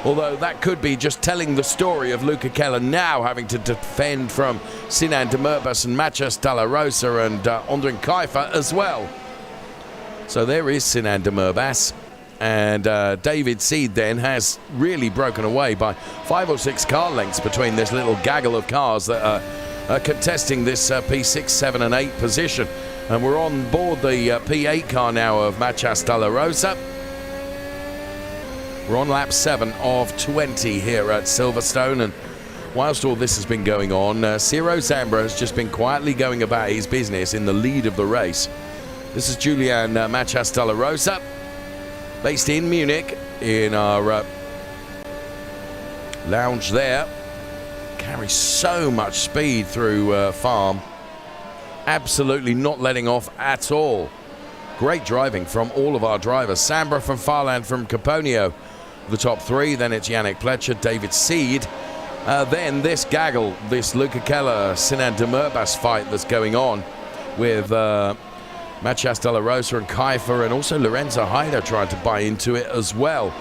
Although that could be just telling the story of Luca Keller now having to defend from Sinan Demirbaş and Maciej Dalla Rosa and Ondřej Kajfer as well. So there is Sinan Demirbaş. And David Seed then has really broken away by 5 or 6 car lengths between this little gaggle of cars that are contesting this P6, 7 and 8 position. And we're on board the P8 car now of Maciej Dalla Rosa. We're on lap 7 of 20 here at Silverstone, and whilst all this has been going on, Ciro Zambra has just been quietly going about his business in the lead of the race. This is Julian Maciej Dalla Rosa, based in Munich, in our lounge there. Carries so much speed through farm. Absolutely not letting off at all. Great driving from all of our drivers. Zambra from Farland, from Caponio, the top 3. Then it's Yannick Pletcher, David Seed. Then this gaggle, this Luca Keller, Sinan Demirbaş fight that's going on with Maciej Dalla Rosa and Kajfer, and also Lorenzo Haider trying to buy into it as well.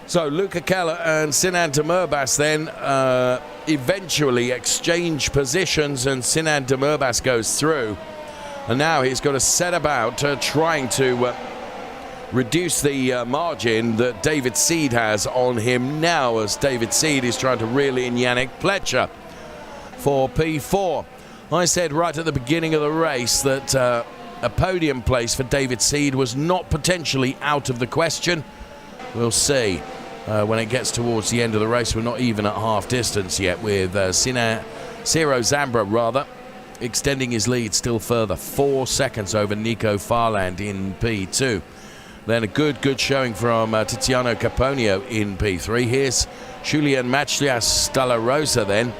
So Luca Keller and Sinan Demirbaş then eventually exchange positions, and Sinan Demirbaş goes through. And now he's got to set about trying to reduce the margin that David Seed has on him now, as David Seed is trying to reel in Yannick Pletcher for P4. I said right at the beginning of the race that a podium place for David Seed was not potentially out of the question. We'll see when it gets towards the end of the race. We're not even at half distance yet, with Ciro Zambra extending his lead still further, 4 seconds over Nico Farland in P2. Then a good showing from Tiziano Caponio in P3. Here's Julian Maciej Dalla Rosa then,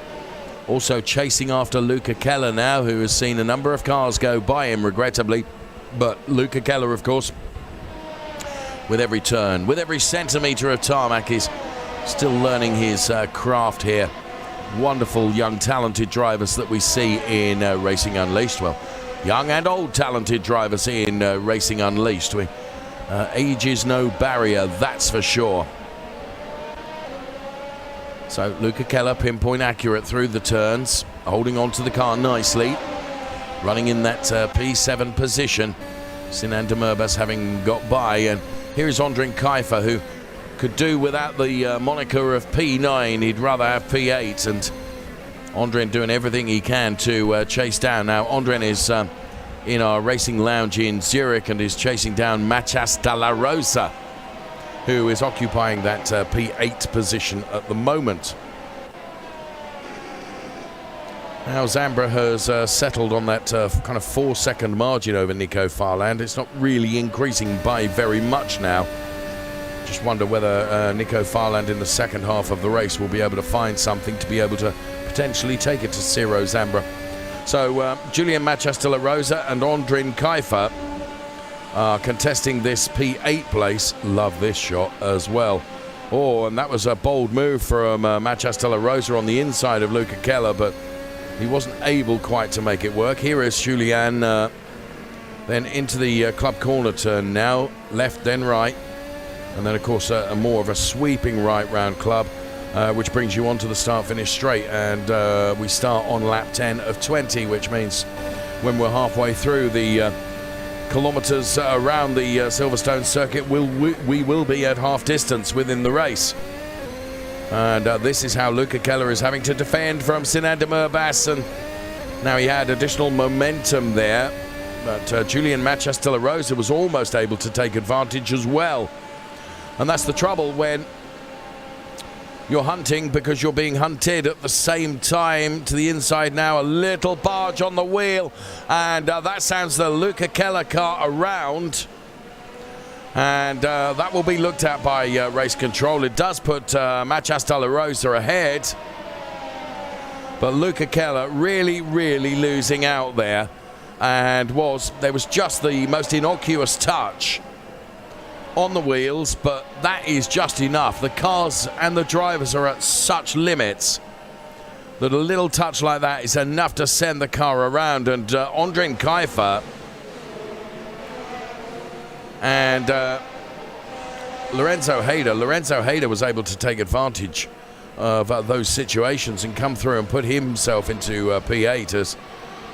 also chasing after Luca Keller now, who has seen a number of cars go by him, regrettably. But Luca Keller, of course, with every turn, with every centimetre of tarmac, is still learning his craft here. Wonderful young talented drivers that we see in Racing Unleashed. Well, young and old talented drivers in Racing Unleashed. Age is no barrier, that's for sure. So Luca Keller pinpoint accurate through the turns, holding on to the car nicely, running in that P7 position. Sinan Demirbaş having got by, and here's Ondřej Kajfer, who could do without the moniker of P9. He'd rather have P8, and Ondřej doing everything he can to chase down. Now Ondřej is in our racing lounge in Zurich and is chasing down Maciej Dalla Rosa, who is occupying that P8 position at the moment. Now Zambra has settled on that kind of 4-second margin over Nico Farland. It's not really increasing by very much now. Just wonder whether Nico Farland in the second half of the race will be able to find something to be able to potentially take it to Ciro Zambra. So Julian Maciej Dalla Rosa and Ondřej Kajfer are contesting this P8 place. Love this shot as well. Oh, and that was a bold move from Maciej Dalla Rosa on the inside of Luca Keller, but he wasn't able quite to make it work. Here is Julian then into the club corner turn now, left then right, and then of course a more of a sweeping right round club, which brings you onto the start-finish straight, and we start on lap 10 of 20, which means when we're halfway through the kilometres around the Silverstone circuit, we will be at half distance within the race. And this is how Luca Keller is having to defend from Sinan Demirbaş, and now he had additional momentum there But Julian Manchester La Rosa was almost able to take advantage as well. And that's the trouble when you're hunting because you're being hunted at the same time. To the inside now, a little barge on the wheel. And that sounds the Luca Keller car around. And that will be looked at by race control. It does put Manchester La Rosa ahead. But Luca Keller really, really losing out there. And there was just the most innocuous touch on the wheels, but that is just enough. The cars and the drivers are at such limits that a little touch like that is enough to send the car around. And Ondrin Kaifer and Lorenzo Hayder was able to take advantage of those situations and come through and put himself into P8 as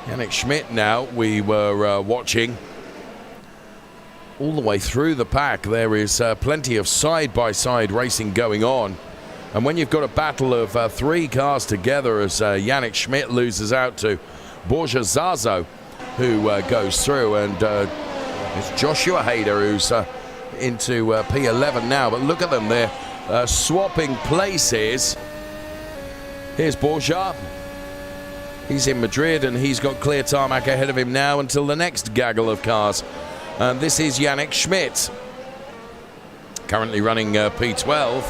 Yannick Schmidt now we were watching all the way through the pack. There is plenty of side-by-side racing going on. And when you've got a battle of 3 cars together as Yannick Schmidt loses out to Borja Zazo, who goes through, and it's Joshua Hayder who's into P11 now. But look at them, they're swapping places. Here's Borja. He's in Madrid and he's got clear tarmac ahead of him now until the next gaggle of cars. And this is Yannick Schmidt, currently running P12.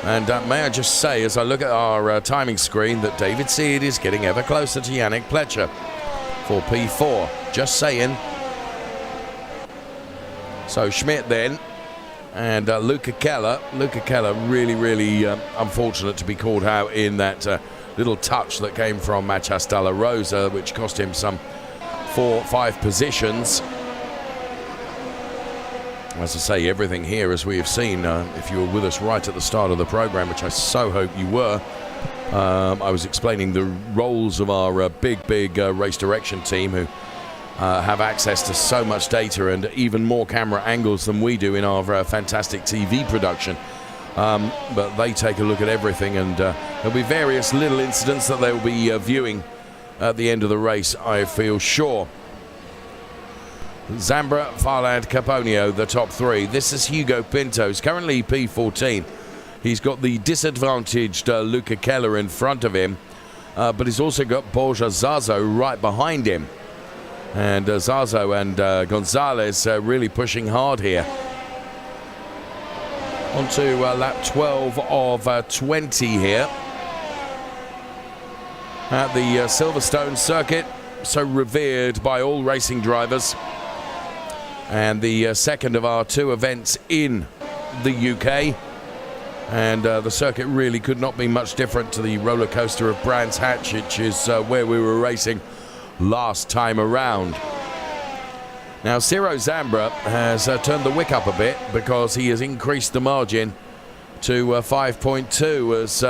And may I just say, as I look at our timing screen, that David Seed is getting ever closer to Yannick Pletcher for P4. Just saying. So Schmidt then, and Luca Keller. Luca Keller really, really unfortunate to be called out in that little touch that came from Manchester La Rosa, which cost him some 4-5 positions. As I say, everything here, as we have seen, if you were with us right at the start of the program, which I so hope you were, I was explaining the roles of our big race direction team who have access to so much data and even more camera angles than we do in our fantastic TV production. But they take a look at everything, and there'll be various little incidents that they will be viewing at the end of the race, I feel sure. Zambra, Farland, Caponio, the top 3. This is Hugo Pinto. He's currently P14. He's got the disadvantaged Luca Keller in front of him, but he's also got Borja Zazo right behind him. And Zazo and Gonzalez really pushing hard here. On to lap 12 of 20 here at the Silverstone circuit, so revered by all racing drivers, and the second of our 2 events in the UK. And the circuit really could not be much different to the roller coaster of Brands Hatch, which is where we were racing last time around. Now Ciro Zambra has turned the wick up a bit because he has increased the margin to 5.2 as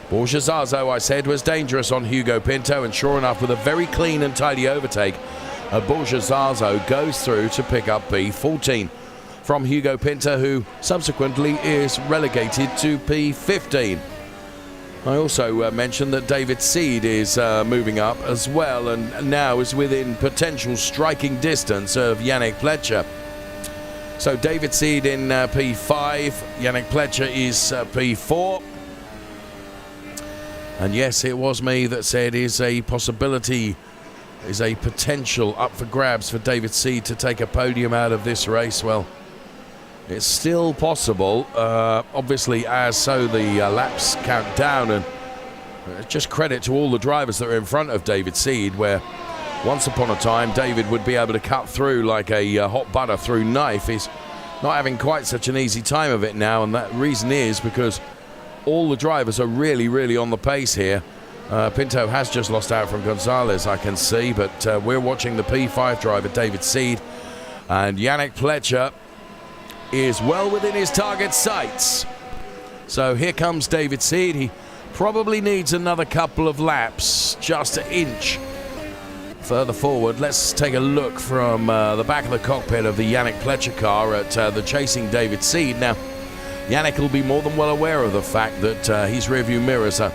Borja Zazo, I said, was dangerous on Hugo Pinto, and sure enough, with a very clean and tidy overtake, Borja Zazo goes through to pick up P14 from Hugo Pinto, who subsequently is relegated to P15. I also mentioned that David Seed is moving up as well, and now is within potential striking distance of Yannick Pletcher. So David Seed in P5, Yannick Pletcher is P4. And yes, it was me that said is a possibility, is a potential up for grabs for David Seed to take a podium out of this race. Well, it's still possible, obviously, as so the laps count down, and just credit to all the drivers that are in front of David Seed, where once upon a time David would be able to cut through like a hot butter through knife. He's not having quite such an easy time of it now, and that reason is because all the drivers are really on the pace here. Pinto has just lost out from Gonzalez, I can see, but we're watching the P5 driver, David Seed, and Yannick Pletcher is well within his target sights. So here comes David Seed. He probably needs another couple of laps just to inch further forward. Let's take a look from the back of the cockpit of the Yannick Pletcher car at the chasing David Seed. Now, Yannick will be more than well aware of the fact that his rearview mirrors are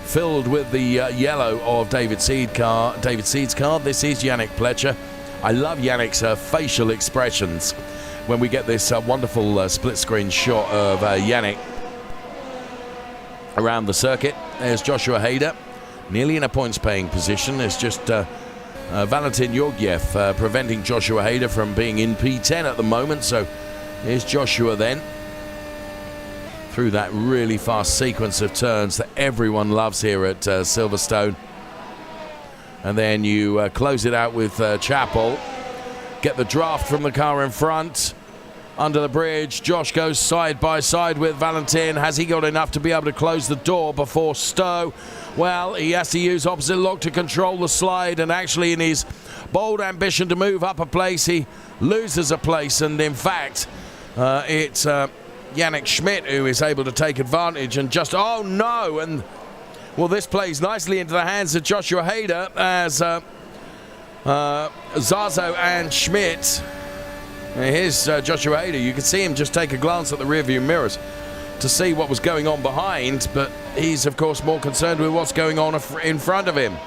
filled with the yellow of David Seed's car. This is Yannick Pletcher I love Yannick's facial expressions when we get this wonderful split screen shot of Yannick around the circuit. There's Joshua Hader, nearly in a points paying position. There's just Valentin Georgiev preventing Joshua Hader from being in P10 at the moment. So here's Joshua then through that really fast sequence of turns that everyone loves here at Silverstone. And then you close it out with Chappell. Get the draft from the car in front. Under the bridge, Josh goes side by side with Valentin. Has he got enough to be able to close the door before Stowe? Well, he has to use opposite lock to control the slide, and actually in his bold ambition to move up a place, he loses a place, and in fact, it's Yannick Schmidt who is able to take advantage and just, oh no, and well, this plays nicely into the hands of Joshua Hader as Zazo and Schmidt. Here's Joshua Hader. You can see him just take a glance at the rearview mirrors to see what was going on behind, but he's, of course, more concerned with what's going on in front of him.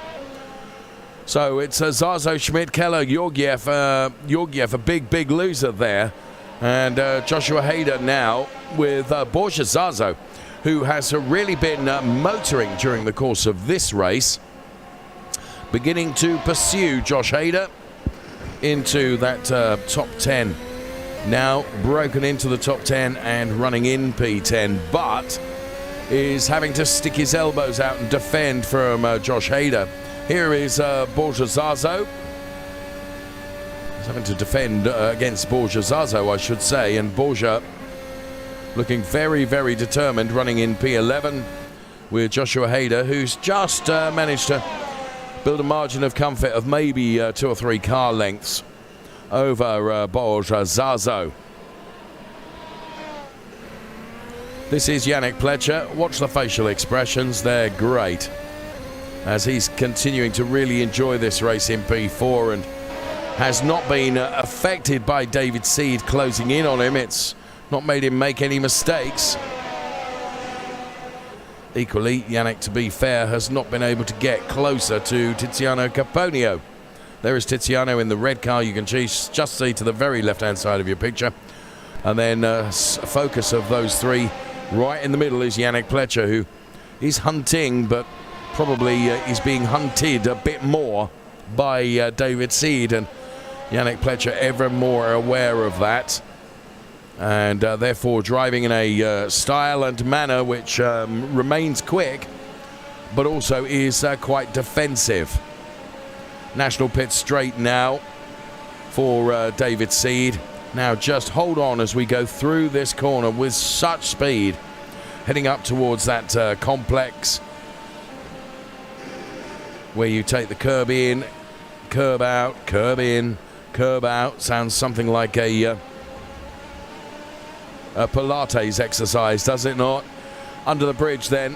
So it's Zazo, Schmidt, Keller, Georgiev, a big loser there. And Joshua Hader now with Borja Zazo, who has really been motoring during the course of this race, beginning to pursue Josh Hader into that top 10. Now broken into the top 10 and running in P10, but is having to stick his elbows out and defend from Josh Hader. Here is Borja Zazo. He's having to defend against Borja Zazo, I should say, and Borja looking very determined, running in P11 with Joshua Hader, who's just managed to build a margin of comfort of maybe 2 or 3 car lengths over Borja Zazo. This is Yannick Pletcher. Watch the facial expressions, they're great, as he's continuing to really enjoy this race in P4 and has not been affected by David Seed closing in on him. It's not made him make any mistakes. Equally, Yannick, to be fair, has not been able to get closer to Tiziano Caponio. There is Tiziano in the red car. You can just see to the very left-hand side of your picture. And then a focus of those 3 right in the middle is Yannick Pletcher, who is hunting, but probably is being hunted a bit more by David Seed. And Yannick Pletcher ever more aware of that. And therefore driving in a style and manner which remains quick, but also is quite defensive. National pit straight now for David Seed. Now just hold on as we go through this corner with such speed, heading up towards that complex where you take the curb in, curb out, curb in, curb out. Sounds something like a Pilates exercise, does it not? Under the bridge then,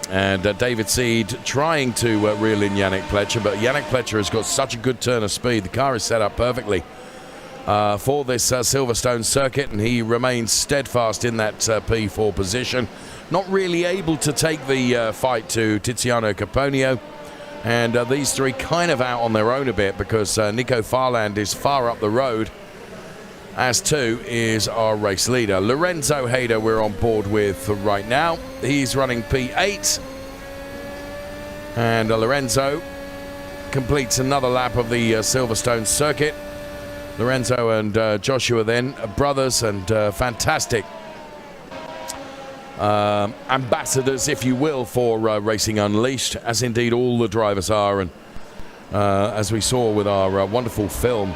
and David Seed trying to reel in Yannick Pletcher, but Yannick Pletcher has got such a good turn of speed. The car is set up perfectly for this Silverstone circuit, and he remains steadfast in that P4 position, not really able to take the fight to Tiziano Caponio, and these 3 kind of out on their own a bit because Nico Farland is far up the road, as too is our race leader. Lorenzo Hader we're on board with right now. He's running P8. And Lorenzo completes another lap of the Silverstone circuit. Lorenzo and Joshua then, brothers and fantastic ambassadors, if you will, for Racing Unleashed, as indeed all the drivers are. And as we saw with our wonderful film,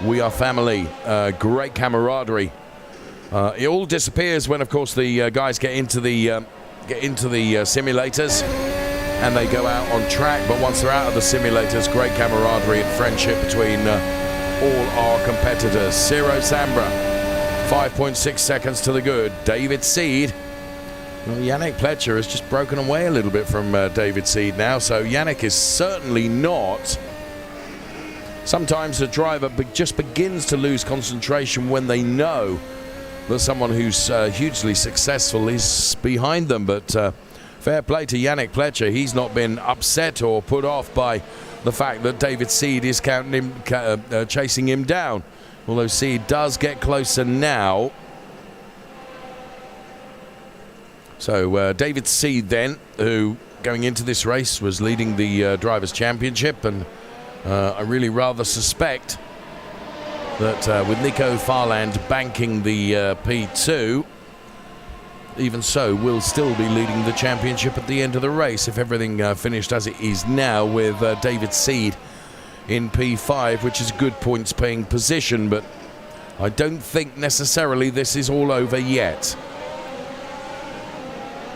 we are family, great camaraderie. It all disappears when, of course, the guys get into the simulators and they go out on track. But once they're out of the simulators, great camaraderie and friendship between all our competitors. Ciro Sambra, 5.6 seconds to the good. David Seed. Well, Yannick Pletcher has just broken away a little bit from David Seed now, so Yannick is certainly not. Sometimes a driver just begins to lose concentration when they know that someone who's hugely successful is behind them. But fair play to Yannick Pletcher. He's not been upset or put off by the fact that David Seed is chasing him down. Although Seed does get closer now. So David Seed then, who going into this race was leading the Drivers' Championship, and I really rather suspect that with Nico Farland banking the P2, even so, will still be leading the championship at the end of the race if everything finished as it is now, with David Seed in P5, which is a good points-paying position, but I don't think necessarily this is all over yet.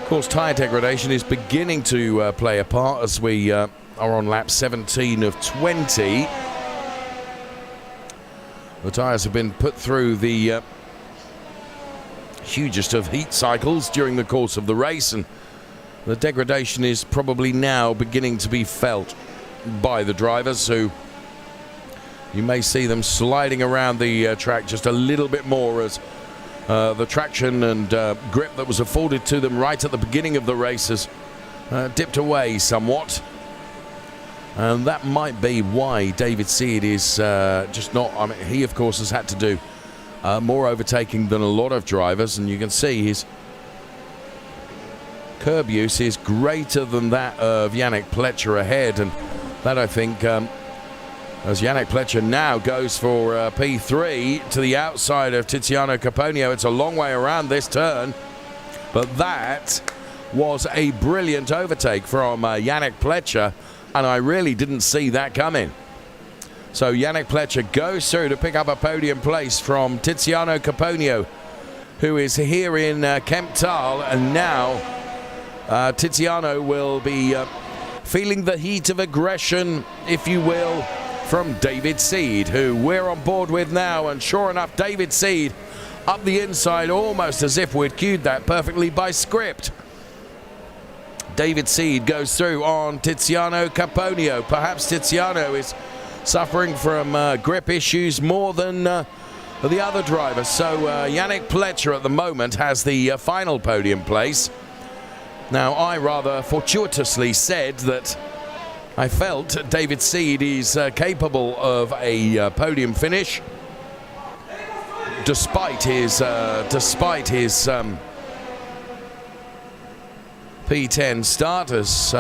Of course, tyre degradation is beginning to play a part as we are on lap 17 of 20. The tyres have been put through the hugest of heat cycles during the course of the race, and the degradation is probably now beginning to be felt by the drivers, who you may see them sliding around the track just a little bit more as the traction and grip that was afforded to them right at the beginning of the race has dipped away somewhat. And that might be why David Seed is just not... I mean, he, of course, has had to do more overtaking than a lot of drivers, and you can see his curb use is greater than that of Yannick Pletcher ahead, and that, I think, as Yannick Pletcher now goes for P3 to the outside of Tiziano Caponio. It's a long way around this turn, but that was a brilliant overtake from Yannick Pletcher, and I really didn't see that coming. So Yannick Pletcher goes through to pick up a podium place from Tiziano Caponio, who is here in Kemptal, and now Tiziano will be feeling the heat of aggression, if you will, from David Seed, who we're on board with now. And sure enough, David Seed up the inside, almost as if we'd cued that perfectly by script. David Seed goes through on Tiziano Caponio. Perhaps Tiziano is suffering from grip issues more than the other drivers. So Yannick Pletcher at the moment has the final podium place. Now, I rather fortuitously said that I felt David Seed is capable of a podium finish, despite his P10 starters.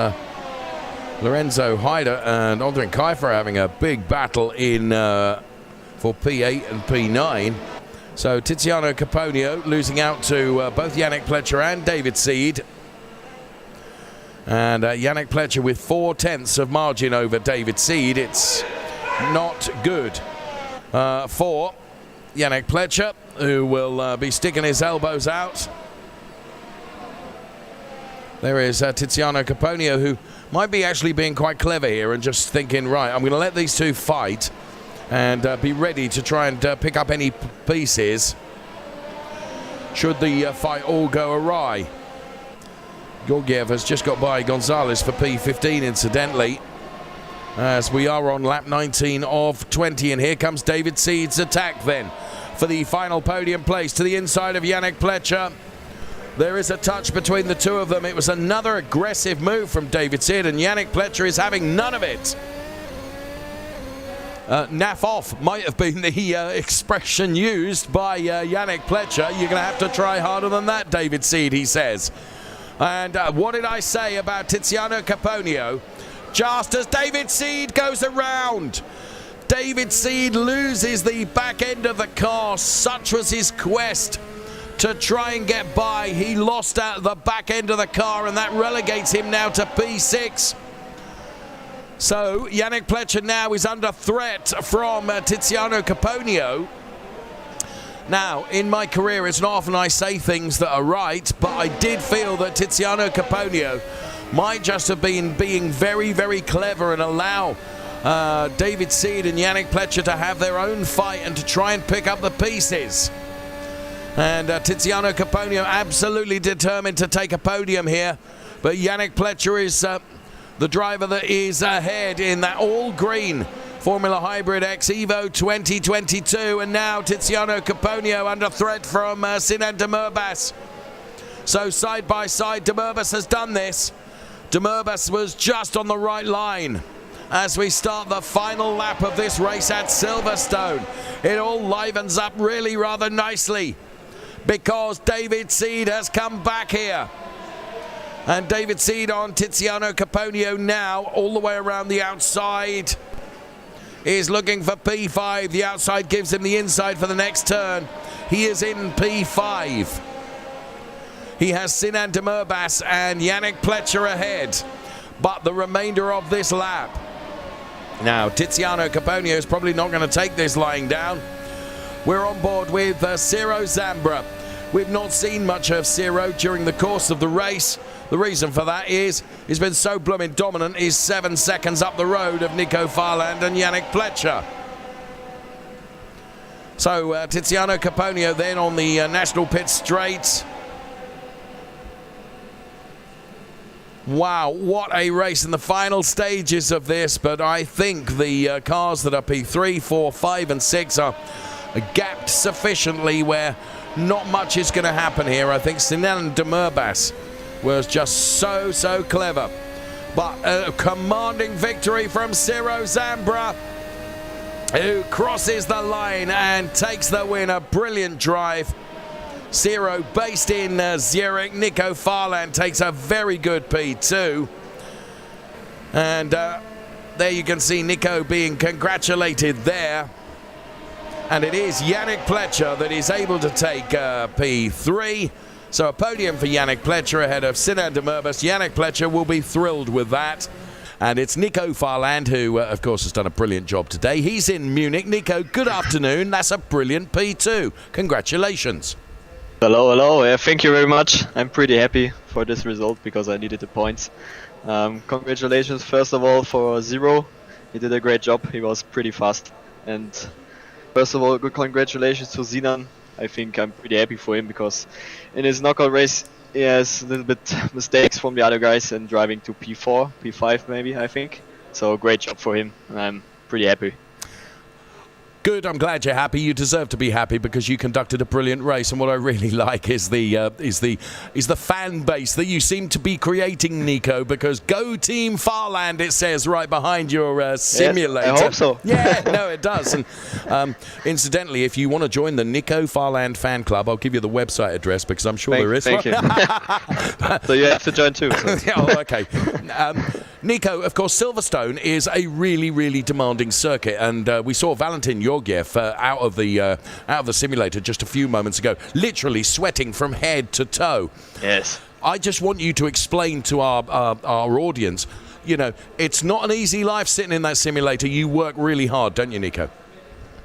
Lorenzo Haider and Aldrin Kiefer having a big battle in for P8 and P9. So Tiziano Caponio losing out to both Yannick Pletcher and David Seed. And Yannick Pletcher with 0.4 of margin over David Seed. It's not good for Yannick Pletcher, who will be sticking his elbows out. There is Tiziano Caponio, who might be actually being quite clever here and just thinking, right, I'm going to let these two fight and be ready to try and pick up any pieces should the fight all go awry. Georgiev has just got by Gonzalez for P15, incidentally, as we are on lap 19 of 20. And here comes David Seed's attack then for the final podium place to the inside of Yannick Pletcher. There is a touch between the two of them. It was another aggressive move from David Seed, and Yannick Pletcher is having none of it. Naff off might have been the expression used by Yannick Pletcher. You're going to have to try harder than that, David Seed, he says. And what did I say about Tiziano Caponio? Just as David Seed goes around, David Seed loses the back end of the car. Such was his quest to try and get by. He lost out the back end of the car, and that relegates him now to P6. So Yannick Pletcher now is under threat from Tiziano Caponio. Now, in my career, it's not often I say things that are right, but I did feel that Tiziano Caponio might just have been being very, very clever and allow David Seed and Yannick Pletcher to have their own fight and to try and pick up the pieces. And Tiziano Caponio absolutely determined to take a podium here, but Yannick Pletcher is the driver that is ahead in that all-green Formula Hybrid X Evo 2022, and now Tiziano Caponio under threat from Sinan Demurbas. So side by side, Demurbas has done this. Demurbas was just on the right line as we start the final lap of this race at Silverstone. It all livens up really rather nicely because David Seed has come back here. And David Seed on Tiziano Caponio now, all the way around the outside, is looking for P5. The outside gives him the inside for the next turn. He is in P5. He has Sinan Demirbaş and Yannick Pletcher ahead, but the remainder of this lap. Now, Tiziano Caponio is probably not going to take this lying down. We're on board with Ciro Zambra. We've not seen much of Ciro during the course of the race. The reason for that is he's been so blooming dominant. He's 7 seconds up the road of Nico Farland and Yannick Pletcher. So Tiziano Caponio then on the National Pit Straight. Wow, what a race in the final stages of this, but I think the cars that are P3, 4, 5 and 6 are gapped sufficiently where not much is going to happen here. I think Sinan Demirbaş was just so clever. But a commanding victory from Ciro Zambra, who crosses the line and takes the win. A brilliant drive. Ciro, based in Zurich. Nico Farland takes a very good P2. And there you can see Nico being congratulated there. And it is Yannick Pletcher that is able to take P3. So a podium for Yannick Pletcher ahead of Sinan Demirbaş. Yannick Pletcher will be thrilled with that. And it's Nico Farland who, of course, has done a brilliant job today. He's in Munich. Nico, good afternoon. That's a brilliant P2. Congratulations. Hello. Thank you very much. I'm pretty happy for this result because I needed the points. Congratulations, first of all, for Zero. He did a great job. He was pretty fast. And first of all, good congratulations to Sinan. I think I'm pretty happy for him because in his knockout race he has a little bit mistakes from the other guys and driving to P4, P5 maybe, I think. So great job for him and I'm pretty happy. Good, I'm glad you're happy. You deserve to be happy because you conducted a brilliant race, and what I really like is the fan base that you seem to be creating, Nico. Because go Team Farland, it says right behind your simulator. Yes, I hope so. Yeah, no, it does. And incidentally, if you want to join the Nico Farland fan club, I'll give you the website address because I'm sure there is. Thank you. So you have to join too. So. Oh, okay. Nico, of course, Silverstone is a really demanding circuit, and we saw Valentin Georgiev out of the simulator just a few moments ago, literally sweating from head to toe. Yes. I just want you to explain to our audience, you know, it's not an easy life sitting in that simulator. You work really hard, don't you, Nico?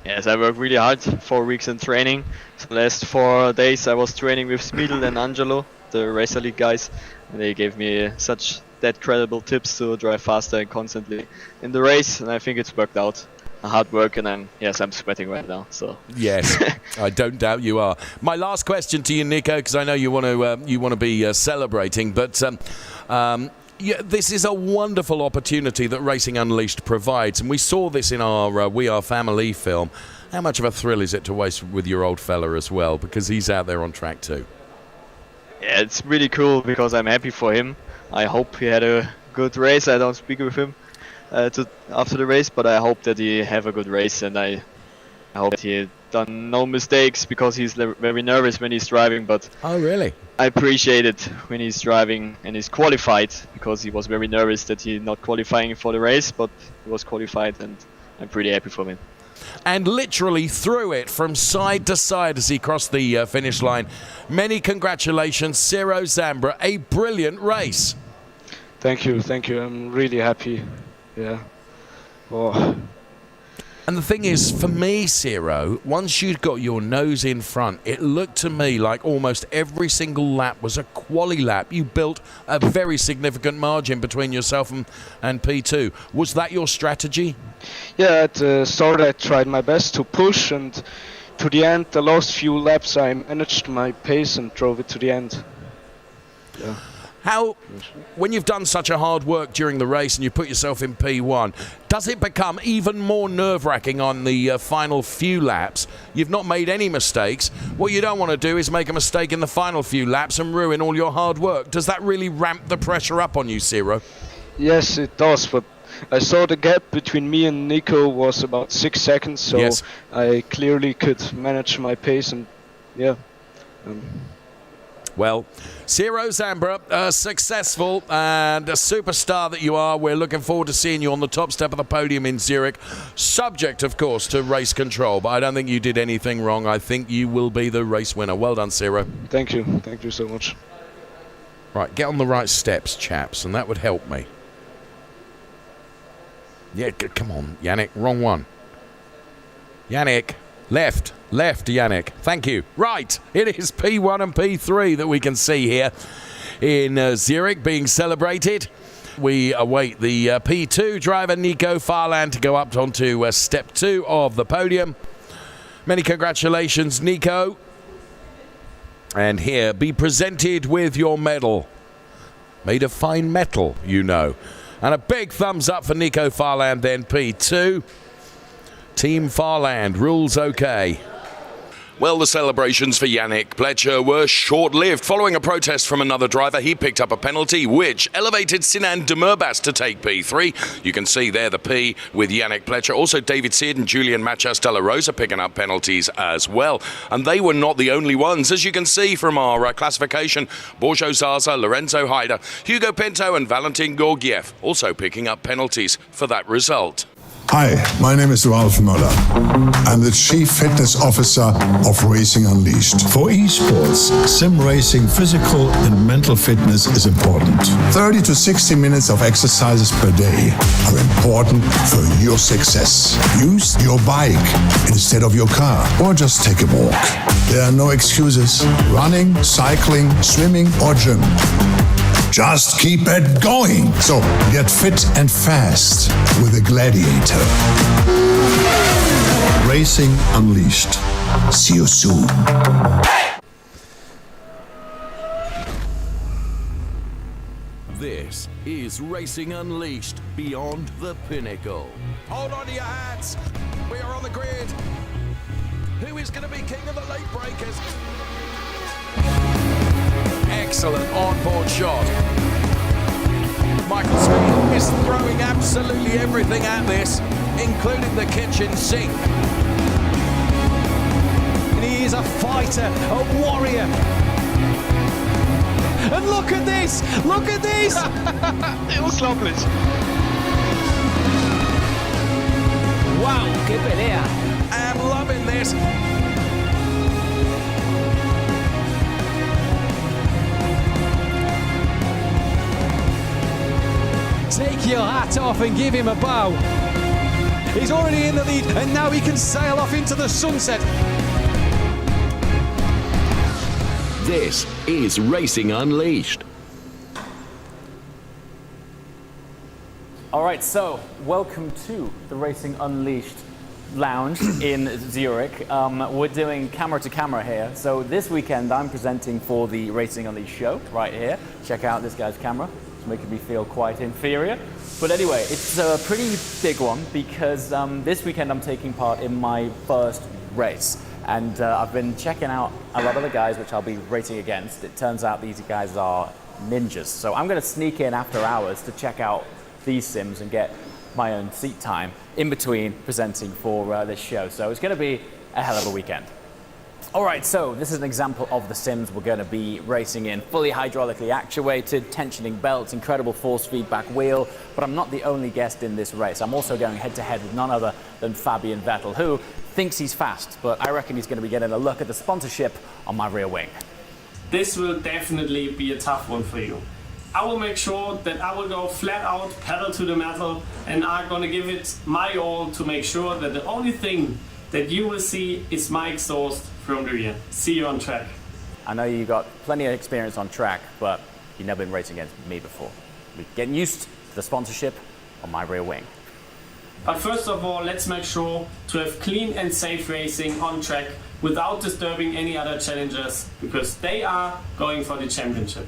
Yes, I work really hard. 4 weeks in training. So the last 4 days I was training with Spiedel and Angelo, the Racer League guys, and they gave me such that credible tips to drive faster and constantly in the race, and I think it's worked out. Hard work, and I'm sweating right now. So yes, I don't doubt you are. My last question to you, Nico, because I know you want to be celebrating, but this is a wonderful opportunity that Racing Unleashed provides, and we saw this in our We Are Family film. How much of a thrill is it to race with your old fella as well, because he's out there on track too? Yeah, it's really cool because I'm happy for him. I hope he had a good race. I don't speak with him after the race, but I hope that he have a good race, and I hope that he done no mistakes because he's very nervous when he's driving. But oh, really? I appreciate it when he's driving and he's qualified because he was very nervous that he's not qualifying for the race, but he was qualified, and I'm pretty happy for him. And literally threw it from side to side as he crossed the finish line. Many congratulations, Ciro Zambra. A brilliant race. Thank you. I'm really happy. Yeah. Oh. And the thing is, for me, Ciro, once you'd got your nose in front, it looked to me like almost every single lap was a quali lap. You built a very significant margin between yourself and P2. Was that your strategy? Yeah, at the start I tried my best to push, and to the end, the last few laps, I managed my pace and drove it to the end. Yeah. How, when you've done such a hard work during the race and you put yourself in P1, does it become even more nerve-wracking on the final few laps? You've not made any mistakes. What you don't want to do is make a mistake in the final few laps and ruin all your hard work. Does that really ramp the pressure up on you, Ciro? Yes, it does, but I saw the gap between me and Nico was about 6 seconds, so Yes. I clearly could manage my pace, and yeah. Well, Zero Zambra, successful and a superstar that you are. We're looking forward to seeing you on the top step of the podium in Zurich. Subject, of course, to race control, but I don't think you did anything wrong. I think you will be the race winner. Well done, Zero. Thank you. Thank you so much. Right, get on the right steps, chaps, and that would help me. Yeah, come on, Yannick. Wrong one. Yannick. Left, Yannick. Thank you. Right, it is P1 and P3 that we can see here in Zurich being celebrated. We await the P2 driver, Nico Farland, to go up onto step 2 of the podium. Many congratulations, Nico. And here, be presented with your medal. Made of fine metal, you know. And a big thumbs up for Nico Farland, then P2. Team Farland, rules okay. Well, the celebrations for Yannick Pletcher were short-lived. Following a protest from another driver, he picked up a penalty, which elevated Sinan Demurbas to take P3. You can see there the P with Yannick Pletcher. Also, David Seard and Julian Machas de la Rosa picking up penalties as well. And they were not the only ones. As you can see from our classification, Borjo Zaza, Lorenzo Haider, Hugo Pinto and Valentin Gorgiev also picking up penalties for that result. Hi, my name is Ralph Muller. I'm the Chief Fitness Officer of Racing Unleashed. For esports, sim racing, physical and mental fitness is important. 30 to 60 minutes of exercises per day are important for your success. Use your bike instead of your car, or just take a walk. There are no excuses. Running, cycling, swimming, or gym. Just keep it going. So get fit and fast with a Gladiator. Racing Unleashed. See you soon. This is Racing Unleashed Beyond the Pinnacle. Hold on to your hats. We are on the grid. Who is going to be king of the late breakers? Excellent on-board shot. Michael Spiegel is throwing absolutely everything at this, including the kitchen sink. And he is a fighter, a warrior. And look at this! Look at this! Unglaublich. Wow, qué pelea. I'm loving this. Take your hat off and give him a bow. He's already in the lead and now he can sail off into the sunset. This is Racing Unleashed. All right, so welcome to the Racing Unleashed lounge in Zurich. We're doing camera to camera here. So this weekend I'm presenting for the Racing Unleashed show right here. Check out this guy's camera. It's making me feel quite inferior. But anyway, it's a pretty big one because this weekend I'm taking part in my first race. And I've been checking out a lot of the guys which I'll be racing against. It turns out these guys are ninjas. So I'm going to sneak in after hours to check out these sims and get my own seat time in between presenting for this show. So it's going to be a hell of a weekend. All right, so this is an example of the sims we're going to be racing in. Fully hydraulically actuated, tensioning belts, incredible force feedback wheel. But I'm not the only guest in this race. I'm also going head-to-head with none other than Fabian Vettel, who thinks he's fast, but I reckon he's going to be getting a look at the sponsorship on my rear wing. This will definitely be a tough one for you. I will make sure that I will go flat out, pedal to the metal, and I'm going to give it my all to make sure that the only thing that you will see is my exhaust from the rear. See you on track. I know you got plenty of experience on track, but you've never been racing against me before. We're getting used to the sponsorship on my rear wing. But first of all, let's make sure to have clean and safe racing on track without disturbing any other challengers, because they are going for the championship.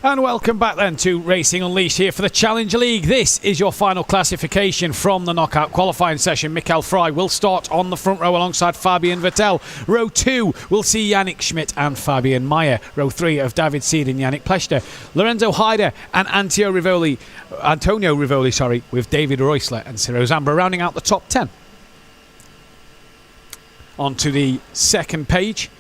And welcome back then to Racing Unleashed here for the Challenger League. This is your final classification from the knockout qualifying session. Mikael Frey will start on the front row alongside Fabian Vettel. Row 2 will see Yannick Schmidt and Fabian Mayer. Row 3 of David Seed and Yannick Pleshter. Lorenzo Haider and Antonio Rivoli, with David Reusler and Ciro Zambra rounding out the top 10. On to the second page.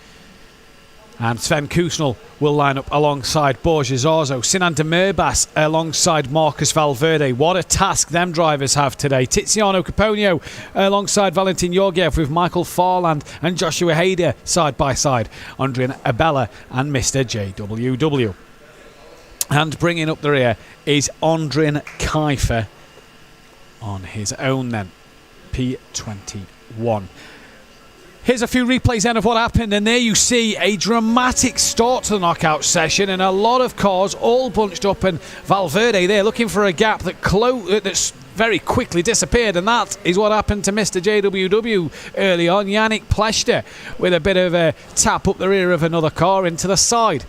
And Sven Kusnel will line up alongside Borja Zarzo. Sinan de Mirbas alongside Marcus Valverde. What a task them drivers have today. Tiziano Caponio alongside Valentin Georgiev with Michael Farland and Joshua Hader side by side. Andrian Abella and Mr. JWW. And bringing up the rear is Andrin Kiefer on his own then. P21. Here's a few replays then of what happened, and there you see a dramatic start to the knockout session and a lot of cars all bunched up, and Valverde there looking for a gap that's very quickly disappeared, and that is what happened to Mr. JWW early on. Yannick Pleshter with a bit of a tap up the rear of another car into the side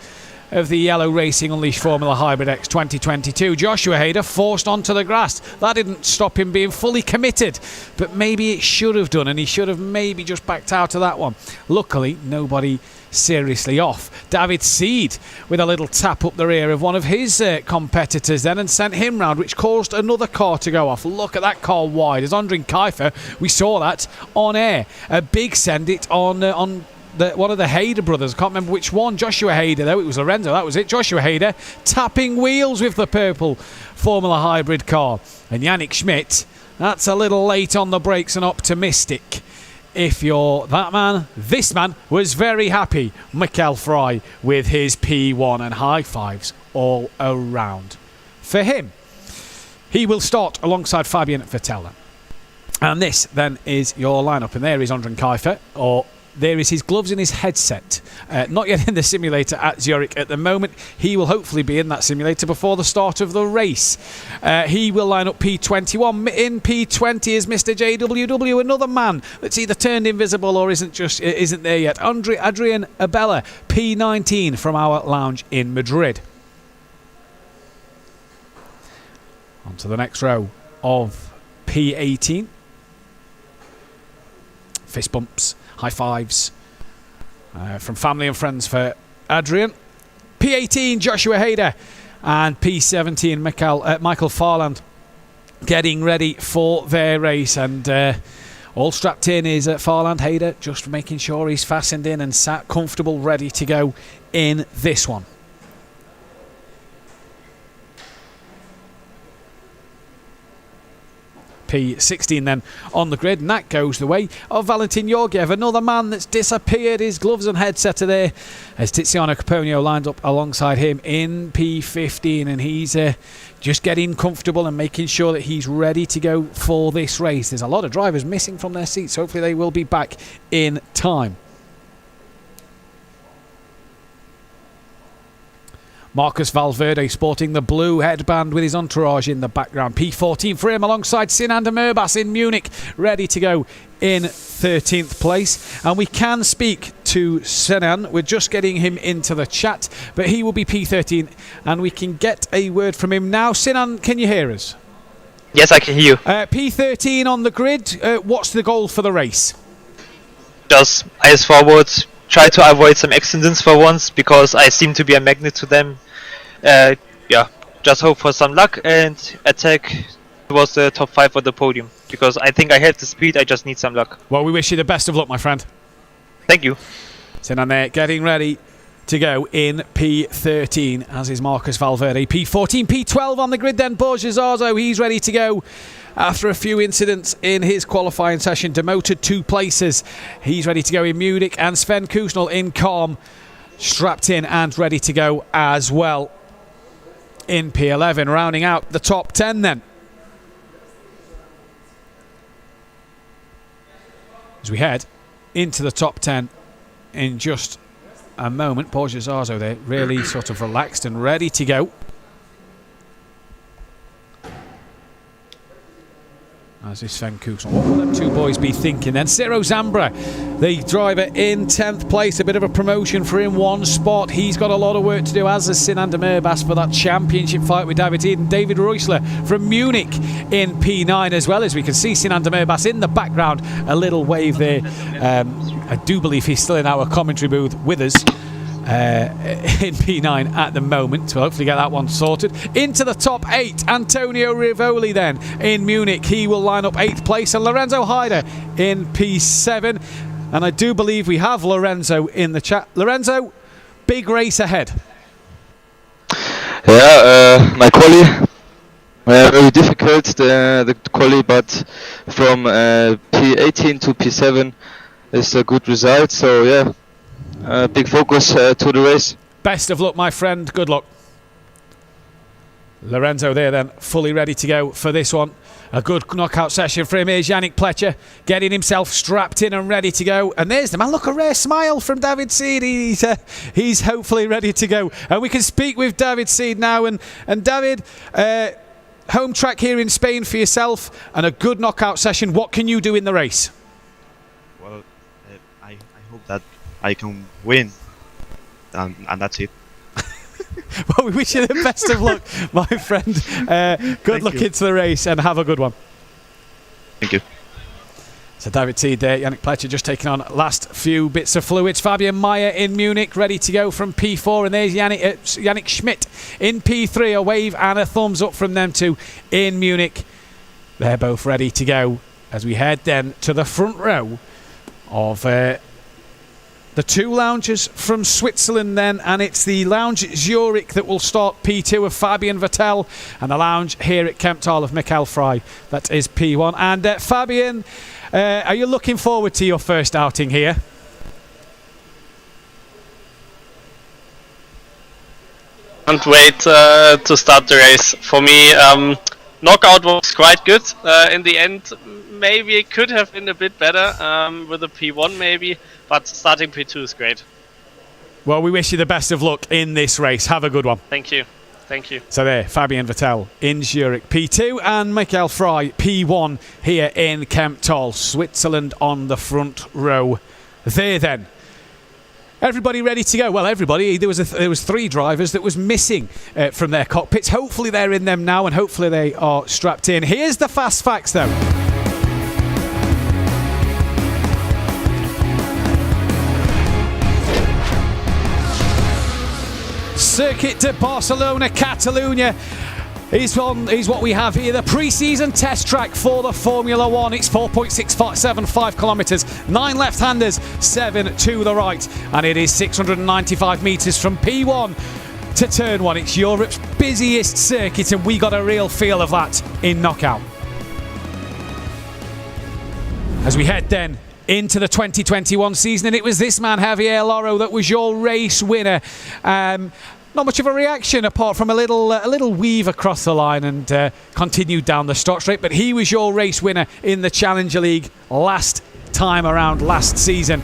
of the yellow Racing Unleashed Formula Hybrid X 2022. Joshua Hader forced onto the grass. That didn't stop him being fully committed, but maybe it should have done, and he should have maybe just backed out of that one. Luckily, nobody seriously off. David Seed with a little tap up the rear of one of his competitors then and sent him round, which caused another car to go off. Look at that car wide. As Andrin Kiefer, we saw that on air. A big send it on one of the Hader brothers. I can't remember which one. Joshua Hader, though. It was Lorenzo. That was it. Joshua Hader tapping wheels with the purple Formula Hybrid car. And Yannick Schmidt, that's a little late on the brakes and optimistic. If you're that man, this man was very happy. Mikael Frey with his P1, and high fives all around for him. He will start alongside Fabian Vettel. And this then is your lineup. And there is Andrin Kiefer, or there is his gloves and his headset. Not yet in the simulator at Zurich at the moment. He will hopefully be in that simulator before the start of the race. He will line up P21. In P20 is Mr. JWW, another man that's either turned invisible or isn't there yet. Adrian Abella, P19 from our lounge in Madrid. On to the next row of P18. Fist bumps. High fives from family and friends for Adrian. P18, Joshua Hader. And P17, Michael Farland getting ready for their race. And all strapped in is Farland. Hader just making sure he's fastened in and sat comfortable, ready to go in this one. P16 then on the grid, and that goes the way of Valentin Georgiev, another man that's disappeared. His gloves and headset are there as Tiziano Caponio lined up alongside him in P15, and he's just getting comfortable and making sure that he's ready to go for this race. There's a lot of drivers missing from their seats. Hopefully they will be back in time. Marcus Valverde sporting the blue headband with his entourage in the background. P14 for him alongside Sinan de Mirbas in Munich, ready to go in 13th place. And we can speak to Sinan. We're just getting him into the chat, but he will be P13 and we can get a word from him now. Sinan, can you hear us? Yes, I can hear you. P13 on the grid. What's the goal for the race? Just eyes forward. Try to avoid some accidents for once, because I seem to be a magnet to them. Just hope for some luck and attack towards the top 5 for the podium, because I think I have the speed, I just need some luck. Well, we wish you the best of luck, my friend. Thank you. Sinan there, getting ready to go in P13, as is Marcus Valverde. P14, P12 on the grid then, Borja Zarzo, he's ready to go. After a few incidents in his qualifying session, demoted 2 places. He's ready to go in Munich, and Sven Kusnel in calm, strapped in and ready to go as well in P11, rounding out the top 10 then. As we head into the top 10 in just a moment, Borja Zarzo there, really sort of relaxed and ready to go. As is Sven Kusnel. What will them two boys be thinking then? Ciro Zambra the driver in 10th place. A bit of a promotion for him, one spot. He's got a lot of work to do, as has Sinan Demirbas, for that championship fight with David Seed. And David Reusler from Munich in P9 as well. As we can see Sinan Demirbas in the background, a little wave there. I do believe he's still in our commentary booth with us. In P9 at the moment. We'll hopefully get that one sorted. Into the top 8, Antonio Rivoli then in Munich. He will line up 8th place, and Lorenzo Haider in P7. And I do believe we have Lorenzo in the chat. Lorenzo, big race ahead. Yeah, my quali, very difficult, the quali, but from P18 to P7 is a good result, so yeah. Big focus to the race. Best of luck, my friend. Good luck. Lorenzo there then, fully ready to go for this one. A good knockout session for him. Here's Yannick Pletcher getting himself strapped in and ready to go. And there's the man. Look, a rare smile from David Seed. He's hopefully ready to go. And we can speak with David Seed now. And David, home track here in Spain for yourself and a good knockout session. What can you do in the race? Well, I hope that I can win, and that's it. Well, we wish you the best of luck, my friend. Good luck into the race and have a good one. Thank you. So David Seed there, Yannick Pletcher just taking on last few bits of fluids. Fabian Meyer in Munich, ready to go from P4. And there's Yannick Schmidt in P3. A wave and a thumbs up from them two in Munich. They're both ready to go as we head then to the front row of the two lounges from Switzerland then, and it's the lounge at Zurich that will start P2 of Fabian Vettel, and the lounge here at Kemptal of Michael Frey, that is P1. And Fabian, are you looking forward to your first outing here? Can't wait to start the race. For me, knockout was quite good. In the end, maybe it could have been a bit better with a P1 maybe, but starting P2 is great. Well, we wish you the best of luck in this race. Have a good one. Thank you. Thank you. So there, Fabian Vettel in Zurich P2 and Michael Frey P1 here in Kemptal, Switzerland on the front row. There then. Everybody ready to go? Well, everybody. There was 3 drivers that was missing from their cockpits. Hopefully they're in them now, and hopefully they are strapped in. Here's the fast facts, though. Circuit de Barcelona, Catalunya is what we have here. The pre-season test track for the Formula One. It's 4.675 kilometres, 9 left-handers, 7 to the right, and it is 695 metres from P1 to turn 1. It's Europe's busiest circuit, and we got a real feel of that in knockout. As we head then into the 2021 season, and it was this man, Javier Loro, that was your race winner. Not much of a reaction apart from a little weave across the line and continued down the start straight, but he was your race winner in the Challenger League last time around last season.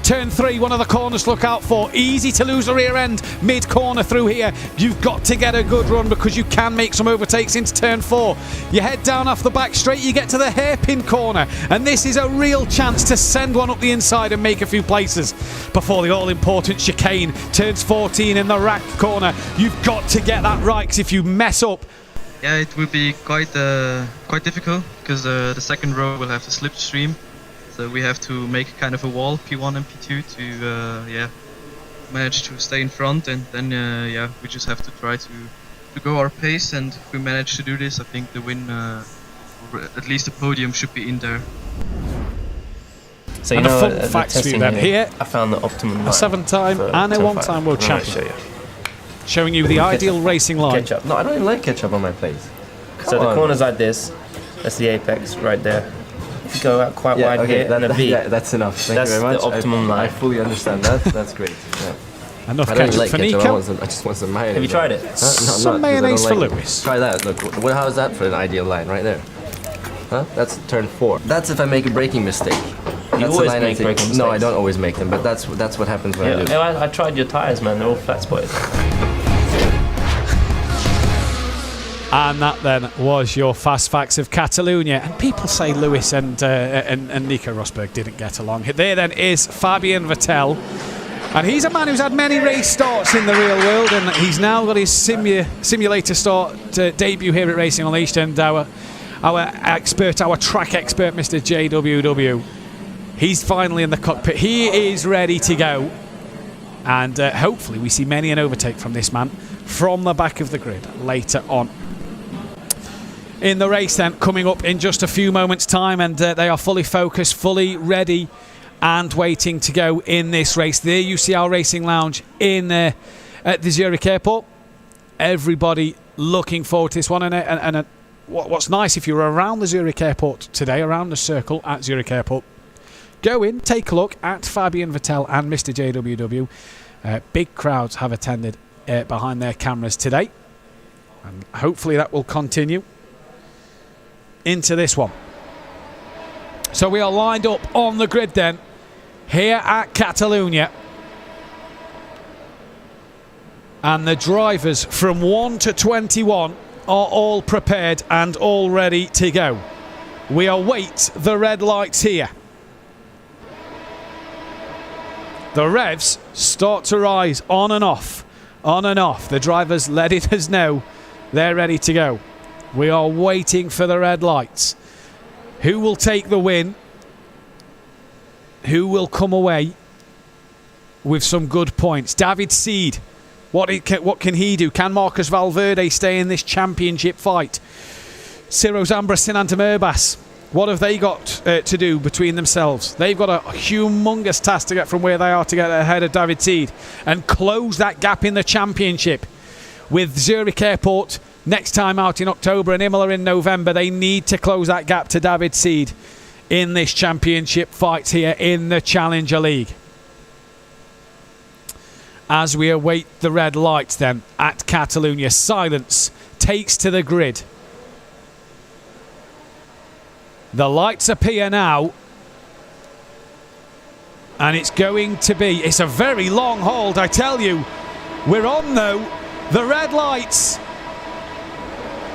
Turn 3, one of the corners to look out for. Easy to lose the rear end mid-corner through here. You've got to get a good run because you can make some overtakes into turn 4. You head down off the back straight, you get to the hairpin corner, and this is a real chance to send one up the inside and make a few places before the all-important chicane. Turns 14 in the rack corner. You've got to get that right, because if you mess up... Yeah, it will be quite difficult, because the second row will have the slipstream. So we have to make kind of a wall, P1 and P2, to manage to stay in front, and then we just have to try to go our pace. And if we manage to do this, I think the win, or at least the podium, should be in there. So you know, the full facts for you then here. I found the optimum line. A 7-time and a 1-time world champion. Showing you the ideal racing line. Ketchup. No, I don't even like ketchup on my plates. So the corner's like this. That's the apex right there. Go out quite wide here and a V. Yeah, that's enough. Thank you very much. That's the optimum line. I fully understand that. That's great. Yeah. Enough I don't ketchup like for ketchup. Nico. I just want some mayonnaise. Have you tried it? No, some mayonnaise for Lewis. Try that. Look, how is that for an ideal line right there? Huh? That's turn 4. That's if I make a braking mistake. You always make braking mistakes. No, I don't always make them, but that's what happens when I do. I tried your tyres, man. They're all flat spotted. And that then was your fast facts of Catalonia. And people say Lewis and Nico Rosberg didn't get along. There then is Fabian Vettel. And he's a man who's had many race starts in the real world, and he's now got his simulator start debut here at Racing Unleashed. And our expert, our track expert, Mr. JWW, he's finally in the cockpit. He is ready to go. And hopefully we see many an overtake from this man from the back of the grid later on in the race then, coming up in just a few moments' time. And they are fully focused, fully ready and waiting to go in this race. There you see our Racing Lounge at the Zurich Airport. Everybody looking forward to this one. And what's nice, if you're around the Zurich Airport today, around the circle at Zurich Airport, go in, take a look at Fabian Vettel and Mr. JWW. Big crowds have attended behind their cameras today. And hopefully that will continue into this one. So we are lined up on the grid then, here at Catalonia. And the drivers from 1 to 21 are all prepared and all ready to go. We await the red lights here. The revs start to rise on and off, on and off. The drivers letting us know they're ready to go. We are waiting for the red lights. Who will take the win? Who will come away with some good points? David Seed, what can he do? Can Marcus Valverde stay in this championship fight? Ciro Zambra, Sinan Demerbas, what have they got to do between themselves? They've got a humongous task to get from where they are to get ahead of David Seed and close that gap in the championship. With Zurich Airport next time out in October and Imola in November, they need to close that gap to David Seed in this championship fight here in the Challenger League. As we await the red lights then at Catalonia, silence takes to the grid. The lights appear now, and it's going to be, it's a very long hold, I tell you. We're on though, the red lights.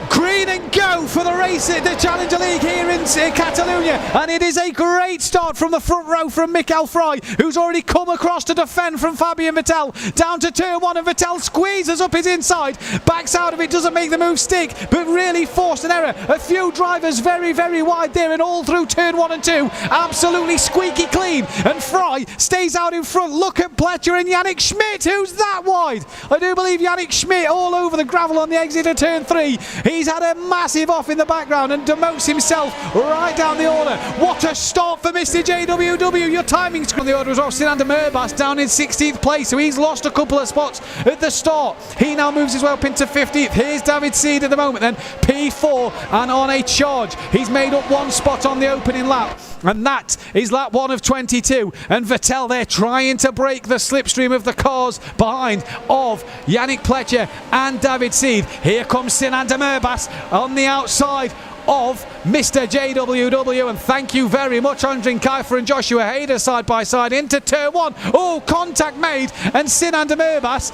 Green and go for the race at the Challenger League here in Catalonia. And it is a great start from the front row from Michael Frey, who's already come across to defend from Fabian Vettel. Down to turn one, and Vettel squeezes up his inside, backs out of it, doesn't make the move stick, but really forced an error. A few drivers very, very wide there, and all through turn 1 and 2, absolutely squeaky clean. And Frey stays out in front. Look at Pletcher and Yannick Schmidt, who's that wide? I do believe Yannick Schmidt all over the gravel on the exit of turn 3. He's had a massive off in the background and demotes himself right down the order. What a start for Mr. JWW. Your timing's on the order as well. Sinan Demerbas down in 16th place, so he's lost a couple of spots at the start. He now moves his way up into 15th. Here's David Seed at the moment then, P4 and on a charge. He's made up one spot on the opening lap, and that is lap 1 of 22. And Vettel there trying to break the slipstream of the cars behind of Yannick Pletcher and David Seed. Here comes Sinan Demerbas on the outside of Mr. JWW, and thank you very much, Andrin Kiefer and Joshua Hader side by side into turn 1. Oh, contact made, and Sinan Demerbas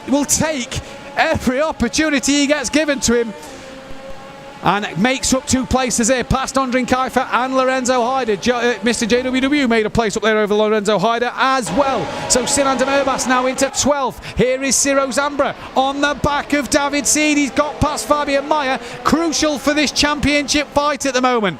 will take every opportunity he gets given to him, and makes up 2 places here past Andrin Kiefer and Lorenzo Hyder. Mr. JWW made a place up there over Lorenzo Hyder as well. So Sinan Demerbas now into 12th. Here is Ciro Zambra on the back of David Seed. He's got past Fabian Mayer. Crucial for this championship fight at the moment.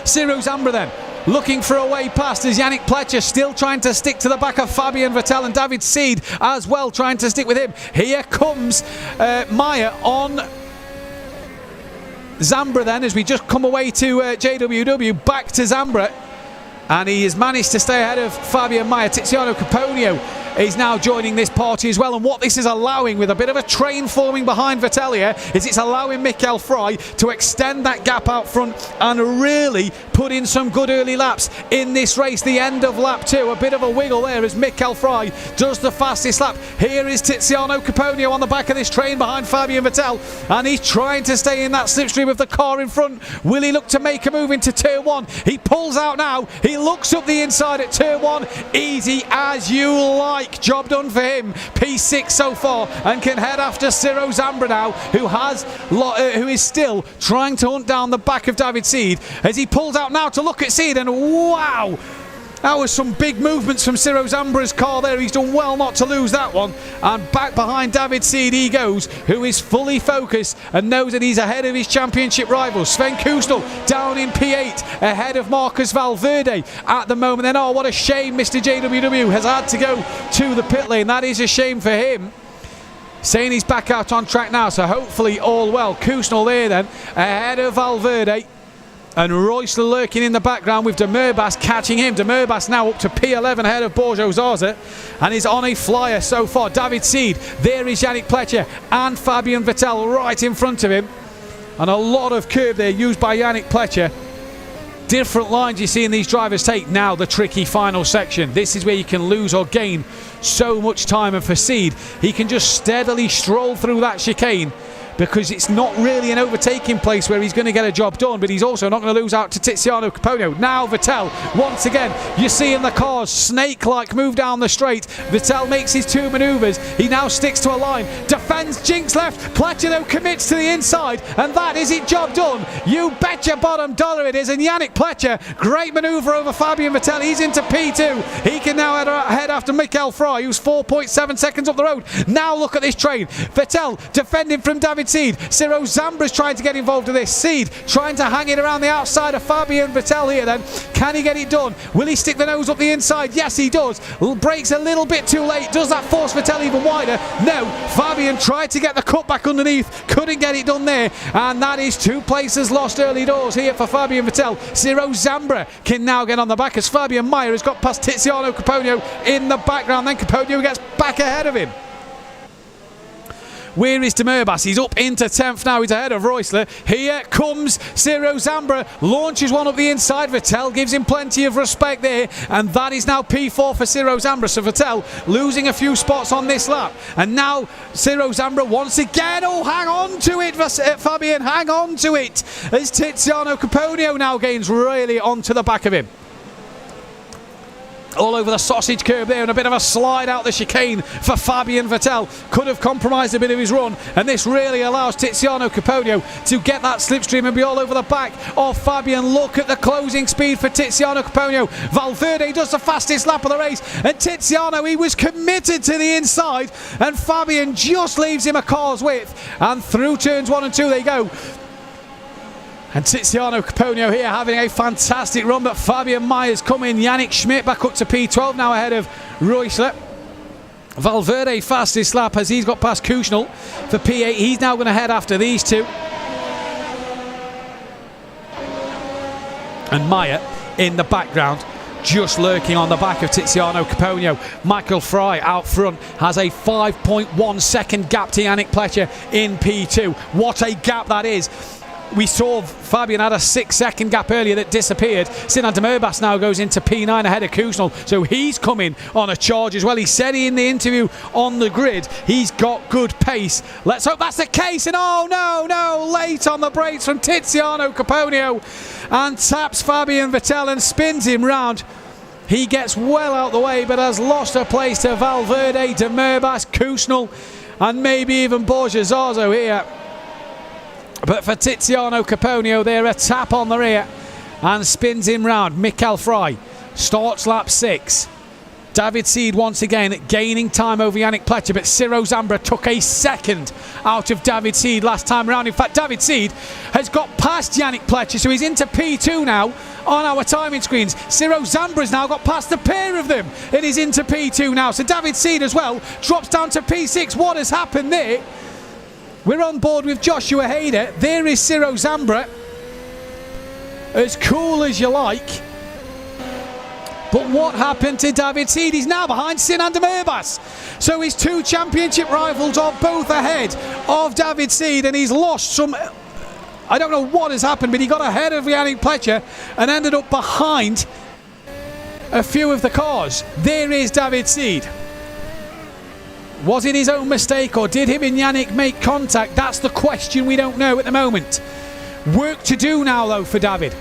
Ciro Zambra then looking for a way past as Yannick Pletcher still trying to stick to the back of Fabian Vettel, and David Seed as well trying to stick with him. Here comes Mayer on Zambra then, as we just come away to JWW, back to Zambra, and he has managed to stay ahead of Fabian Mayer. Tiziano Caponio is now joining this party as well, and what this is allowing, with a bit of a train forming behind Vettel here, is it's allowing Michael Frey to extend that gap out front and really put in some good early laps in this race. The end of lap 2, a bit of a wiggle there as Michael Frey does the fastest lap. Here is Tiziano Caponio on the back of this train behind Fabian Vettel, and he's trying to stay in that slipstream of the car in front. Will he look to make a move into turn 1? He pulls out now, he looks up the inside at turn 1, easy as you like. like. Job done for him. P6 so far, and can head after Ciro Zambra now, who is still trying to hunt down the back of David Seed as he pulls out now to look at Seed, and wow! That was some big movements from Ciro Zambra's car there. He's done well not to lose that one. And back behind David Seed he goes, who is fully focused and knows that he's ahead of his championship rivals. Sven Kustel down in P8 ahead of Marcus Valverde at the moment. Then, oh, what a shame Mr. JWW has had to go to the pit lane. That is a shame for him. Saying he's back out on track now, so hopefully all well. Kustel there then, ahead of Valverde. And Reusler lurking in the background with De Murbas catching him. De Murbas now up to P11 ahead of Borjo Zaza and is on a flyer so far. David Seed, there is Yannick Pletcher and Fabian Vettel right in front of him. And a lot of curb there used by Yannick Pletcher. Different lines you're seeing these drivers take. Now the tricky final section. This is where you can lose or gain so much time. And for Seed, he can just steadily stroll through that chicane, because it's not really an overtaking place where he's going to get a job done, but he's also not going to lose out to Tiziano Caponio. Now Vettel, once again, you see in the cars, snake-like move down the straight. Vettel makes his two manoeuvres. He now sticks to a line, defends Jinx left. Pletcher though commits to the inside, and that is it, job done. You bet your bottom dollar it is. And Yannick Pletcher, great manoeuvre over Fabian Vettel. He's into P2. He can now head after Mikael Fry, who's 4.7 seconds up the road. Now look at this train. Vettel defending from David Seed. Ciro Zambra's trying to get involved in this. Seed trying to hang it around the outside of Fabian Vettel here then. Can he get it done? Will he stick the nose up the inside? Yes, he does. Brakes a little bit too late. Does that force Vettel even wider? No. Fabian tried to get the cut back underneath. Couldn't get it done there. And that is 2 places lost early doors here for Fabian Vettel. Ciro Zambra can now get on the back as Fabian Meyer has got past Tiziano Caponio in the background. Then Caponio gets back ahead of him. Where is De Murbas? He's up into 10th now. He's ahead of Reusler. Here comes Ciro Zambra. Launches one up the inside. Vettel gives him plenty of respect there. And that is now P4 for Ciro Zambra. So Vettel losing a few spots on this lap. And now Ciro Zambra once again. Oh, hang on to it, Fabian. Hang on to it. As Tiziano Caponio now gains really onto the back of him. All over the sausage curb there, and a bit of a slide out the chicane for Fabian Vettel. Could have compromised a bit of his run, and this really allows Tiziano Caponio to get that slipstream and be all over the back of Fabian. Look at the closing speed for Tiziano Caponio. Valverde does the fastest lap of the race, and Tiziano, he was committed to the inside, and Fabian just leaves him a car's width, and through turns 1 and 2 they go. And Tiziano Caponio here having a fantastic run, but Fabian Meyer's come in. Yannick Schmidt back up to P12 now ahead of Reusler. Valverde fastest lap as he's got past Kushnel for P8. He's now going to head after these two. And Meyer in the background, just lurking on the back of Tiziano Caponio. Michael Fry out front has a 5.1 second gap to Yannick Pletcher in P2. What a gap that is. We saw Fabian had a 6-second gap earlier that disappeared. Sinan De Murbas now goes into P9 ahead of Kusnel, so he's coming on a charge as well. He said in the interview on the grid he's got good pace. Let's hope that's the case. And oh no, late on the brakes from Tiziano Caponio and taps Fabian Vettel and spins him round. He gets well out the way, but has lost a place to Valverde, De Murbas, Kusnel, and maybe even Borja Zazo here. But for Tiziano Caponio, there a tap on the rear and spins him round. Mikael Fry starts lap 6. David Seed once again gaining time over Yannick Pletcher, but Ciro Zambra took a second out of David Seed last time round. In fact, David Seed has got past Yannick Pletcher, so he's into P2 now on our timing screens. Ciro Zambra's now got past the pair of them. It is into P2 now, so David Seed as well drops down to P6. What has happened there? We're on board with Joshua Hader. There is Ciro Zambra. As cool as you like. But what happened to David Seed? He's now behind Sinan De Murbas. So his 2 championship rivals are both ahead of David Seed, and he's lost some... I don't know what has happened, but he got ahead of Yannick Pletcher and ended up behind a few of the cars. There is David Seed. Was it his own mistake, or did him and Yannick make contact? That's the question we don't know at the moment. Work to do now, though, for David.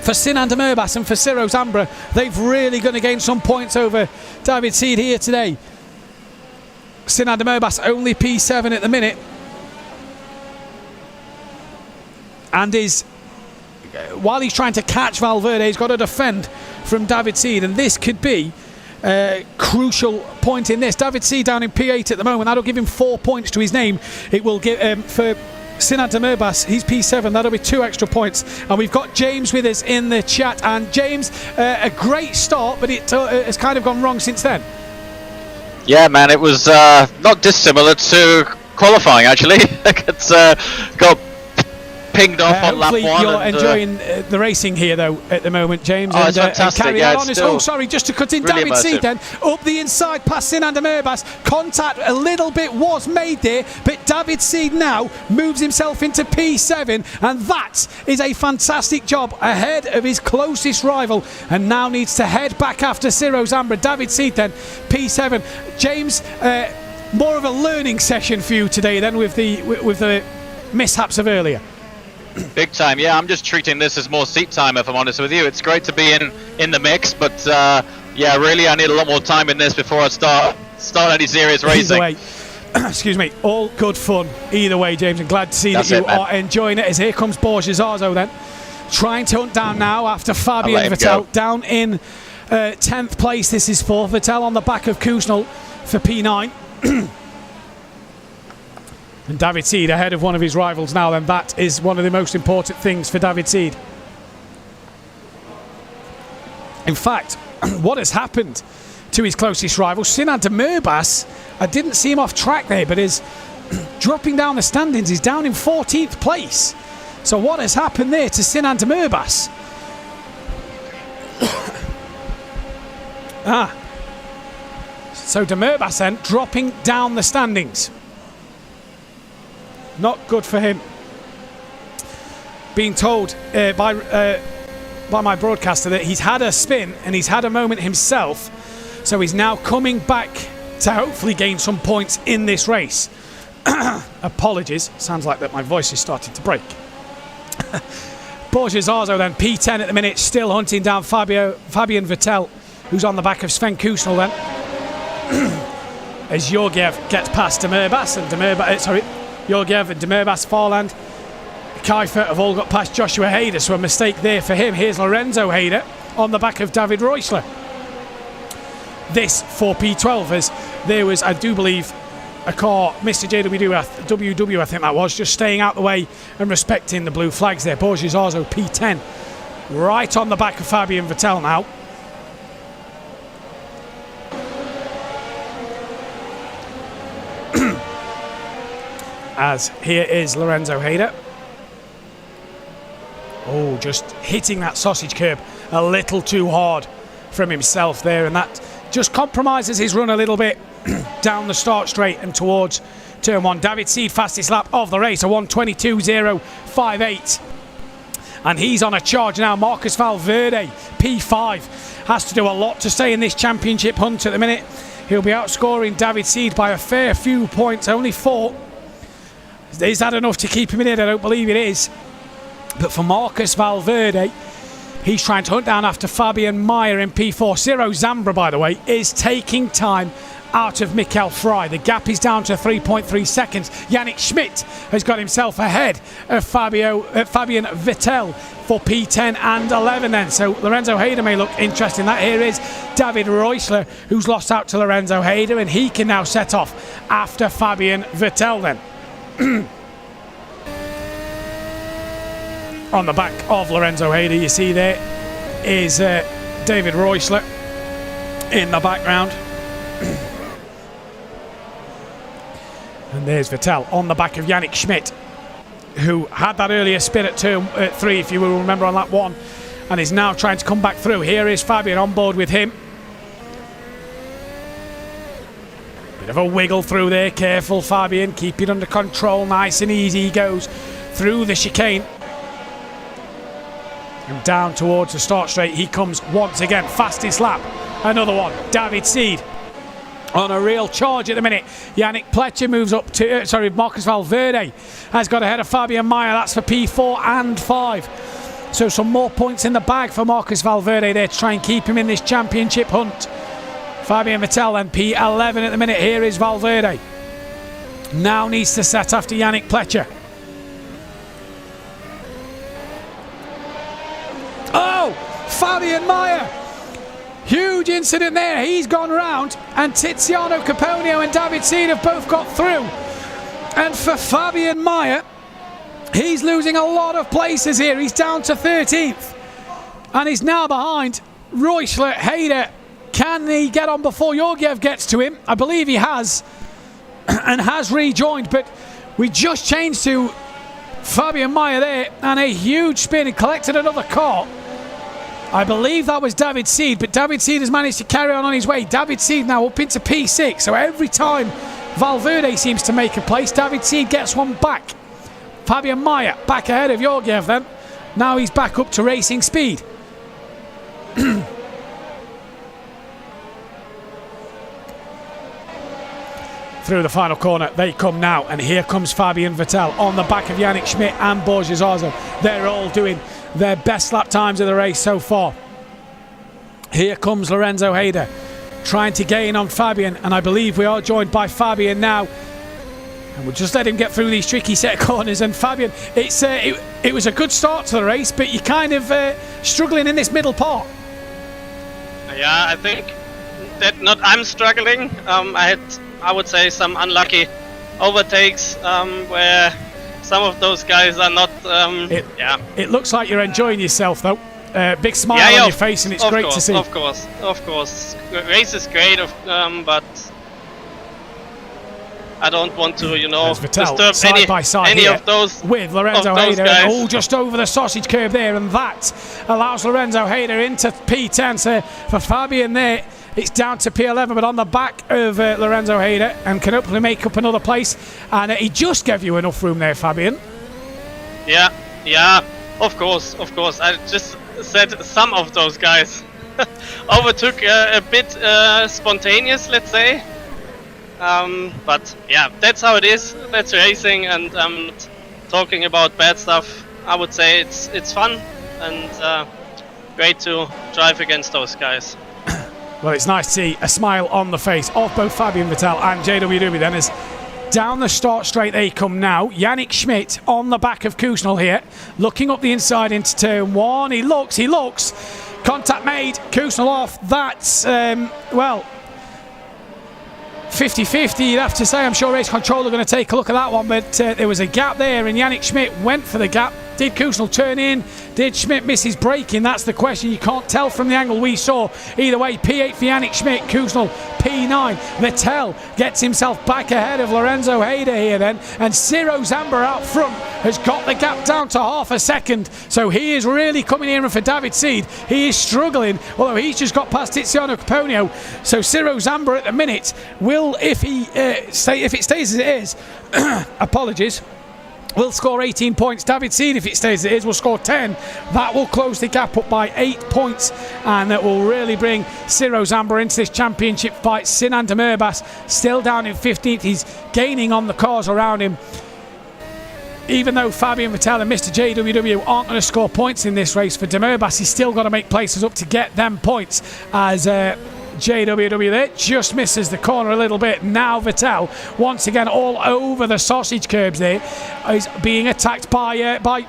for Sinan Demirbaş and for Ciro Zambra. They've really going to gain some points over David Seed here today. Sinan Demirbaş only P7 at the minute, and while he's trying to catch Valverde, he's got to defend from David Seed, and this could be a crucial point in this. David Seed down in P8 at the moment. That'll give him 4 points to his name. It will give for Sinan Demirbaş, he's P7, that'll be 2 extra points. And we've got James with us in the chat. And James, a great start, but it has kind of gone wrong since then. Yeah, man, it was not dissimilar to qualifying, actually. It's got pinged off on lap 1. Hopefully you're enjoying the racing here, though, at the moment, James. Oh, it's fantastic. And carry yeah, on. Oh, sorry, just to cut in. Really David Seed then, up the inside past Sinan Demirbaş. Contact a little bit was made there, but David Seed now moves himself into P7, and that is a fantastic job ahead of his closest rival, and now needs to head back after Ciro Zambra. David Seed then, P7. James, more of a learning session for you today then with the mishaps of earlier. Big time, yeah. I'm just treating this as more seat time, if I'm honest with you. It's great to be in the mix, but yeah, really, I need a lot more time in this before I start any serious racing. Either way, excuse me, all good fun. Either way, James, I'm glad to see that you are enjoying it. As here comes Borges Arzo then, trying to hunt down now after Fabian Vettel down in 10th place. This is for Vettel on the back of Kuznel for P9. And David Seed ahead of one of his rivals now, and that is one of the most important things for David Seed. In fact, what has happened to his closest rival, Sinan Demirbaş, I didn't see him off track there, but is dropping down the standings. He's down in 14th place. So what has happened there to Sinan Demirbaş? So Demirbaş then dropping down the standings. Not good for him. Being told by my broadcaster that he's had a spin and he's had a moment himself, so he's now coming back to hopefully gain some points in this race. Apologies, sounds like that my voice is starting to break. Borges Arzo then, P10 at the minute, still hunting down Fabian Vettel, who's on the back of Sven Kuznel then. As Georgiev gets past Demirbaş and Georgiev and Demirbaş, Farland, Kiefer have all got past Joshua Hader, so a mistake there for him. Here's Lorenzo Hader on the back of David Reusler. This for P12, as there was, I do believe, a car, Mr. JWW, I think that was, just staying out the way and respecting the blue flags there. Borges Arzo, P10, right on the back of Fabian Vettel now. As here is Lorenzo Hader. Oh, just hitting that sausage curb a little too hard from himself there, and that just compromises his run a little bit down the start straight and towards turn 1. David Seed, fastest lap of the race, a 1:22.058. And he's on a charge now. Marcus Valverde, P5, has to do a lot to stay in this championship hunt at the minute. He'll be outscoring David Seed by a fair few points, only 4. Is that enough to keep him in it? I don't believe it is. But for Marcus Valverde, he's trying to hunt down after Fabian Meyer in P4. Ciro Zambra, by the way, is taking time out of Michael Fry. The gap is down to 3.3 seconds. Yannick Schmidt has got himself ahead of Fabian Vettel for P10 and 11 then. So Lorenzo Hader may look interesting. That here is David Reusler, who's lost out to Lorenzo Hader, and he can now set off after Fabian Vettel then. On the back of Lorenzo Hader, you see there is David Reusler in the background. And there's Vettel on the back of Yannick Schmidt, who had that earlier spin at turn 3, if you will remember, on lap 1, and is now trying to come back through. Here is Fabian on board with him. Bit of a wiggle through there, careful Fabian, keep it under control, nice and easy. He goes through the chicane and down towards the start straight. He comes once again, fastest lap, another one. David Seed on a real charge at the minute. Yannick Pletcher moves up to, Marcus Valverde has got ahead of Fabian Meyer. That's for P4 and 5. So some more points in the bag for Marcus Valverde there to try and keep him in this championship hunt. Fabian Vettel then P11 at the minute. Here is Valverde. Now needs to set after Yannick Pletcher. Oh, Fabian Mayer. Huge incident there. He's gone round, and Tiziano Caponio and David Seed have both got through. And for Fabian Mayer, he's losing a lot of places here. He's down to 13th, and he's now behind Reuschler, Hayder. Can he get on before Georgiev gets to him? I believe he has, and has rejoined, but we just changed to Fabian Mayer there, and a huge spin. He collected another car. I believe that was David Seed, but David Seed has managed to carry on his way. David Seed now up into P6, so every time Valverde seems to make a place, David Seed gets one back. Fabian Mayer back ahead of Georgiev then. Now he's back up to racing speed. Through the final corner they come now, and here comes Fabian Vettel on the back of Yannick Schmidt and Borges Arzo. They're all doing their best lap times of the race so far. Here comes Lorenzo Hayder trying to gain on Fabian, and I believe we are joined by Fabian now, and we'll just let him get through these tricky set of corners. And Fabian, it was a good start to the race, but you're kind of struggling in this middle part. Yeah, I think that not I'm struggling. I would say, some unlucky overtakes where some of those guys are not. It looks like you're enjoying yourself though. Big smile on your face, and it's great to see. Of course. The race is great, but I don't want to, disturb side by side any here of those with Lorenzo Hayder. Oh, just over the sausage curb there, and that allows Lorenzo Hayder into P10. So for Fabian there, it's down to P11, but on the back of Lorenzo Hayder, and can hopefully make up another place. And he just gave you enough room there, Fabian. Yeah, of course. I just said some of those guys overtook a bit spontaneous, let's say. But yeah, that's how it is. That's racing, and talking about bad stuff. I would say it's fun and great to drive against those guys. Well, it's nice to see a smile on the face of both Fabian Vettel and JWW then, as down the start straight they come now. Yannick Schmidt on the back of Kusnel here, looking up the inside into turn one. He looks. Contact made. Kusnel off. That's, 50-50, you'd have to say. I'm sure race control are going to take a look at that one, but there was a gap there, and Yannick Schmidt went for the gap. Did Kusnel turn in? Did Schmidt miss his braking? That's the question. You can't tell from the angle we saw. Either way, P8 for Yannick Schmidt, Kusnel P9. Vettel gets himself back ahead of Lorenzo Hayder here then, and Ciro Zamba out front has got the gap down to half a second. So he is really coming in, and for David Seed, he is struggling, although he's just got past Tiziano Caponio. So Ciro Zamba at the minute will, if it stays as it is, apologies, will score 18 points. David Seed, if it stays as it is, will score 10. That will close the gap up by 8 points, and that will really bring Ciro Zamba into this championship fight. Sinan Demirbas still down in 15th. He's gaining on the cars around him. Even though Fabian Vettel and Mr. JWW aren't going to score points in this race, for Demirbas, he's still got to make places up to get them points, as JWW there just misses the corner a little bit. Now Vettel once again all over the sausage curbs there, is being attacked by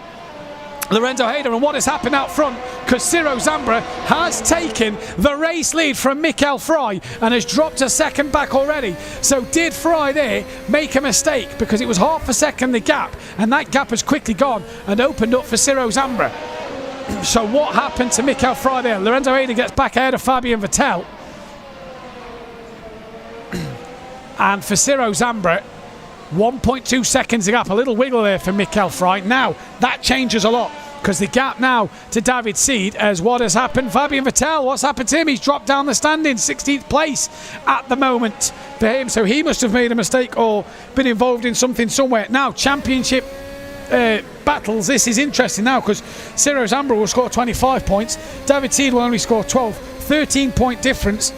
Lorenzo Hayder. And what has happened out front, because Ciro Zambra has taken the race lead from Mikael Fry and has dropped a second back already. So did Fry there make a mistake, because it was half a second the gap, and that gap has quickly gone and opened up for Ciro Zambra. So what happened to Mikael Fry there? Lorenzo Hayder gets back ahead of Fabian Vettel. And for Ciro Zambra, 1.2 seconds a gap. A little wiggle there for Mikael Fry. Now, that changes a lot, because the gap now to David Seed, as what has happened. Fabian Vettel, what's happened to him? He's dropped down the standings, 16th place at the moment for him. So he must have made a mistake or been involved in something somewhere. Now, championship battles. This is interesting now, because Ciro Zambra will score 25 points. David Seed will only score 12. 13-point difference.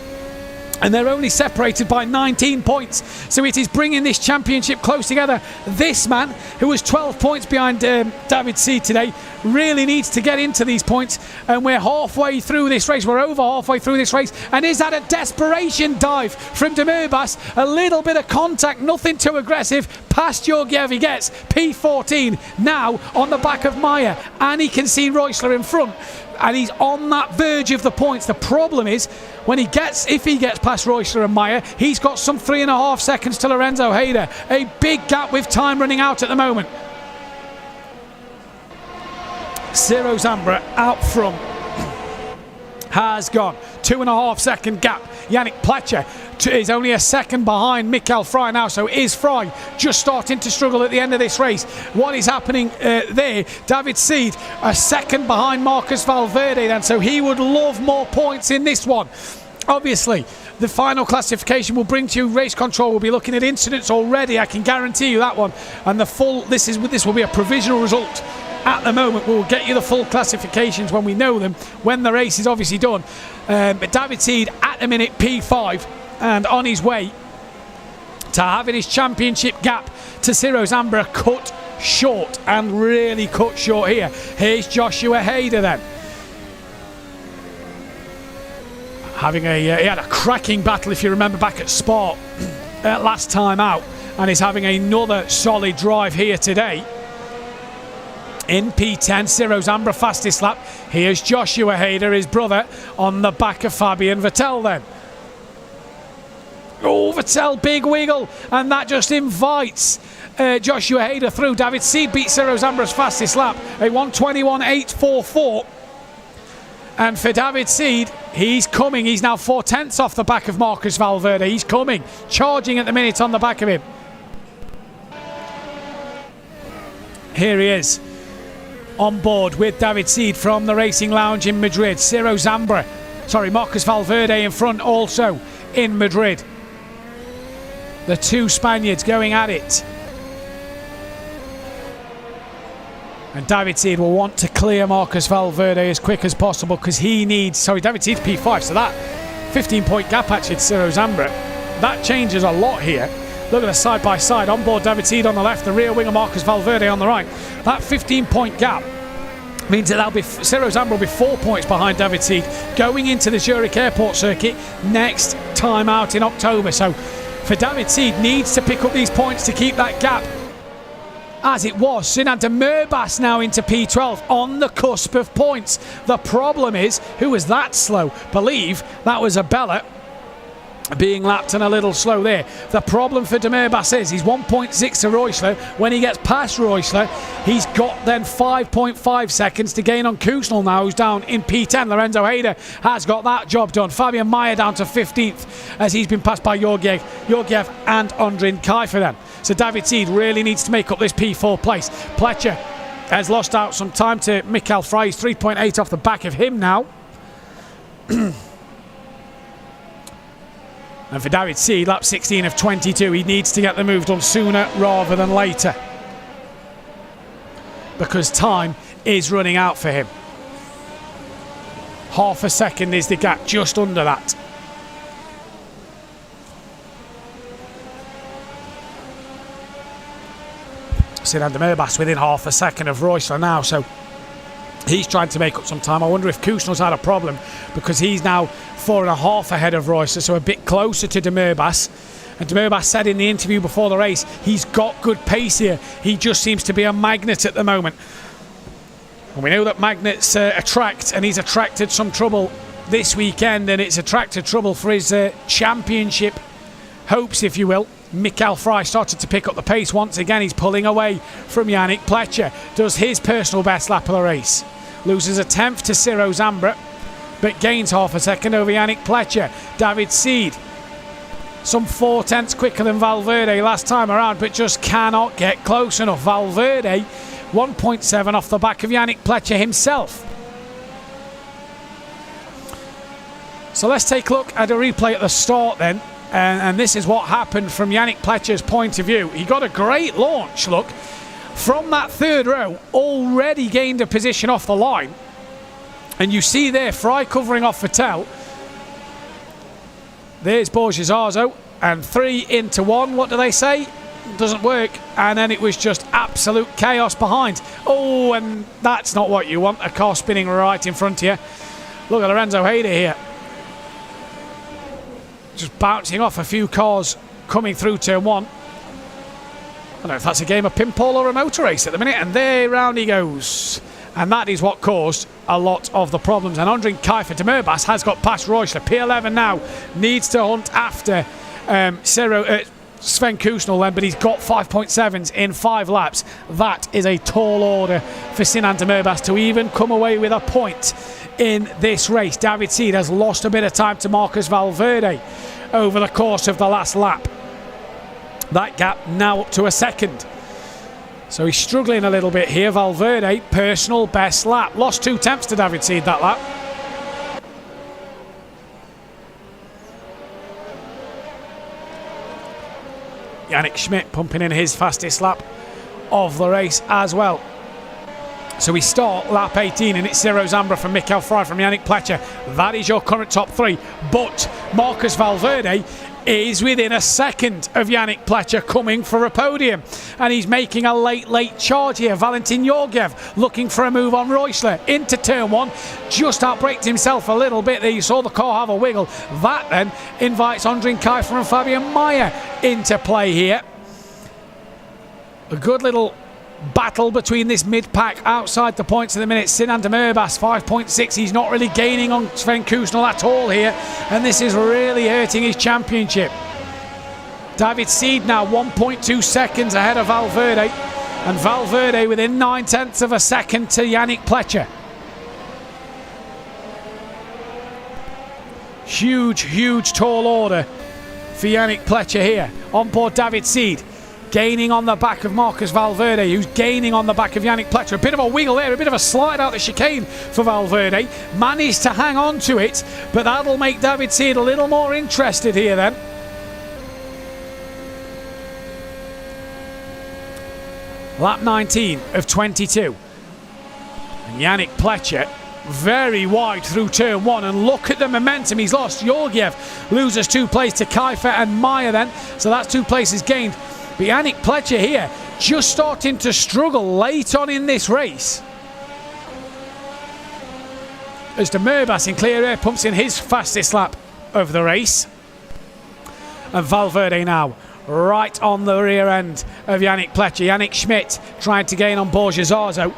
And they're only separated by 19 points. So it is bringing this championship close together. This man, who was 12 points behind David Seed today, really needs to get into these points. And we're halfway through this race. We're over halfway through this race. And is that a desperation dive from Demirbaş? A little bit of contact, nothing too aggressive. Past Georgiev he gets. P14 now on the back of Meyer. And he can see Reusler in front. And he's on that verge of the points. The problem is, if he gets past Reusler and Meyer, he's got some 3.5 seconds to Lorenzo Hayder. A big gap with time running out at the moment. Ciro Zambra out front has gone. 2.5 second gap. Yannick Pletcher is only a second behind Mikael Fry now, so is Fry just starting to struggle at the end of this race. What is happening there? David Seed a second behind Marcus Valverde then, so he would love more points in this one. Obviously, the final classification will bring to you race control. We'll be looking at incidents already, I can guarantee you that one. And the full, this will be a provisional result. At the moment, we'll get you the full classifications when we know them, when the race is obviously done. But David Seed at the minute P5 and on his way to having his championship gap to Ciro Zambra cut short, and really cut short here. Here's Joshua Hayder then. Having he had a cracking battle, if you remember, back at Spa last time out, and he's having another solid drive here today. In P10, Ciro Zambra fastest lap. Here's Joshua Hayder, his brother, on the back of Fabian Vettel then. Oh, Vettel, big wiggle, and that just invites Joshua Hayder through. David Seed beat Ciro Zambra's fastest lap, a 1:21.844. And for David Seed, he's coming. He's now 4/10 off the back of Marcus Valverde. He's coming, charging at the minute on the back of him. Here he is, on board with David Seed from the Racing Lounge in Madrid. Marcus Valverde in front also in Madrid. The two Spaniards going at it. And David Seed will want to clear Marcus Valverde as quick as possible because he needs... David Seed's P5, so that 15-point gap actually to Ciro Zambra. That changes a lot here. Look at the side-by-side. On board David Seed on the left, the rear winger Marcus Valverde on the right. That 15-point gap means that Ciro Zambra will be 4 points behind David Seed going into the Zurich Airport circuit next time out in October. So for David Seed, needs to pick up these points to keep that gap as it was. Sinan Demirbaş now into P12 on the cusp of points. The problem is, who was that slow? Believe that was Abella being lapped and a little slow there. The problem for Demirbaş is he's 1.6 to Reusler. When he gets past Reusler, he's got then 5.5 seconds to gain on Kusnel now, who's down in P10. Lorenzo Hayder has got that job done. Fabian Meyer down to 15th as he's been passed by Georgiev and Ondrin Kaifer then. So David Seed really needs to make up this P4 place. Pletcher has lost out some time to Mikael Fry. He's 3.8 off the back of him now. And for David Seed, lap 16 of 22, he needs to get the move done sooner rather than later, because time is running out for him. Half a second is the gap, just under that. Sinan Demirbaş within half a second of Reusler now, so he's trying to make up some time. I wonder if Kusnel's had a problem, because he's now 4.5 ahead of Reusler, so a bit closer to Demirbaş. And Demirbaş said in the interview before the race, he's got good pace here. He just seems to be a magnet at the moment. And we know that magnets attract, and he's attracted some trouble this weekend, and it's attracted trouble for his championship hopes, if you will. Mikael Fry started to pick up the pace once again. He's pulling away from Yannick Pletcher. Does his personal best lap of the race. Loses a 10th to Ciro Zambra, but gains half a second over Yannick Pletcher. David Seed, some 4/10 quicker than Valverde last time around, but just cannot get close enough. Valverde, 1.7 off the back of Yannick Pletcher himself. So let's take a look at a replay at the start then. And this is what happened from Yannick Pletcher's point of view. He got a great launch, look, from that third row, already gained a position off the line. And you see there, Fry covering off Vettel. There's Borgesarzo, and 3 into 1. What do they say? Doesn't work. And then it was just absolute chaos behind. Oh, and that's not what you want. A car spinning right in front of you. Look at Lorenzo Hayder here. Just bouncing off a few cars coming through turn 1. I don't know if that's a game of pinball or a motor race at the minute. And there round he goes. And that is what caused a lot of the problems. And Andrin Kiefer de Merbas has got past Reuschler. P11 now needs to hunt after Sven Kusnel then, but he's got 5.7s in 5 laps. That is a tall order for Sinan de Merbas to even come away with a point in this race. David Seed has lost a bit of time to Marcus Valverde over the course of the last lap. That gap now up to a second. So he's struggling a little bit here. Valverde, personal best lap. Lost 2 tenths to David Seed that lap. Yannick Schmidt pumping in his fastest lap of the race as well. So we start lap 18 and it's Ciro Zambra from Mikel Frey from Yannick Pletcher. That is your current top 3. But Marcus Valverde is within a second of Yannick Pletcher coming for a podium. And he's making a late charge here. Valentin Georgiev looking for a move on Reuschler into turn 1. Just outbraked himself a little bit there. You saw the car have a wiggle. That then invites Andrin Kiefer and Fabian Mayer into play here. A good little battle between this mid-pack outside the points of the minute. Sinan de Merbas 5.6. He's not really gaining on Sven Kusnel at all here, and this is really hurting his championship. David Seed now 1.2 seconds ahead of Valverde, and Valverde within 9/10 of a second to Yannick Pletcher. Huge tall order for Yannick Pletcher here. On board David Seed, gaining on the back of Marcus Valverde, who's gaining on the back of Yannick Pletcher. A bit of a wiggle there, a bit of a slide out the chicane for Valverde. Managed to hang on to it, but that'll make David Seed a little more interested here then. Lap 19 of 22. And Yannick Pletcher very wide through turn 1, and look at the momentum he's lost. Georgiev loses 2 places to Kiefer and Mayer then, so that's 2 places gained. But Yannick Pletcher here just starting to struggle late on in this race. As de Merbas in clear air pumps in his fastest lap of the race. And Valverde now right on the rear end of Yannick Pletcher. Yannick Schmidt trying to gain on Borgesarzo.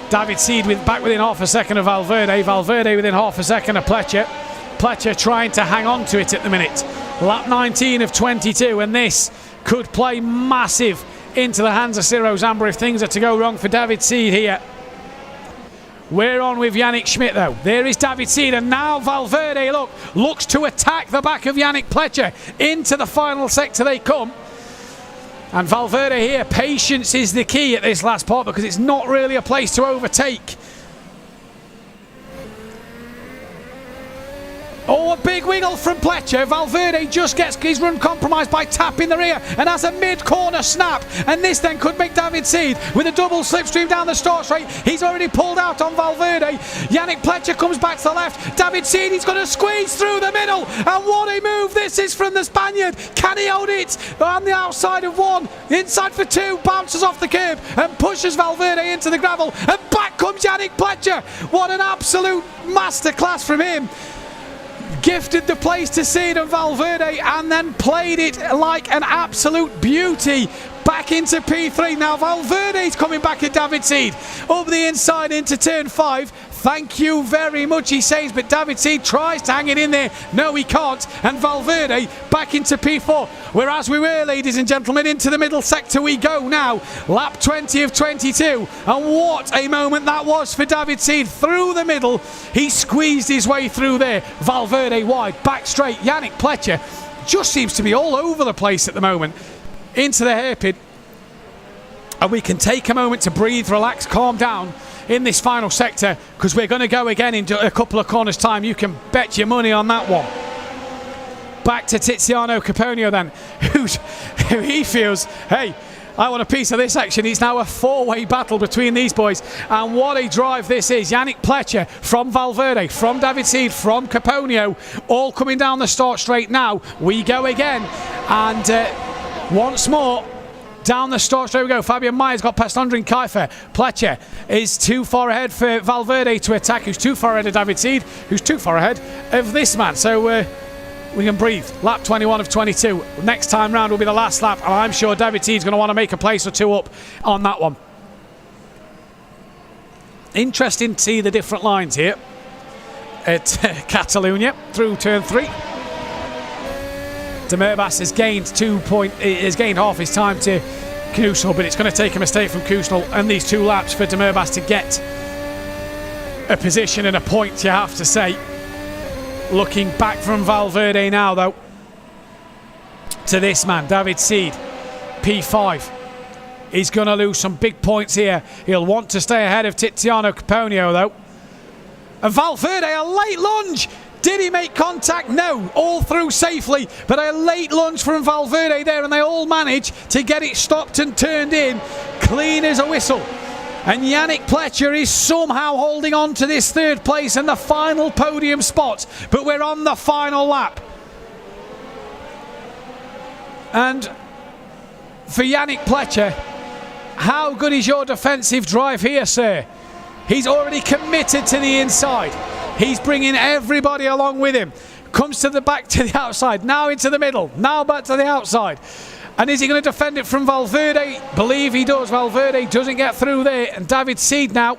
David Seed back within half a second of Valverde. Valverde within half a second of Pletcher. Pletcher trying to hang on to it at the minute. Lap 19 of 22, and this could play massive into the hands of Ciro Zambra if things are to go wrong for David Seed here. We're on with Yannick Schmidt though. There is David Seed, and now Valverde looks to attack the back of Yannick Pletcher. Into the final sector they come. And Valverde here, patience is the key at this last part, because it's not really a place to overtake. Oh, a big wiggle from Pletcher. Valverde just gets his run compromised by tapping the rear and has a mid-corner snap. And this then could make David Seed with a double slipstream down the start straight. He's already pulled out on Valverde. Yannick Pletcher comes back to the left. David Seed, he's going to squeeze through the middle. And what a move this is from the Spaniard. Can he hold it on the outside of 1? Inside for 2, bounces off the curb and pushes Valverde into the gravel. And back comes Yannick Pletcher. What an absolute masterclass from him. Gifted the place to Seed and Valverde, and then played it like an absolute beauty back into P3. Now Valverde's coming back at David Seed up the inside into turn 5. Thank you very much, he says, but David Seed tries to hang it in there. No, he can't. And Valverde back into P4. Whereas we were, ladies and gentlemen, into the middle sector we go now. Lap 20 of 22. And what a moment that was for David Seed. Through the middle, he squeezed his way through there. Valverde wide, back straight. Yannick Pletcher just seems to be all over the place at the moment. Into the hairpin. And we can take a moment to breathe, relax, calm down in this final sector, because we're going to go again in a couple of corners time. You can bet your money on that one. Back to Tiziano Caponio then, who he feels, hey, I want a piece of this action. It's now a four-way battle between these boys. And what a drive this is. Yannick Pletcher from Valverde, from David Seed, from Caponio, all coming down the start straight now. We go again. And once more, down the start straight we go. Fabian Mayer's got past Andrin Kiefer. Pletcher is too far ahead for Valverde to attack, who's too far ahead of David Seed, who's too far ahead of this man. So we can breathe. Lap 21 of 22. Next time round will be the last lap, and I'm sure David Seed's going to want to make a place or two up on that one. Interesting to see the different lines here at Catalonia through turn 3. De Merbas has gained half his time to Kusnel, but it's going to take a mistake from Kusnel and these 2 laps for De Merbas to get a position and a point, you have to say. Looking back from Valverde now, though, to this man, David Seed, P5. He's going to lose some big points here. He'll want to stay ahead of Tiziano Caponio, though. And Valverde, a late lunge. Did he make contact? No. All through safely, but a late lunge from Valverde there, and they all manage to get it stopped and turned in clean as a whistle. And Yannick Pletcher is somehow holding on to this 3rd place and the final podium spot. But we're on the final lap. And for Yannick Pletcher, how good is your defensive drive here, sir? He's already committed to the inside. He's bringing everybody along with him. Comes to the back, to the outside, now into the middle, now back to the outside. And is he going to defend it from Valverde? Believe he does. Valverde doesn't get through there. And David Seed now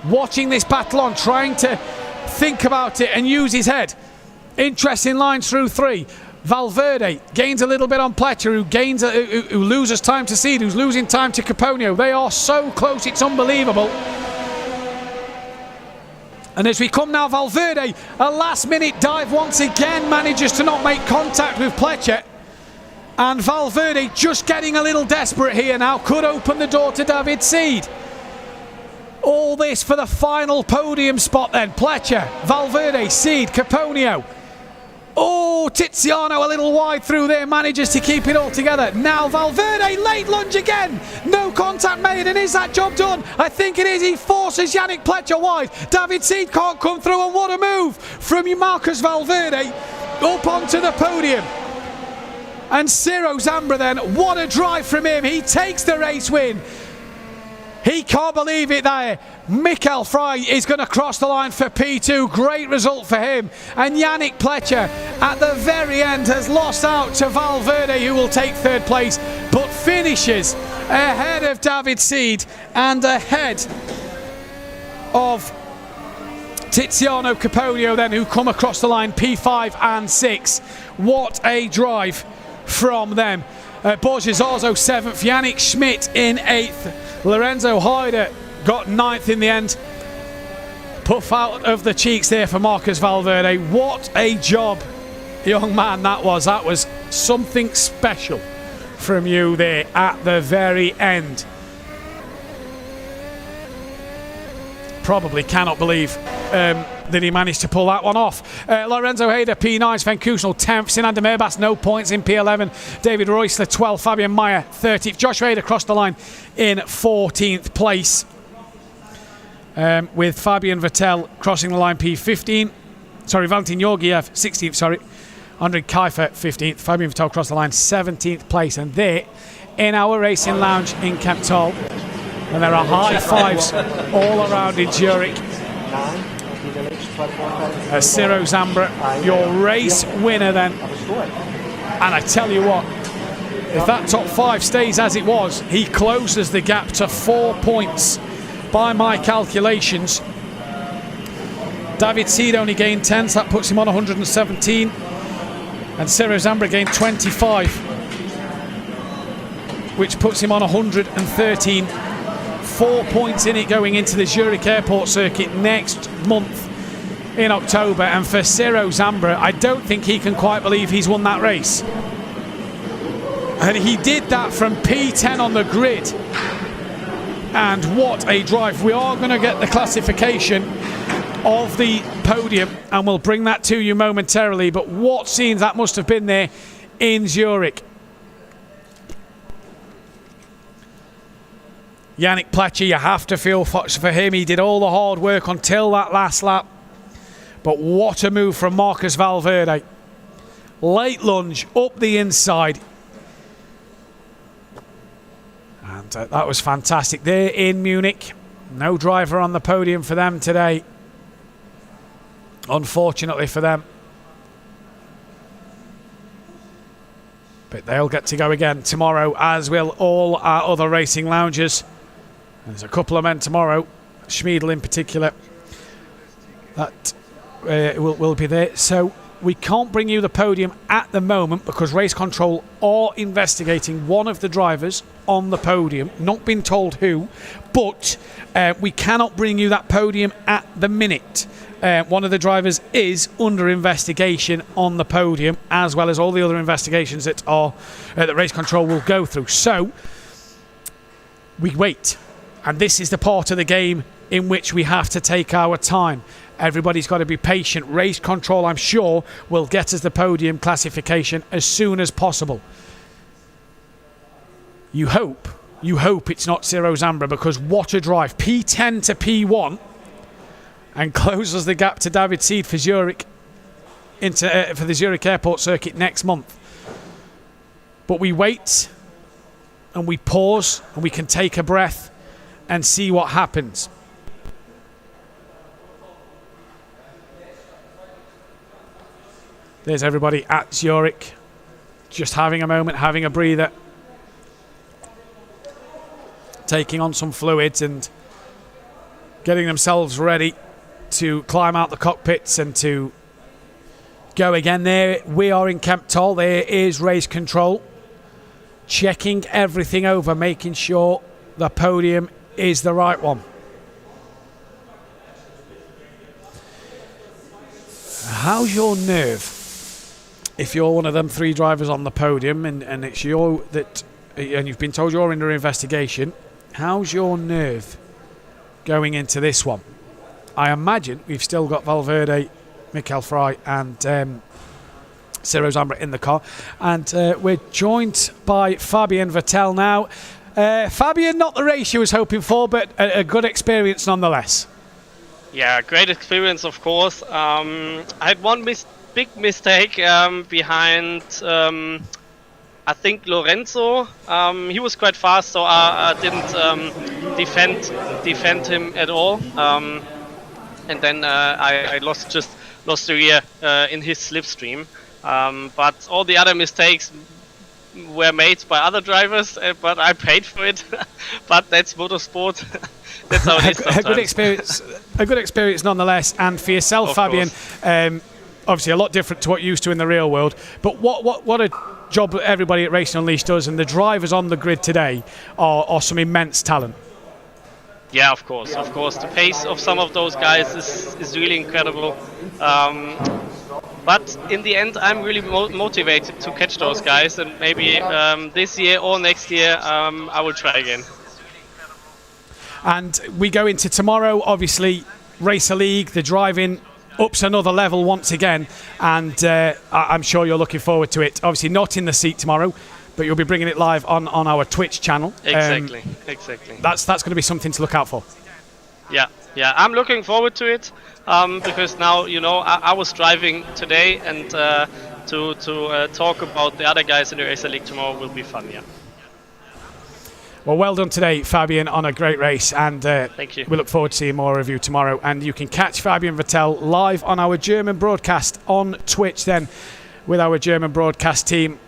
watching this battle on, trying to think about it and use his head. Interesting lines through 3. Valverde gains a little bit on Pletcher, who loses time to Seed, who's losing time to Caponio. They are so close, it's unbelievable. And as we come now, Valverde, a last-minute dive once again, manages to not make contact with Pletcher. And Valverde just getting a little desperate here now, could open the door to David Seed. All this for the final podium spot then. Pletcher, Valverde, Seed, Caponio. Oh, Tiziano a little wide through there, manages to keep it all together. Now Valverde, late lunge again. No contact made, and is that job done? I think it is. He forces Yannick Pletcher wide. David Seed can't come through, and what a move from Marcus Valverde up onto the podium. And Ciro Zambra then, what a drive from him. He takes the race win. He can't believe it there. Mikael Frey is going to cross the line for P2. Great result for him. And Yannick Pletcher at the very end has lost out to Valverde, who will take 3rd place, but finishes ahead of David Seed and ahead of Tiziano Caponio then, who come across the line P5 and 6. What a drive from them. Borges Arzo 7th, Yannick Schmidt in 8th. Lorenzo Haider got 9th in the end. Puff out of the cheeks there for Marcus Valverde. What a job, young man, that was. That was something special from you there at the very end. Probably cannot believe that he managed to pull that one off. Lorenzo Haider, P9, Sven Kusnel 10th, Sinan de Merbas no points in P11, David Reusler 12th, Fabian Mayer 30th, Josh Haider crossed the line in 14th place, with Fabian Vettel crossing the line P15, Valentin Georgiev 16th, Andrin Kiefer 15th, Fabian Vettel crossed the line 17th place, and there in our racing lounge in Kemptol, and there are high fives all around in Zurich. Ciro Zambra, your race winner then. And I tell you what, if that top 5 stays as it was, he closes the gap to 4 points by my calculations. David Seed only gained 10, so that puts him on 117. And Ciro Zambra gained 25, which puts him on 113. 4 points in it going into the Zurich Airport circuit next month in October. And for Ciro Zambra, I don't think he can quite believe he's won that race. And he did that from P10 on the grid. And what a drive. We are going to get the classification of the podium, and we'll bring that to you momentarily. But what scenes that must have been there in Zurich. Yannick Pletcher, you have to feel for him. He did all the hard work until that last lap. But what a move from Marcus Valverde. Late lunge up the inside. And that was fantastic. They're in Munich. No driver on the podium for them today. Unfortunately for them. But they'll get to go again tomorrow, as will all our other racing lounges. There's a couple of men tomorrow, Schmiedel in particular, that will be there. So we can't bring you the podium at the moment because Race Control are investigating one of the drivers on the podium. Not been told who, but we cannot bring you that podium at the minute. One of the drivers is under investigation on the podium, as well as all the other investigations that Race Control will go through. So we wait, and this is the part of the game in which we have to take our time. Everybody's got to be patient. Race Control, I'm sure, will get us the podium classification as soon as possible. You hope it's not Ciro Zambra, because what a drive. P10 to P1 and closes the gap to David Seed for Zurich for the Zurich Airport circuit next month. But we wait and we pause and we can take a breath and see what happens. There's everybody at Zurich, just having a moment, having a breather, taking on some fluids and getting themselves ready to climb out the cockpits and to go again. There we are in Kemptol. There is Race Control, checking everything over, making sure the podium is the right one. How's your nerve if you're one of them three drivers on the podium and it's you that, and you've been told you're under investigation? How's your nerve going into this one? I imagine we've still got Valverde, Michael Frey and Ciro Zambra in the car. And we're joined by Fabian Vettel now. Fabian, not the race you was hoping for, but a good experience nonetheless. Yeah, great experience, of course. I had one big mistake behind, I think, Lorenzo. He was quite fast, so I didn't defend him at all. And then I lost the rear in his slipstream. But all the other mistakes were made by other drivers, but I paid for it. But that's motorsport. That's how it is sometimes. A good experience nonetheless. And for yourself, Fabian, obviously a lot different to what you're used to in the real world. But what a job everybody at Racing Unleashed does, and the drivers on the grid today are some immense talent. Yeah, of course. The pace of some of those guys is really incredible. But in the end, I'm really motivated to catch those guys, and maybe this year or next year I will try again. And we go into tomorrow, obviously, Racer League, the driving ups another level once again, and I'm sure you're looking forward to it. Obviously not in the seat tomorrow, but you'll be bringing it live on our Twitch channel. Exactly. That's going to be something to look out for. Yeah, I'm looking forward to it because now, I was driving today, and to talk about the other guys in the Racer League tomorrow will be fun, yeah. Well done today, Fabian, on a great race, and thank you. We look forward to seeing more of you tomorrow. And you can catch Fabian Vettel live on our German broadcast on Twitch then with our German broadcast team.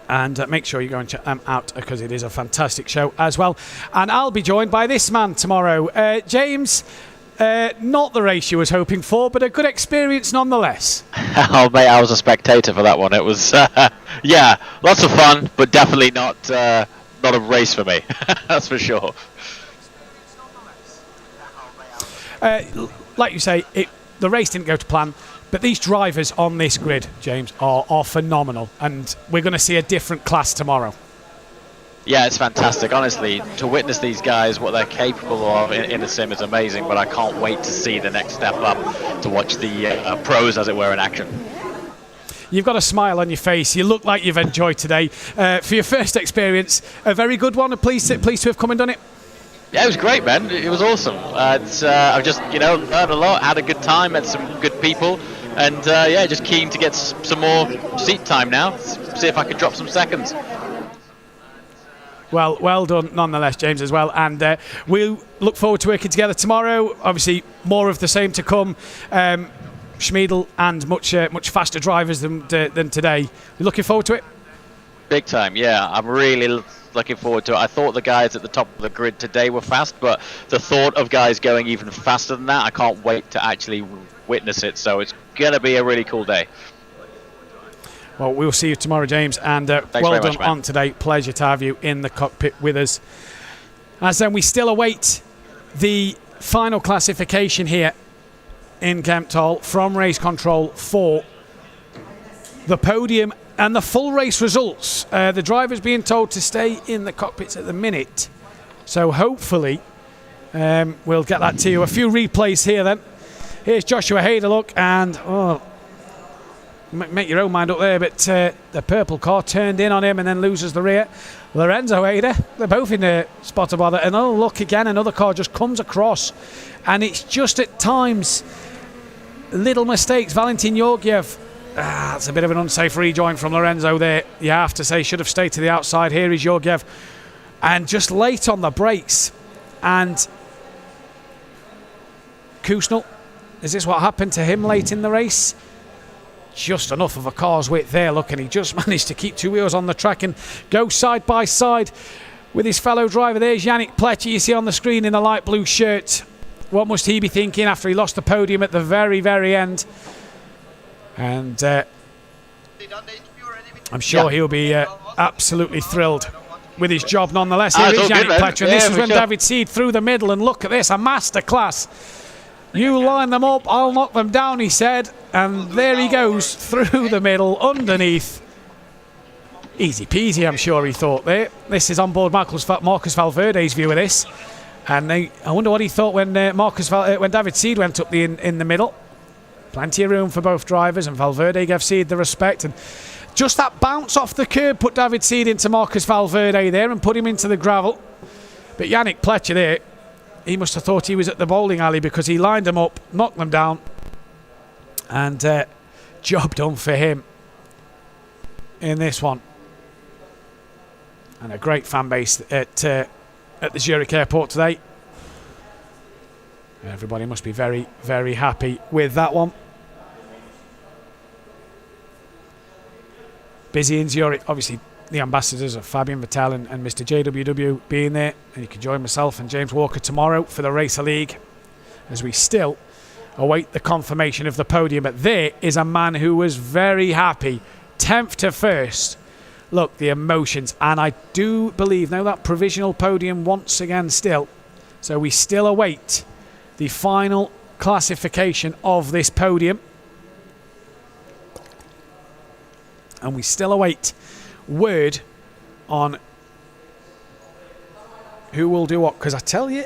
And make sure you go and check them out because it is a fantastic show as well. And I'll be joined by this man tomorrow. James, not the race you was hoping for, but a good experience nonetheless. Oh, mate, I was a spectator for that one. It was, lots of fun, but definitely not a race for me. That's for sure. Like you say, the race didn't go to plan. But these drivers on this grid, James, are phenomenal, and we're going to see a different class tomorrow. Yeah, it's fantastic. Honestly, to witness these guys, what they're capable of in the sim is amazing, but I can't wait to see the next step up, to watch the pros, as it were, in action. You've got a smile on your face. You look like you've enjoyed today. For your first experience, a very good one. Pleased to have come and done it. Yeah, it was great, man. It was awesome. I've just, learned a lot, had a good time, met some good people, and just keen to get some more seat time now. See if I can drop some seconds. Well done nonetheless, James, as well. And we'll look forward to working together tomorrow. Obviously, more of the same to come. Schmiedel and much faster drivers than today. You looking forward to it? Big time, yeah. I'm really looking forward to it. I thought the guys at the top of the grid today were fast, but the thought of guys going even faster than that, I can't wait to actually witness it. So it's going to be a really cool day. Well, we'll see you tomorrow, James, and well done on today. Pleasure to have you in the cockpit with us. As then we still await the final classification here in Kemptol from race control for the podium and the full race results. The driver's being told to stay in the cockpits at the minute, so hopefully we'll get that to you. A few replays here then. Here's Joshua Hayder, look, and make your own mind up there, but the purple car turned in on him and then loses the rear. Lorenzo Hayder, they're both in the spot of bother, and oh look again, another car just comes across, and it's just at times little mistakes. Valentin Georgiev, that's a bit of an unsafe rejoin from Lorenzo there, you have to say. Should have stayed to the outside. Here is Georgiev, and just late on the brakes. And Kusnel, is this what happened to him late in the race? Just enough of a car's width there, look, and he just managed to keep two wheels on the track and go side by side with his fellow driver. There's Yannick Pletcher, you see on the screen in the light blue shirt. What must he be thinking after he lost the podium at the very, very end? And I'm sure he'll be absolutely thrilled with his job nonetheless. Here is Yannick Pletcher, and this is when David Seed through the middle, and look at this, a masterclass. You line them up, I'll knock them down, he said. And there he goes through the middle, underneath. Easy peasy, I'm sure he thought there. This is on board Marcus Valverde's view of this. And I wonder what he thought when when David Seed went up in the middle. Plenty of room for both drivers, and Valverde gave Seed the respect. And just that bounce off the curb put David Seed into Marcus Valverde there and put him into the gravel. But Yannick Pletcher there, he must have thought he was at the bowling alley, because he lined them up, knocked them down, and job done for him in this one. And a great fan base at the Zurich airport today. Everybody must be very, very happy with that one. Busy in Zurich, obviously. The ambassadors of Fabian Vettel and Mr. JWW being there, and you can join myself and James Walker tomorrow for the Racer League as we still await the confirmation of the podium. But there is a man who was very happy, 10th to 1st. Look, the emotions, and I do believe now that provisional podium once again still. So we still await the final classification of this podium, and we still await word on who will do what, because I tell you,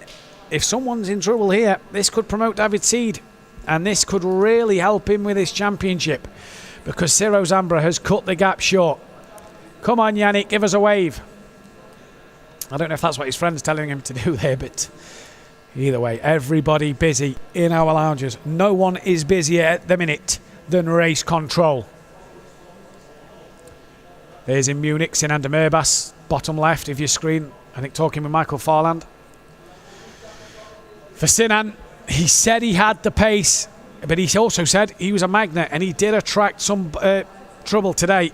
if someone's in trouble here, this could promote David Seed, and this could really help him with his championship, because Ciro Zambra has cut the gap short. Come on, Yannick, give us a wave. I don't know if that's what his friend's telling him to do there, but either way, everybody busy in our lounges. No one is busier at the minute than race control. There's in Munich, Sinan de Merbas, bottom left of your screen, I think talking with Michael Farland. For Sinan, he said he had the pace, but he also said he was a magnet, and he did attract some trouble today.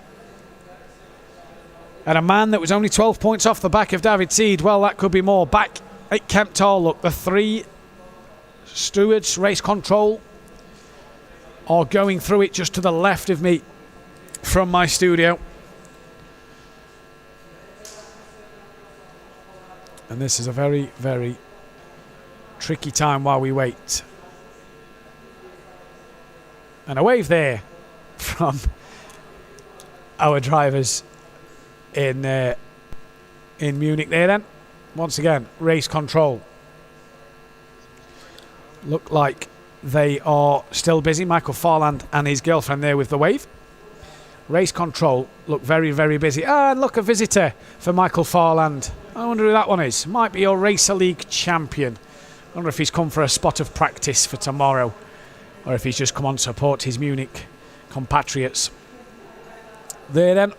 And a man that was only 12 points off the back of David Seed, well, that could be more. Back at Kemptol, look, the three stewards, race control, are going through it just to the left of me from my studio. And this is a very, very tricky time while we wait. And a wave there from our drivers in Munich there then. Once again, race control. Look like they are still busy. Michael Farland and his girlfriend there with the wave. Race control look very, very busy. Ah, and look, a visitor for Michael Farland. I wonder who that one is. Might be your Racer League champion. I wonder if he's come for a spot of practice for tomorrow, or if he's just come on to support his Munich compatriots. There then.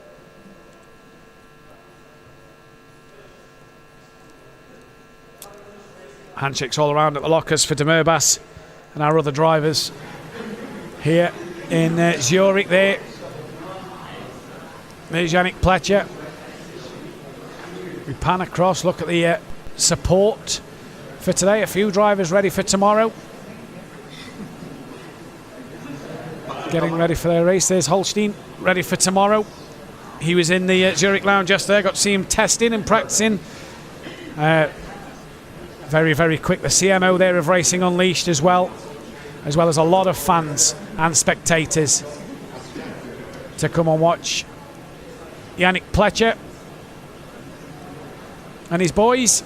Handshakes all around at the lockers for Demerbas and our other drivers here in Zurich there. There's Yannick Pletcher. We pan across, look at the support for today. A few drivers ready for tomorrow. Getting ready for their race. There's Holstein, ready for tomorrow. He was in the Zurich lounge yesterday. Got to see him testing and practicing. Very, very quick. The CMO there of Racing Unleashed as well as a lot of fans and spectators to come and watch Yannick Pletcher and his boys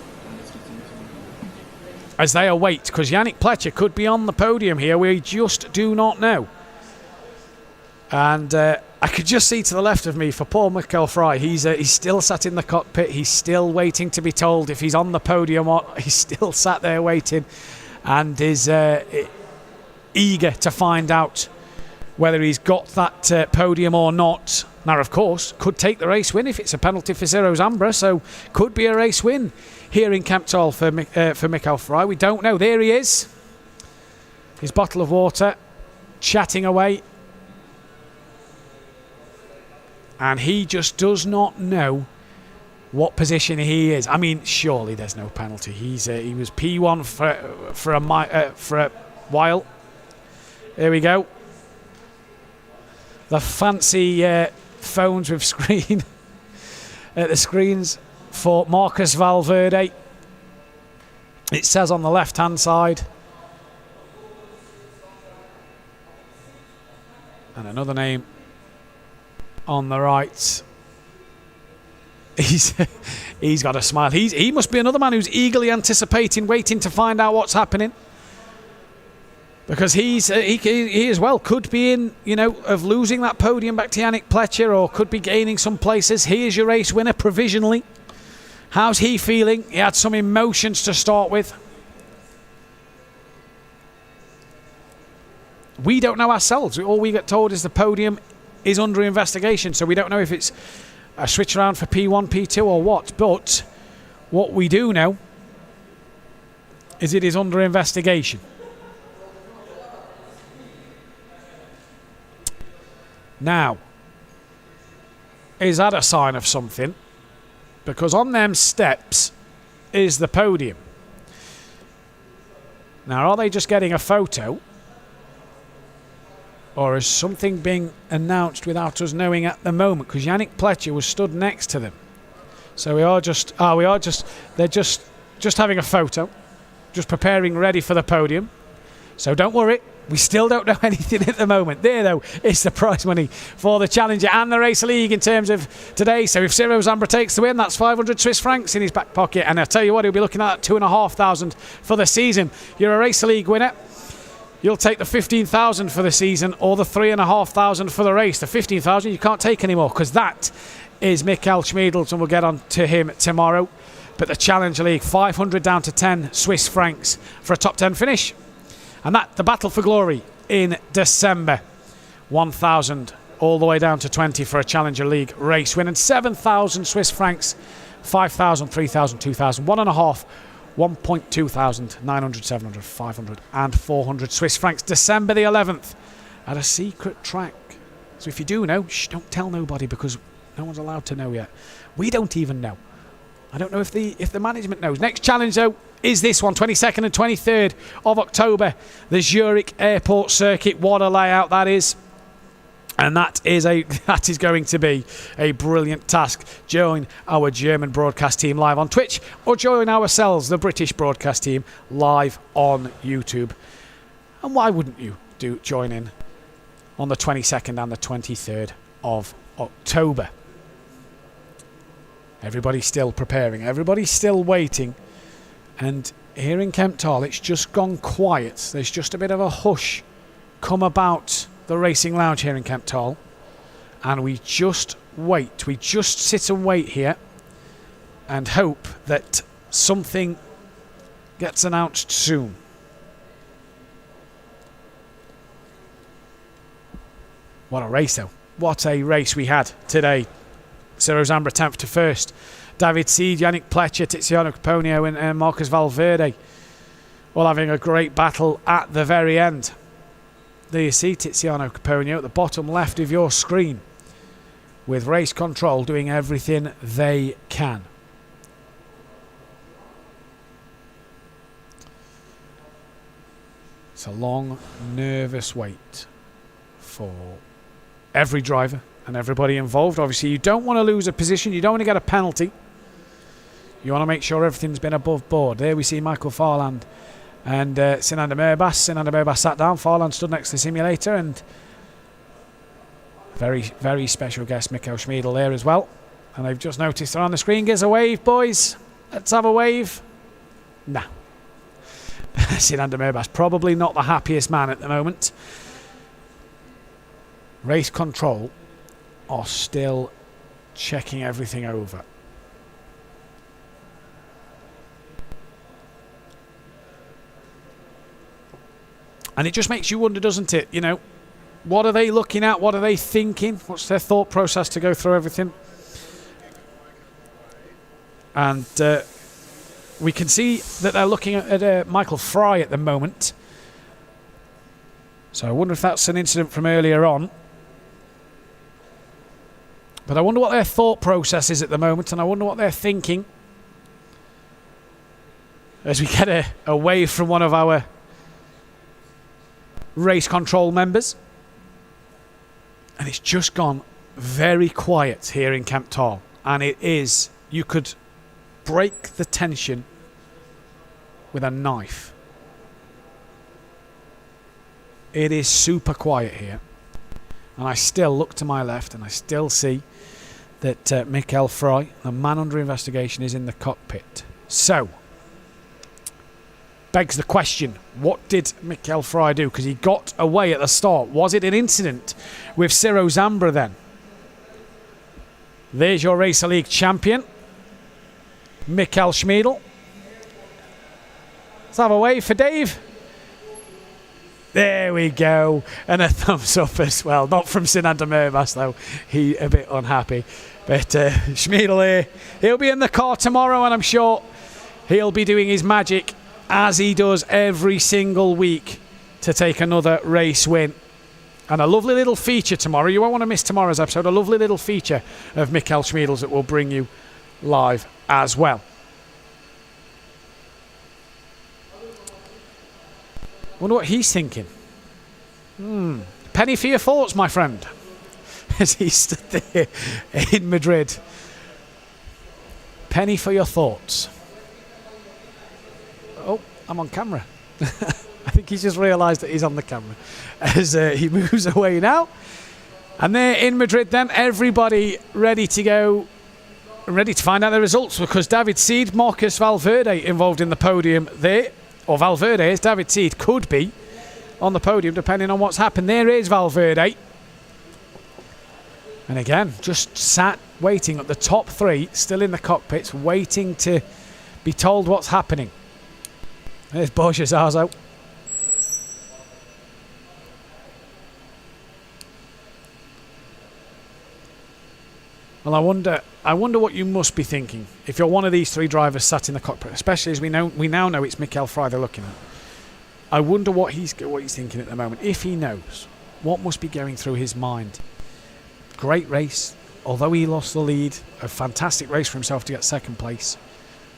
as they await, because Yannick Pletcher could be on the podium here. We just do not know. And I could just see to the left of me for poor Michael Fry. He's still sat in the cockpit. He's still waiting to be told if he's on the podium or not. He's still sat there waiting and is eager to find out whether he's got that podium or not. Now, of course, could take the race win if it's a penalty for Zero Zambra, so could be a race win here in Kemptol for Michael Fry. We don't know. There he is. His bottle of water, chatting away. And he just does not know what position he is. I mean, surely there's no penalty. He was P1 for a while. There we go. The fancy phones with screen. The screens for Marcus Valverde. It says on the left-hand side. And another name on the right. He's got a smile. He must be another man who's eagerly anticipating, waiting to find out what's happening. Because he as well could be in, of losing that podium back to Yannick Pletcher, or could be gaining some places. He is your race winner provisionally. How's he feeling? He had some emotions to start with. We don't know ourselves. All we get told is the podium is under investigation, so we don't know if it's a switch around for P1, P2 or what. But what we do know is it is under investigation. Now, is that a sign of something? Because on them steps is the podium. Now, are they just getting a photo? Or is something being announced without us knowing at the moment? Because Yannick Pletcher was stood next to them. So they're just having a photo. Just preparing ready for the podium. So don't worry. We still don't know anything at the moment. There, though, is the prize money for the Challenger and the Race League in terms of today. So if Zero Zambra takes the win, that's 500 Swiss francs in his back pocket. And I'll tell you what, he'll be looking at 2,500 for the season. You're a Race League winner. You'll take the 15,000 for the season or the 3,500 for the race. The 15,000 you can't take anymore because that is Michael Schmiedels, and we'll get on to him tomorrow. But the Challenger League, 500 down to 10 Swiss francs for a top 10 finish. And that, the battle for glory in December. 1,000 all the way down to 20 for a Challenger League race win. And 7,000 Swiss francs, 5,000, 3,000, 2,000, 1.5, 1.2 thousand, 900, 700, 500 and 400 Swiss francs. December the 11th at a secret track. So if you do know, don't tell nobody because no one's allowed to know yet. We don't even know. I don't know if the management knows. Next challenge though is this one, 22nd and 23rd of October. The Zurich Airport Circuit. What a layout that is. And that is going to be a brilliant task. Join our German broadcast team live on Twitch, or join ourselves, the British broadcast team, live on YouTube. And why wouldn't you join in on the 22nd and the 23rd of October? Everybody's still preparing. Everybody's still waiting. And here in Kemptol, it's just gone quiet. There's just a bit of a hush come about the racing lounge here in Kemptol, and we just wait. We just sit and wait here and hope that something gets announced soon. What a race, though. What a race we had today. Ciro Zambra 10th to 1st. David Seed, Yannick Pletcher, Tiziano Caponio and Marcus Valverde all having a great battle at the very end. There you see Tiziano Caponio at the bottom left of your screen with Race Control doing everything they can. It's a long, nervous wait for every driver and everybody involved. Obviously, you don't want to lose a position. You don't want to get a penalty. You want to make sure everything's been above board. There we see Michael Farland and Sinander Merbas. Sinander Merbas sat down. Farland stood next to the simulator, and very, very special guest Mikkel Schmiedel there as well. And they've just noticed they're on the screen. Gives a wave, boys. Let's have a wave. Nah. Sinander Merbas probably not the happiest man at the moment. Race Control are still checking everything over. And it just makes you wonder, doesn't it? You know, what are they looking at? What are they thinking? What's their thought process to go through everything? And we can see that they're looking at Michael Fry at the moment. So I wonder if that's an incident from earlier on. But I wonder what their thought process is at the moment, and I wonder what they're thinking. As we get a wave from one of our Race Control members. And it's just gone very quiet here in Kemptthal. And it is, you could break the tension with a knife. It is super quiet here. And I still look to my left and I still see that Mikkel Fry, the man under investigation, is in the cockpit. So, begs the question, what did Mikkel Fry do? Because he got away at the start. Was it an incident with Ciro Zambra then? There's your Racer League champion, Mikkel Schmiedel. Let's have a wave for Dave. There we go. And a thumbs up as well. Not from Sinander Merbas though. He a bit unhappy. But Schmiedel here, he'll be in the car tomorrow, and I'm sure he'll be doing his magic as he does every single week to take another race win. And a lovely little feature tomorrow. You won't want to miss tomorrow's episode. A lovely little feature of Mikkel Schmiedel's that will bring you live as well. Wonder what he's thinking. Penny for your thoughts, my friend. As he stood there in Madrid. Penny for your thoughts. Oh, I'm on camera. I think he's just realised that he's on the camera. As he moves away now. And there in Madrid then, everybody ready to go, ready to find out the results, because David Seed, Marcus Valverde involved in the podium there. Or Valverde, as David Seed could be on the podium depending on what's happened. There is Valverde. And again, just sat waiting at the top three, still in the cockpits, waiting to be told what's happening. There's Borja Zarzo. Well, I wonder what you must be thinking if you're one of these three drivers sat in the cockpit, especially as we now know it's Mikkel Fry they're looking at. I wonder what he's thinking at the moment. If he knows, what must be going through his mind? Great race, although he lost the lead, a fantastic race for himself to get second place,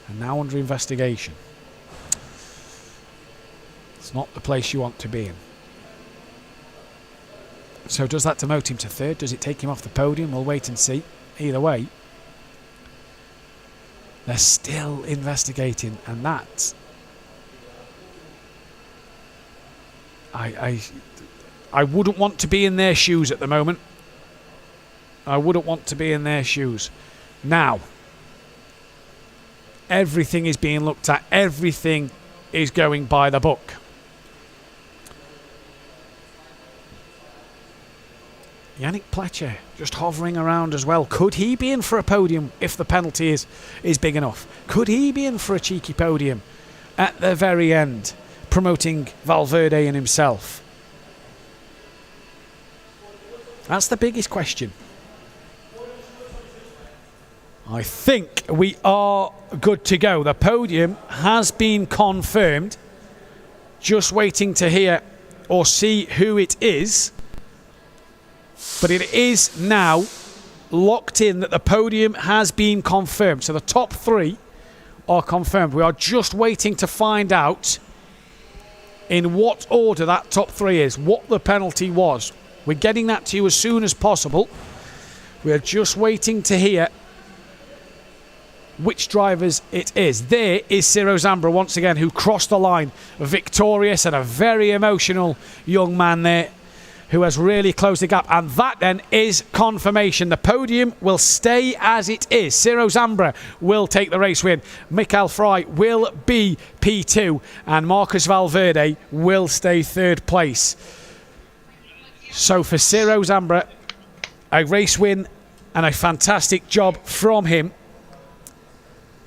and now under investigation. It's not the place you want to be in. So does that demote him to third? Does it take him off the podium? We'll wait and see. Either way, they're still investigating, and that I wouldn't want to be in their shoes at the moment. I wouldn't want to be in their shoes. Now, everything is being looked at. Everything is going by the book. Yannick Pletcher just hovering around as well. Could he be in for a podium if the penalty is big enough? Could he be in for a cheeky podium at the very end, promoting Valverde and himself? That's the biggest question. I think we are good to go. The podium has been confirmed. Just waiting to hear or see who it is. But it is now locked in that the podium has been confirmed. So the top 3 are confirmed. We are just waiting to find out in what order that top 3 is, what the penalty was. We're getting that to you as soon as possible. We are just waiting to hear which drivers it is. There is Ciro Zambra once again, who crossed the line victorious, and a very emotional young man there who has really closed the gap. And that then is confirmation. The podium will stay as it is. Ciro Zambra will take the race win. Mikael Fry will be P2. And Marcus Valverde will stay 3rd place. So for Ciro Zambra, a race win and a fantastic job from him.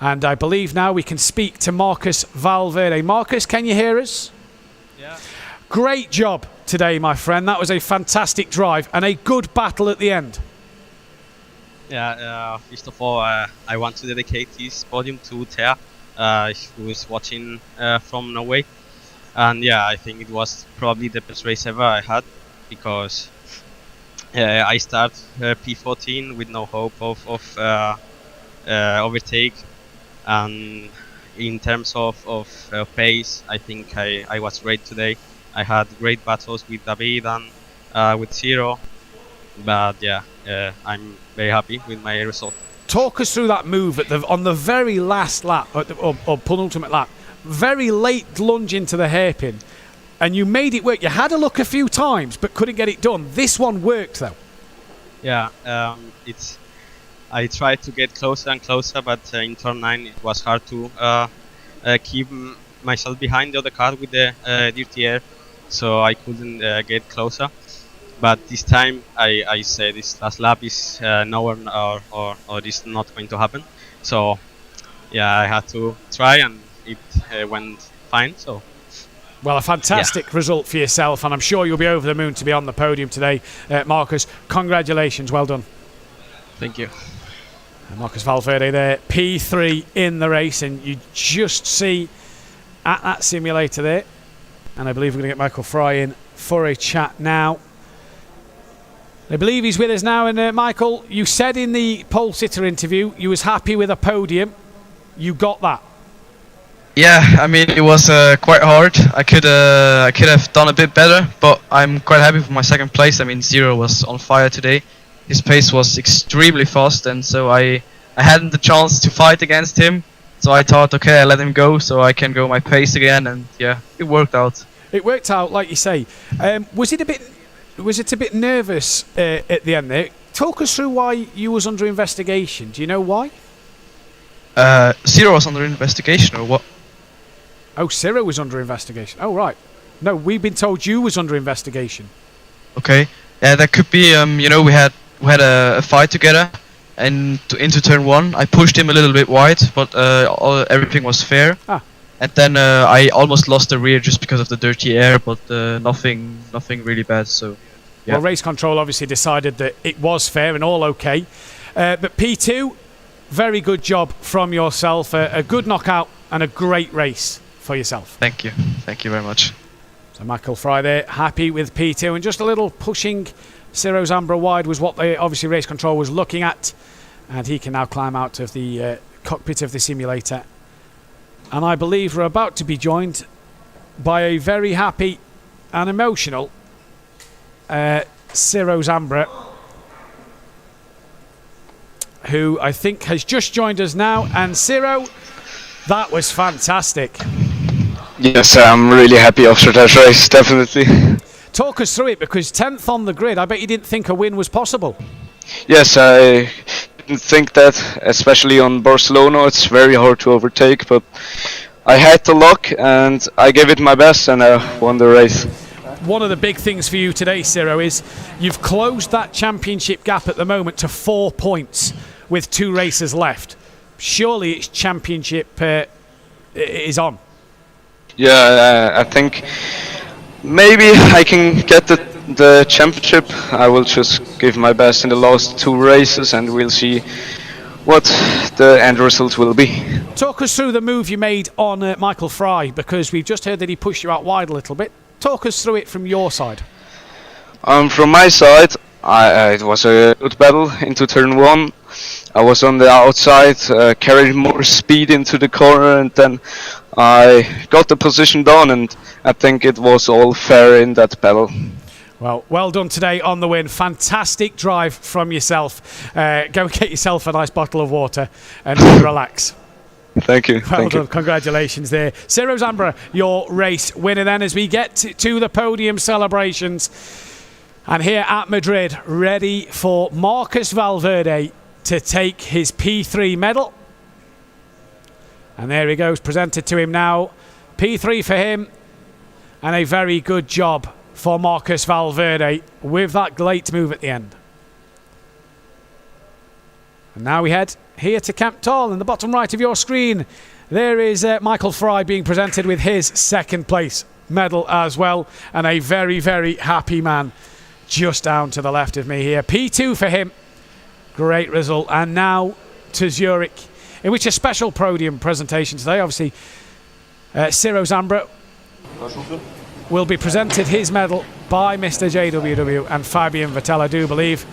And I believe now we can speak to Marcus Valverde. Marcus, can you hear us? Yeah. Great job today, my friend. That was a fantastic drive and a good battle at the end. Yeah, first of all, I want to dedicate this podium to Thea, who is watching from Norway. And yeah, I think it was probably the best race ever I had, because I start P14 with no hope of overtake. And in terms of pace, I think I was great today. I had great battles with David and with Ciro, but yeah, I'm very happy with my result. Talk us through that move on the very last lap, or penultimate lap. Very late lunge into the hairpin, and you made it work. You had a look a few times, but couldn't get it done. This one worked, though. Yeah, I tried to get closer and closer, but in turn 9 it was hard to keep myself behind the other car with the dirty air, so I couldn't get closer. But this time I said this last lap is nowhere or this is not going to happen. So yeah, I had to try, and it went fine. So. Well, a fantastic result for yourself, and I'm sure you'll be over the moon to be on the podium today, Marcus. Congratulations, well done. Thank you. Marcus Valverde there, P3 in the race, and you just see at that simulator there, and I believe we're going to get Michael Fry in for a chat now. I believe he's with us now, and Michael, you said in the pole sitter interview you was happy with a podium. You got that. Yeah, I mean, it was quite hard. I could have done a bit better, but I'm quite happy with my 2nd place. I mean, Ciro was on fire today. His pace was extremely fast, and so I hadn't the chance to fight against him. So I thought, okay, I let him go so I can go my pace again, and yeah, it worked out. It worked out, like you say. Was it a bit nervous at the end there? Talk us through why you was under investigation. Do you know why? Ciro was under investigation, or what? Oh, Ciro was under investigation. Oh, right. No, we've been told you was under investigation. Okay. Yeah, that could be. We had a fight together, and into turn 1, I pushed him a little bit wide, but everything was fair. And then I almost lost the rear just because of the dirty air, but nothing really bad. So. Yeah. Well, race control obviously decided that it was fair and all okay. But P2, very good job from yourself. A good knockout and a great race for yourself. Thank you. Thank you very much. So Michael Fry there, happy with P2. And just a little pushing Ciro Zambra wide was what they obviously race control was looking at. And he can now climb out of the cockpit of the simulator. And I believe we're about to be joined by a very happy and emotional Ciro Zambra, who I think has just joined us now. And Ciro, that was fantastic. Yes, I'm really happy after that race, definitely. Talk us through it, because 10th on the grid, I bet you didn't think a win was possible. Yes, I didn't think that, especially on Barcelona. It's very hard to overtake, but I had the luck and I gave it my best and I won the race. one of the big things for you today, Ciro, is you've closed that championship gap at the moment to 4 points with 2 races left. Surely it's championship is on. Yeah, I think maybe I can get the championship. I will just give my best in the last 2 races, and we'll see what the end result will be. Talk us through the move you made on Michael Fry, because we've just heard that he pushed you out wide a little bit. Talk us through it from your side. From my side, it was a good battle into turn 1. I was on the outside, carried more speed into the corner, and then I got the position done, and I think it was all fair in that battle. Well done today on the win. Fantastic drive from yourself. Go and get yourself a nice bottle of water and relax. Thank you. Well done. Congratulations there. Ciro Zambra, your race winner then, as we get to the podium celebrations. And here at Madrid, ready for Marcus Valverde to take his P3 medal. And there he goes, presented to him now. P3 for him, and a very good job for Marcus Valverde with that great move at the end. And now we head here to Camp Tall in the bottom right of your screen. There is Michael Fry being presented with his second place medal as well, and a very, very happy man just down to the left of me here. P2 for him. Great result. And now to Zurich, in which a special podium presentation today. Obviously, Ciro Zambra will be presented his medal by Mr. JWW and Fabian Vettel, I do believe.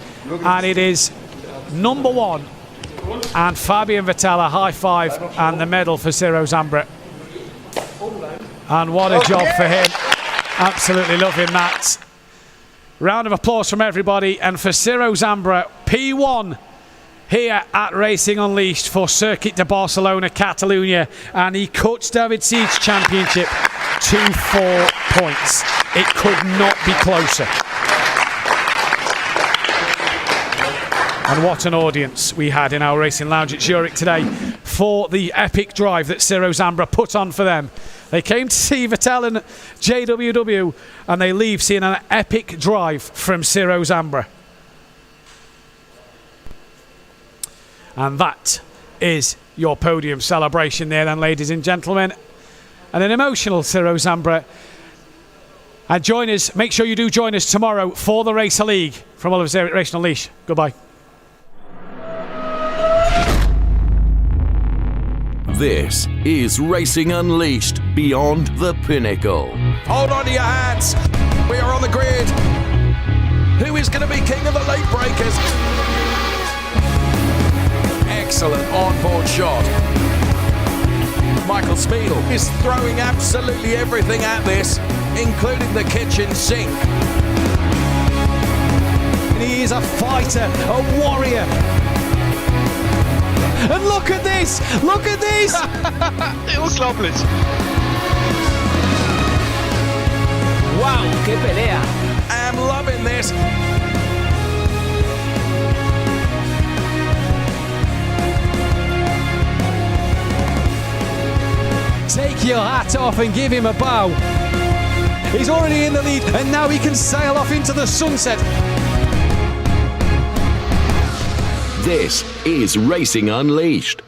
And it is number 1. And Fabian Vettel, a high five, and the medal for Ciro Zambra. And what a job for him. Absolutely loving that. Round of applause from everybody. And for Ciro Zambra, P1 here at Racing Unleashed for Circuit de Barcelona, Catalunya. And he cuts David Seed's championship to 4 points. It could not be closer. And what an audience we had in our racing lounge at Zurich today for the epic drive that Ciro Zambra put on for them. They came to see Vettel and JWW, and they leave seeing an epic drive from Ciro Zambra. And that is your podium celebration there then, ladies and gentlemen. And an emotional Ciro Zambra. And join us, make sure you do join us tomorrow for the Racer League. From all of us here at Racing Unleashed, goodbye. This is Racing Unleashed Beyond the Pinnacle. Hold on to your hats. We are on the grid. Who is going to be king of the late breakers? Excellent onboard shot. Michael Spiegel is throwing absolutely everything at this, including the kitchen sink. He is a fighter, a warrior. And look at this! Look at this! Unglaublich! Wow, qué pelea! I'm loving this. Take your hat off and give him a bow. He's already in the lead, and now he can sail off into the sunset. This is Racing Unleashed.